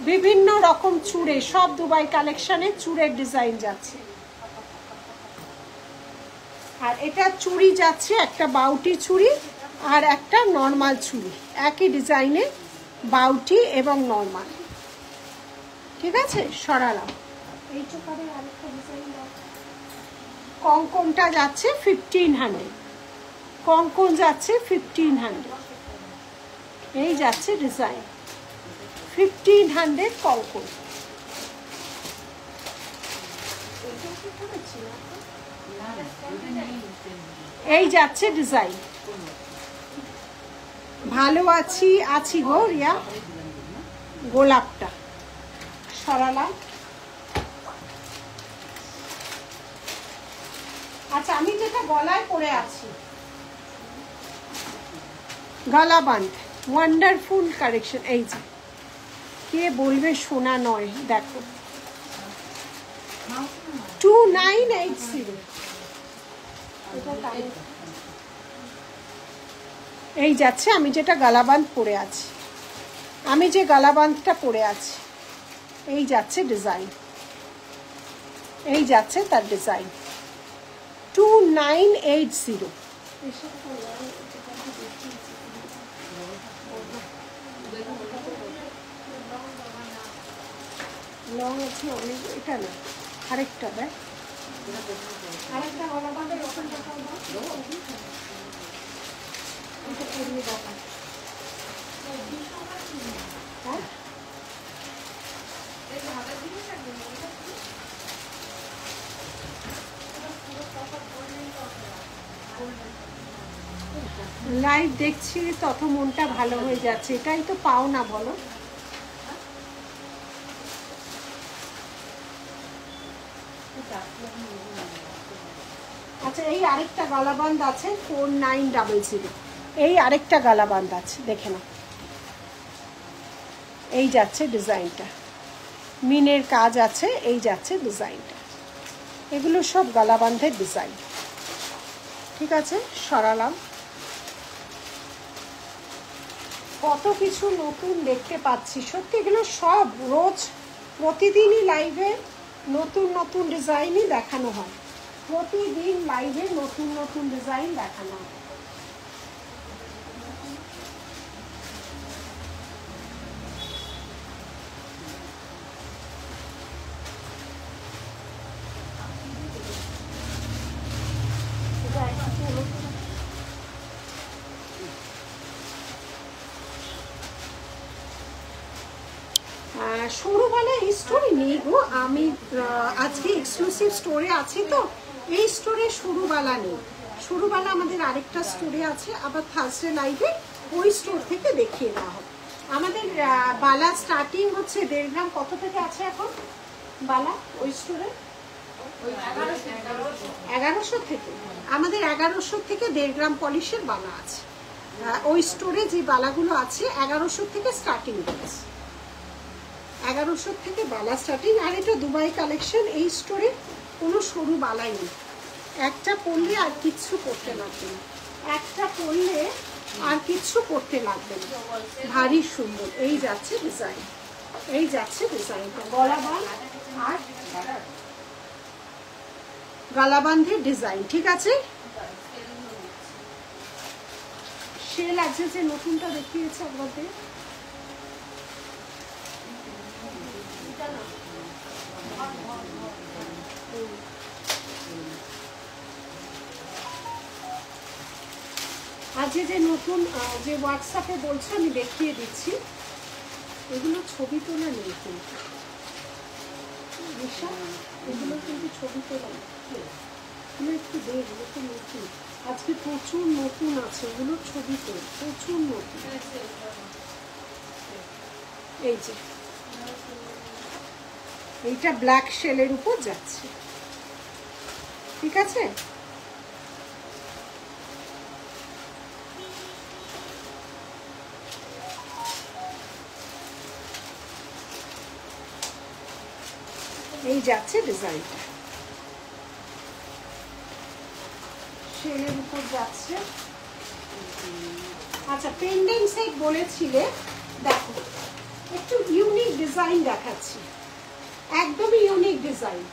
বিভিন্ন রকম চূড়ে, সব দুবাই কালেকশনে চূড়ের ডিজাইন যাচ্ছে। আর এটা চুড়ি যাচ্ছে, একটা বাউটি চুড়ি আর একটা নর্মাল চুড়ি, একই ডিজাইনে বাউটি এবং নর্মাল, ঠিক আছে। সরালাম। এই চোকারে আরেকটা ডিজাইন দাও। কঙ্কনটা যাচ্ছে 1500, কঙ্কন যাচ্ছে 1500। এই যাচ্ছে ডিজাইন 1500 কঙ্কন। এই যাচ্ছে ডিজাইন। ভালো আছি, আছি গো রিয়া। গোলাপটা সরালাম। আচ্ছা আমি যেটা গলায় পরে আছি, গলাবান্দ ওয়ান্ডারফুল কালেকশন। এই যে কে বলবে সোনা নয়, দেখো 2980। এই যাচ্ছে আমি যেটা গালাবান্ধ পরে আছি, আমি যে গালাবান্ধটা পরে আছি, এই যাচ্ছে ডিজাইন, এই যাচ্ছে তার ডিজাইন 2980। লং আছে অনেক, এটা না আরেকটা দেখ, আরেকটা গলাবান্ধের ওখান দেখা এটা পরিয়ে দেখা। হ্যাঁ লাইভ দেখছি তত মনটা ভালো হয়ে যাচ্ছে, এটাই তো পাও না বলো। আচ্ছা এই আরেকটা গলাবান্ধ আছে 4900। এই আরেকটা গলাবান্ধ আছে, দেখে নাও। এই যাচ্ছে ডিজাইনটা, মিনের কাজ আছে, এই যাচ্ছে ডিজাইনটা। এগুলো সব গলাবান্ধের ডিজাইন, ঠিক আছে। সরালাম। কত কিছু নতুন দেখতে পাচ্ছি সত্যি, এগুলো সব রোজ প্রতিদিনই লাইভে নতুন নতুন ডিজাইনই দেখানো হয়, প্রতিদিন লাইভে নতুন নতুন ডিজাইন দেখানো হয়। সরুবালা এই স্টোরে নেই গো, আমি আজকে এক্সক্লুসিভ স্টোরে আছি তো, এই স্টোরে সরুবালা নেই। সরুবালা আমাদের আরেকটা স্টোরে আছে, আবার থার্সডে লাইভে ওই স্টোর থেকে দেখিয়ে দেওয়া হবে। আমাদের বালা স্টার্টিং হচ্ছে 1.5 গ্রাম। কত থেকে আছে এখন বালা ওই স্টোরে? 1100 থেকে। আমাদের 1100 থেকে 1.5 গ্রাম পলিশের বালা আছে ওই স্টোরে। যে বালাগুলো আছে 1100 থেকে স্টার্টিং হচ্ছে, 1100 থেকে বালা স্টার্টিং। আর এটা দুবাই কালেকশন, এই স্টোরে কোনো সরু বালাই নেই। একটা পরলে আর কিচ্ছু করতে লাগবে না, একটা পরলে আর কিচ্ছু করতে লাগবে না, ভারী সুন্দর। এই যাচ্ছে ডিজাইন, এই যাচ্ছে ডিজাইনটা গলাবান্ধ আর গলাবান্ধের ডিজাইন, ঠিক আছে। সেল আছে যে নতুনটা দেখিয়েছে আমাদের, আজ যে নতুন যে হোয়াটসঅ্যাপে বলছো আমি দেখিয়ে দিচ্ছি, এগুলো ছবি তোলা নেই কিন্তু এগুলো কিন্তু ছবি তোলা এগুলো একটু দেখবো তো নতুন, আজকে প্রচুর নতুন আছে, এগুলো ছবি তোল প্রচুর নতুন। এই যে এইটা ব্ল্যাক শেলের উপর যাচ্ছে, ঠিক আছে। এই যাচ্ছে ডিজাইনটা, শেলের উপর যাচ্ছে। আচ্ছা পেন্ডেন্ট সেট বলেছিলে, দেখো একটু ইউনিক ডিজাইন দেখাচ্ছি, একদমই ইউনিক ডিজাইন,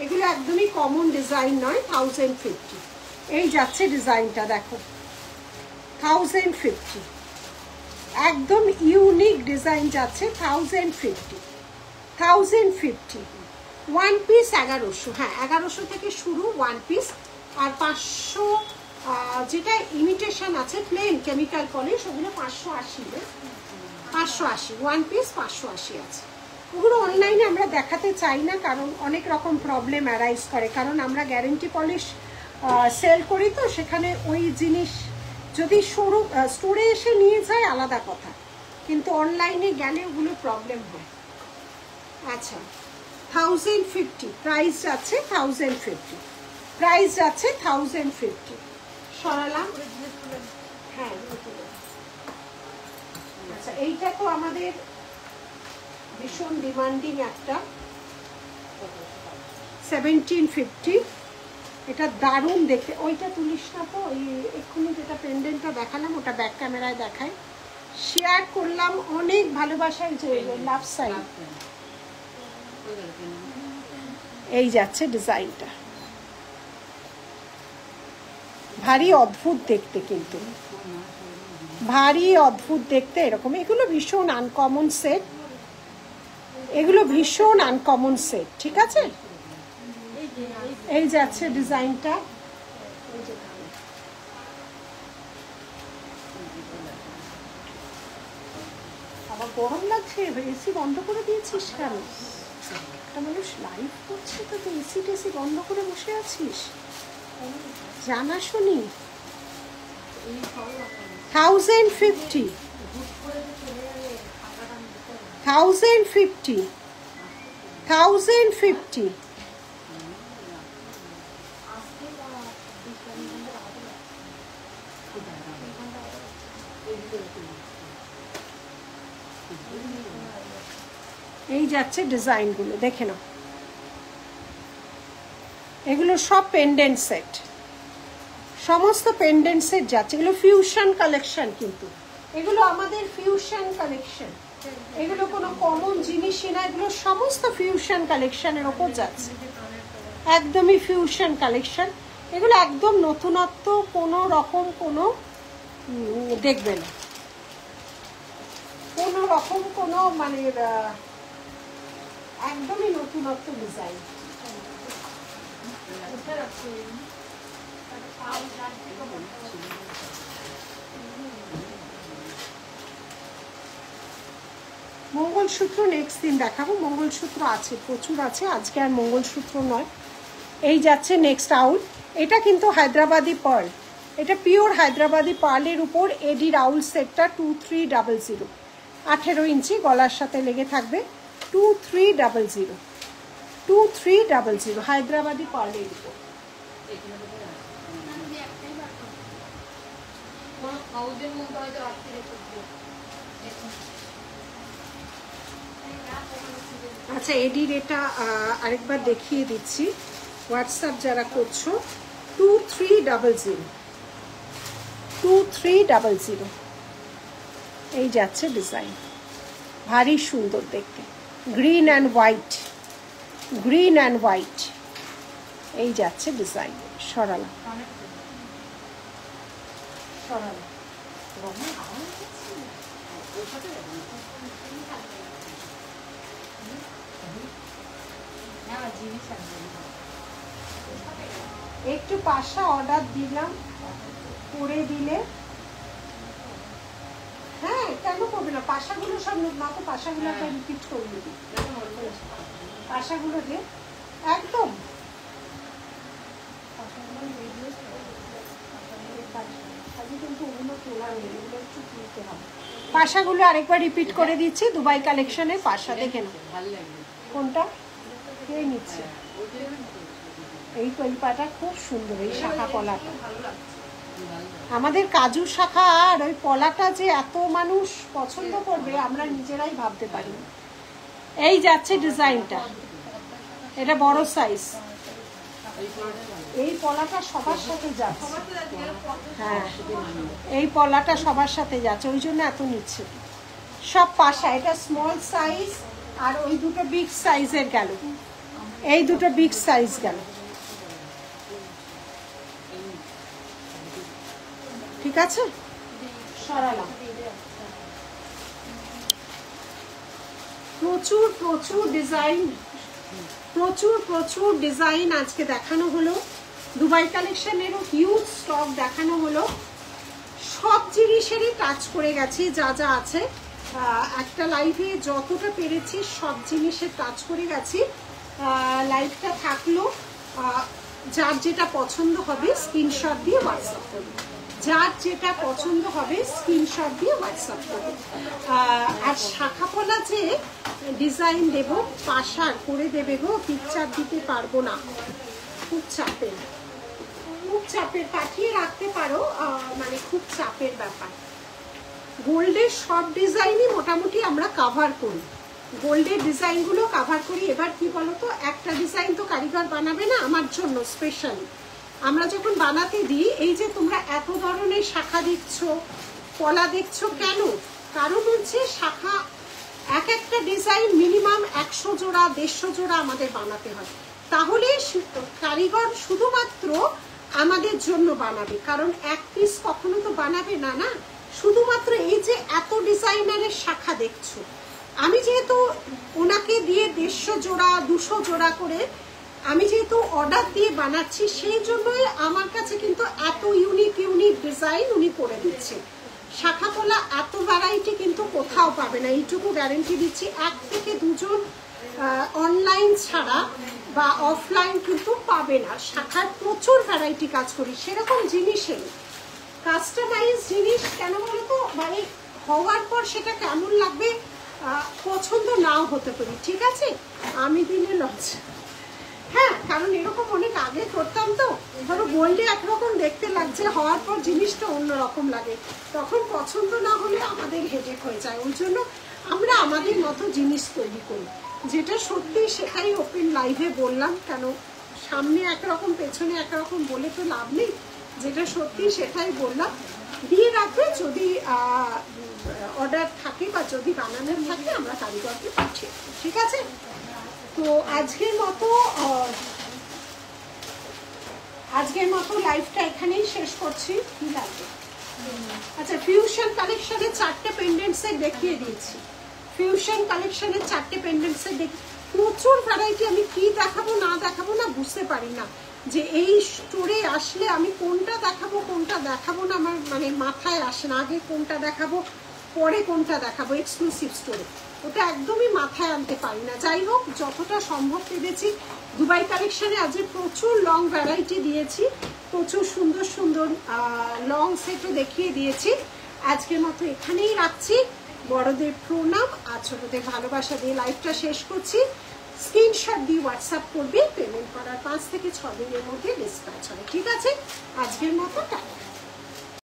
এগুলো একদমই কমন ডিজাইন নয়। 1050 এই যাচ্ছে ডিজাইনটা, দেখো 1050 একদম ইউনিক ডিজাইন যাচ্ছে। 1050 ওয়ান পিস 1100, হ্যাঁ 1100 থেকে শুরু ওয়ান পিস, আর 500 যেটা ইমিটেশন আছে প্লেন কেমিক্যাল পলিশ ওগুলো 580, 580 ওয়ান পিস 580 আছে। ওগুলো অনলাইনে আমরা দেখাতে চাই না, কারণ অনেক রকম প্রবলেম অ্যারাইজ করে, কারণ আমরা গ্যারেন্টি পলিশ সেল করি, তো সেখানে ওই জিনিস যদি স্টোরে এসে নিয়ে যায় আলাদা কথা, কিন্তু অনলাইনে গেলে ওগুলো প্রবলেম হয়। আচ্ছা 1050 প্রাইস যাচ্ছে, 1050 প্রাইস যাচ্ছে 1050। সরালাম, হ্যাঁ। আচ্ছা এইটা তো আমাদের ভীষণ ডিমান্ডিং একটা 1750, এটা দারুণ দেখতে। ওইটা তুলিস না তো, ওই এক্ষুনি যেটা পেন্ডেন্টটা দেখালাম ওটা ব্যাক ক্যামেরায় দেখাই, শেয়ার করলাম অনেক ভালোবাসায়, যে লাভ সাইড। এই যাচ্ছে ডিজাইনটা, ভারী অদ্ভুত দেখতে, কিন্তু ভারী অদ্ভুত দেখতে এরকম। এগুলো ভীষণ আনকমন সেট, এগুলো ভীষণ আনকমন সেট, ঠিক আছে। এই যাচ্ছে ডিজাইনটা, আবার গরম লাগছে, এসি বন্ধ করে দিয়েছিস কেন? একটা মানুষ লাইভ করছে তো তুই এসি টেসি বন্ধ করে বসে আছিস, জানা শুনি। 1050 1050 1050 এই যাচ্ছে ডিজাইনগুলো, দেখে নাও। এগুলো সব পেন্ডেন্ট সেট, সমস্ত পেন্ডেন্ট সেট যাচ্ছে। এগুলো ফিউশন কালেকশন, কিন্তু এগুলো আমাদের ফিউশন কালেকশন, এগুলো কোনো কমন জিনিসই না, এগুলো সমস্ত ফিউশন কালেকশনের ওপর যাচ্ছে, একদমই ফিউশন কালেকশন। এগুলো একদম নতুনত্ব, কোনো রকম কোনো দেখবে না, কোনো রকম কোনো মানে একদমই নতুনত্ব ডিজাইন। মঙ্গলসূত্র নেক্সট দিন দেখাবো, মঙ্গলসূত্র আছে প্রচুর আছে, আজকে আর মঙ্গলসূত্র নয়। এই যাচ্ছে নেক্সট আউট, এটা কিন্তু হায়দ্রাবাদি পার্ল, এটা পিওর হায়দ্রাবাদি পার্লের উপর এডি রাউল সেটটা 2300, 18 ইঞ্চি গলার সাথে লেগে থাকবে, 2300 2300 হায়দ্রাবাদি পার্লের উপর। আচ্ছা এডির এটা আরেকবার দেখিয়ে দিচ্ছি, হোয়াটসঅ্যাপ যারা করছো 2300 এই যাচ্ছে ডিজাইন, ভারী সুন্দর দেখতে, green and white, green and white. এই যাচ্ছে ডিজাইন, সরালাম সরালাম। একটু পাশা অর্ডার দিলাম, করে দিলে, হ্যাঁ কেন করবে না, পাশাগুলো সব মা তো পাশাগুলো একটা রিপিট করে দিবি, পাশাগুলো যে একদম কিন্তু ওগুলো তোলা নেই, এগুলো একটু তুলতে হবে। পাশাগুলো আরেকবার রিপিট করে দিচ্ছি, দুবাই কালেকশনের পাশা দেখে না কোনটা কে নিচ্ছে। এই পাটা খুব সুন্দর, এই শাখা পলাটা আমাদের কাজু শাখা, আর ওই পলাটা যে এত মানুষ পছন্দ করবে আমরা নিজেরাই ভাবতে পারি। এই যাচ্ছে ডিজাইনটা, এটা বড় সাইজ, এই পলাটা সবার সাথে যাচ্ছে, হ্যাঁ এই পলাটা সবার সাথে যাচ্ছে, ওই জন্য এত নিচ্ছে সব পাশা। এটা স্মল সাইজ, আর ওই দুটো বিগ সাইজের গেল, এই দুটো বিগ সাইজ গেল, ঠিক আছে সরালাম। প্রচুর প্রচুর ডিজাইন, প্রচুর প্রচুর ডিজাইন আজকে দেখানো হলো, দুবাই কালেকশনেরও হিউজ স্টক দেখানো হলো। সব জিনিসেরই টাচ করে গেছি, যা যা আছে একটা লাইভে যতটা পেরেছি সব জিনিসের টাচ করে গেছি। লাইভটা থাকলো, যার যেটা পছন্দ হবে স্ক্রিনশট দিয়ে হোয়াটসঅ্যাপ করবে, যার যেটা পছন্দ হবে স্ক্রিনশট দিয়ে হোয়াটসঅ্যাপ করবে। আর শাখা পলা যে ডিজাইন দেব পাশার করে দেবে গো, পিকচার দিতে পারবো না, খুব চাপের, খুব চাপের, পাঠিয়ে রাখতে পারো, মানে খুব চাপের ব্যাপার। গোল্ডের সব ডিজাইনই মোটামুটি আমরা কাভার করি, গোল্ডের ডিজাইনগুলো কাভার করি। এবার কি বলতো, একটা ডিজাইন তো কারিগর বানাবে না আমার জন্য স্পেশালি, আমরা যখন বানাতে দিই, এই যে তোমরা এত ধরনের শাখা দেখছো, পলা দেখছো, কেন? কারণ হচ্ছে শাখা এক একটা ডিজাইন মিনিমাম 100 জোড়া 150 জোড়া আমাদের বানাতে হয়, তাহলে কারিগর শুধুমাত্র আমাদের জন্য বানাবে, কারণ এক পিস কখনো তো বানাবে না, না শুধুমাত্র এই যে এত ডিজাইনারের শাখা দেখছো, আমি যেহেতু ওনাকে দিয়ে 150 জোড়া 200 জোড়া করে আমি যেহেতু অর্ডার দিয়ে বানাচ্ছি, সেই জন্যই আমার কাছে কিন্তু এত ইউনিক ইউনিক ডিজাইন উনি করে দিচ্ছে। শাখা পলা এত ভ্যারাইটি কিন্তু কোথাও পাবে না, এইটুকু গ্যারেন্টি দিচ্ছি। 1 থেকে 2 জন অনলাইন ছাড়া বা অফলাইন কিন্তু পাবে না। শাখার প্রচুর ভ্যারাইটি কাজ করি, সেরকম জিনিসের কাস্টমাইজ জিনিস কেন বলতো, মানে হওয়ার পর সেটা কেমন লাগবে পছন্দ নাও হতে পারি, ঠিক আছে আমি দিলে লজ্জা, হ্যাঁ কারণ এরকম অনেক আগে করতাম তো, ধরো গোল্ডে একরকম দেখতে লাগছে, হওয়ার পর জিনিসটা অন্যরকম লাগে, তখন পছন্দ না হলে আমাদের হেডেক হয়ে যায়। ওই জন্য আমরা আমাদের মতো জিনিস তৈরি করি, যেটা সত্যি সেটাই ওপেন লাইভে বললাম, কেন সামনে একরকম পেছনে একরকম বলে তো লাভ নেই, যেটা সত্যি সেটাই বললাম। দিয়ে রাখবে, যদি অর্ডার থাকে বা যদি বানানোর থাকে আমরা কারিগরকে পাঠিয়ে, ঠিক আছে। তো আজকের মতো লাইভটা এখানেই শেষ করছি, কি লাগবে? আচ্ছা, ফিউশন কালেকশনের 4টে পেন্ডেন্ট সেট দেখিয়ে দিয়েছি, ফিউশন কালেকশনের 4টে পেন্ডেন্ট সেট প্রচুর ভ্যারাইটি, আমি কি দেখাবো না দেখাবো না বুঝতে পারি না, যে এই স্টোরে আসলে আমি কোনটা দেখাবো না আমার মানে মাথায় আসে না, আগে কোনটা দেখাবো পরে কোনটা দেখাবো, এক্সক্লুসিভ স্টোরে ওটা একদমই মাথায় আনতে পারি না। যাই হোক, যতটা সম্ভব পেরেছি। দুবাই কালেকশনে আজকে প্রচুর লং ভ্যারাইটি দিয়েছি, প্রচুর সুন্দর সুন্দর লং সেটও দেখিয়ে দিয়েছি। আজকের মতো এখানেই রাখছি, বড়দের প্রণাম আর ছোটদের ভালোবাসা দিয়ে লাইভটা শেষ করছি। স্ক্রিনশট দিয়ে হোয়াটসঅ্যাপ করবে, পেমেন্ট করার 5 থেকে 6 দিনের মধ্যে ডিসপ্যাচ হবে, ঠিক আছে। আজকের মতো টাটা।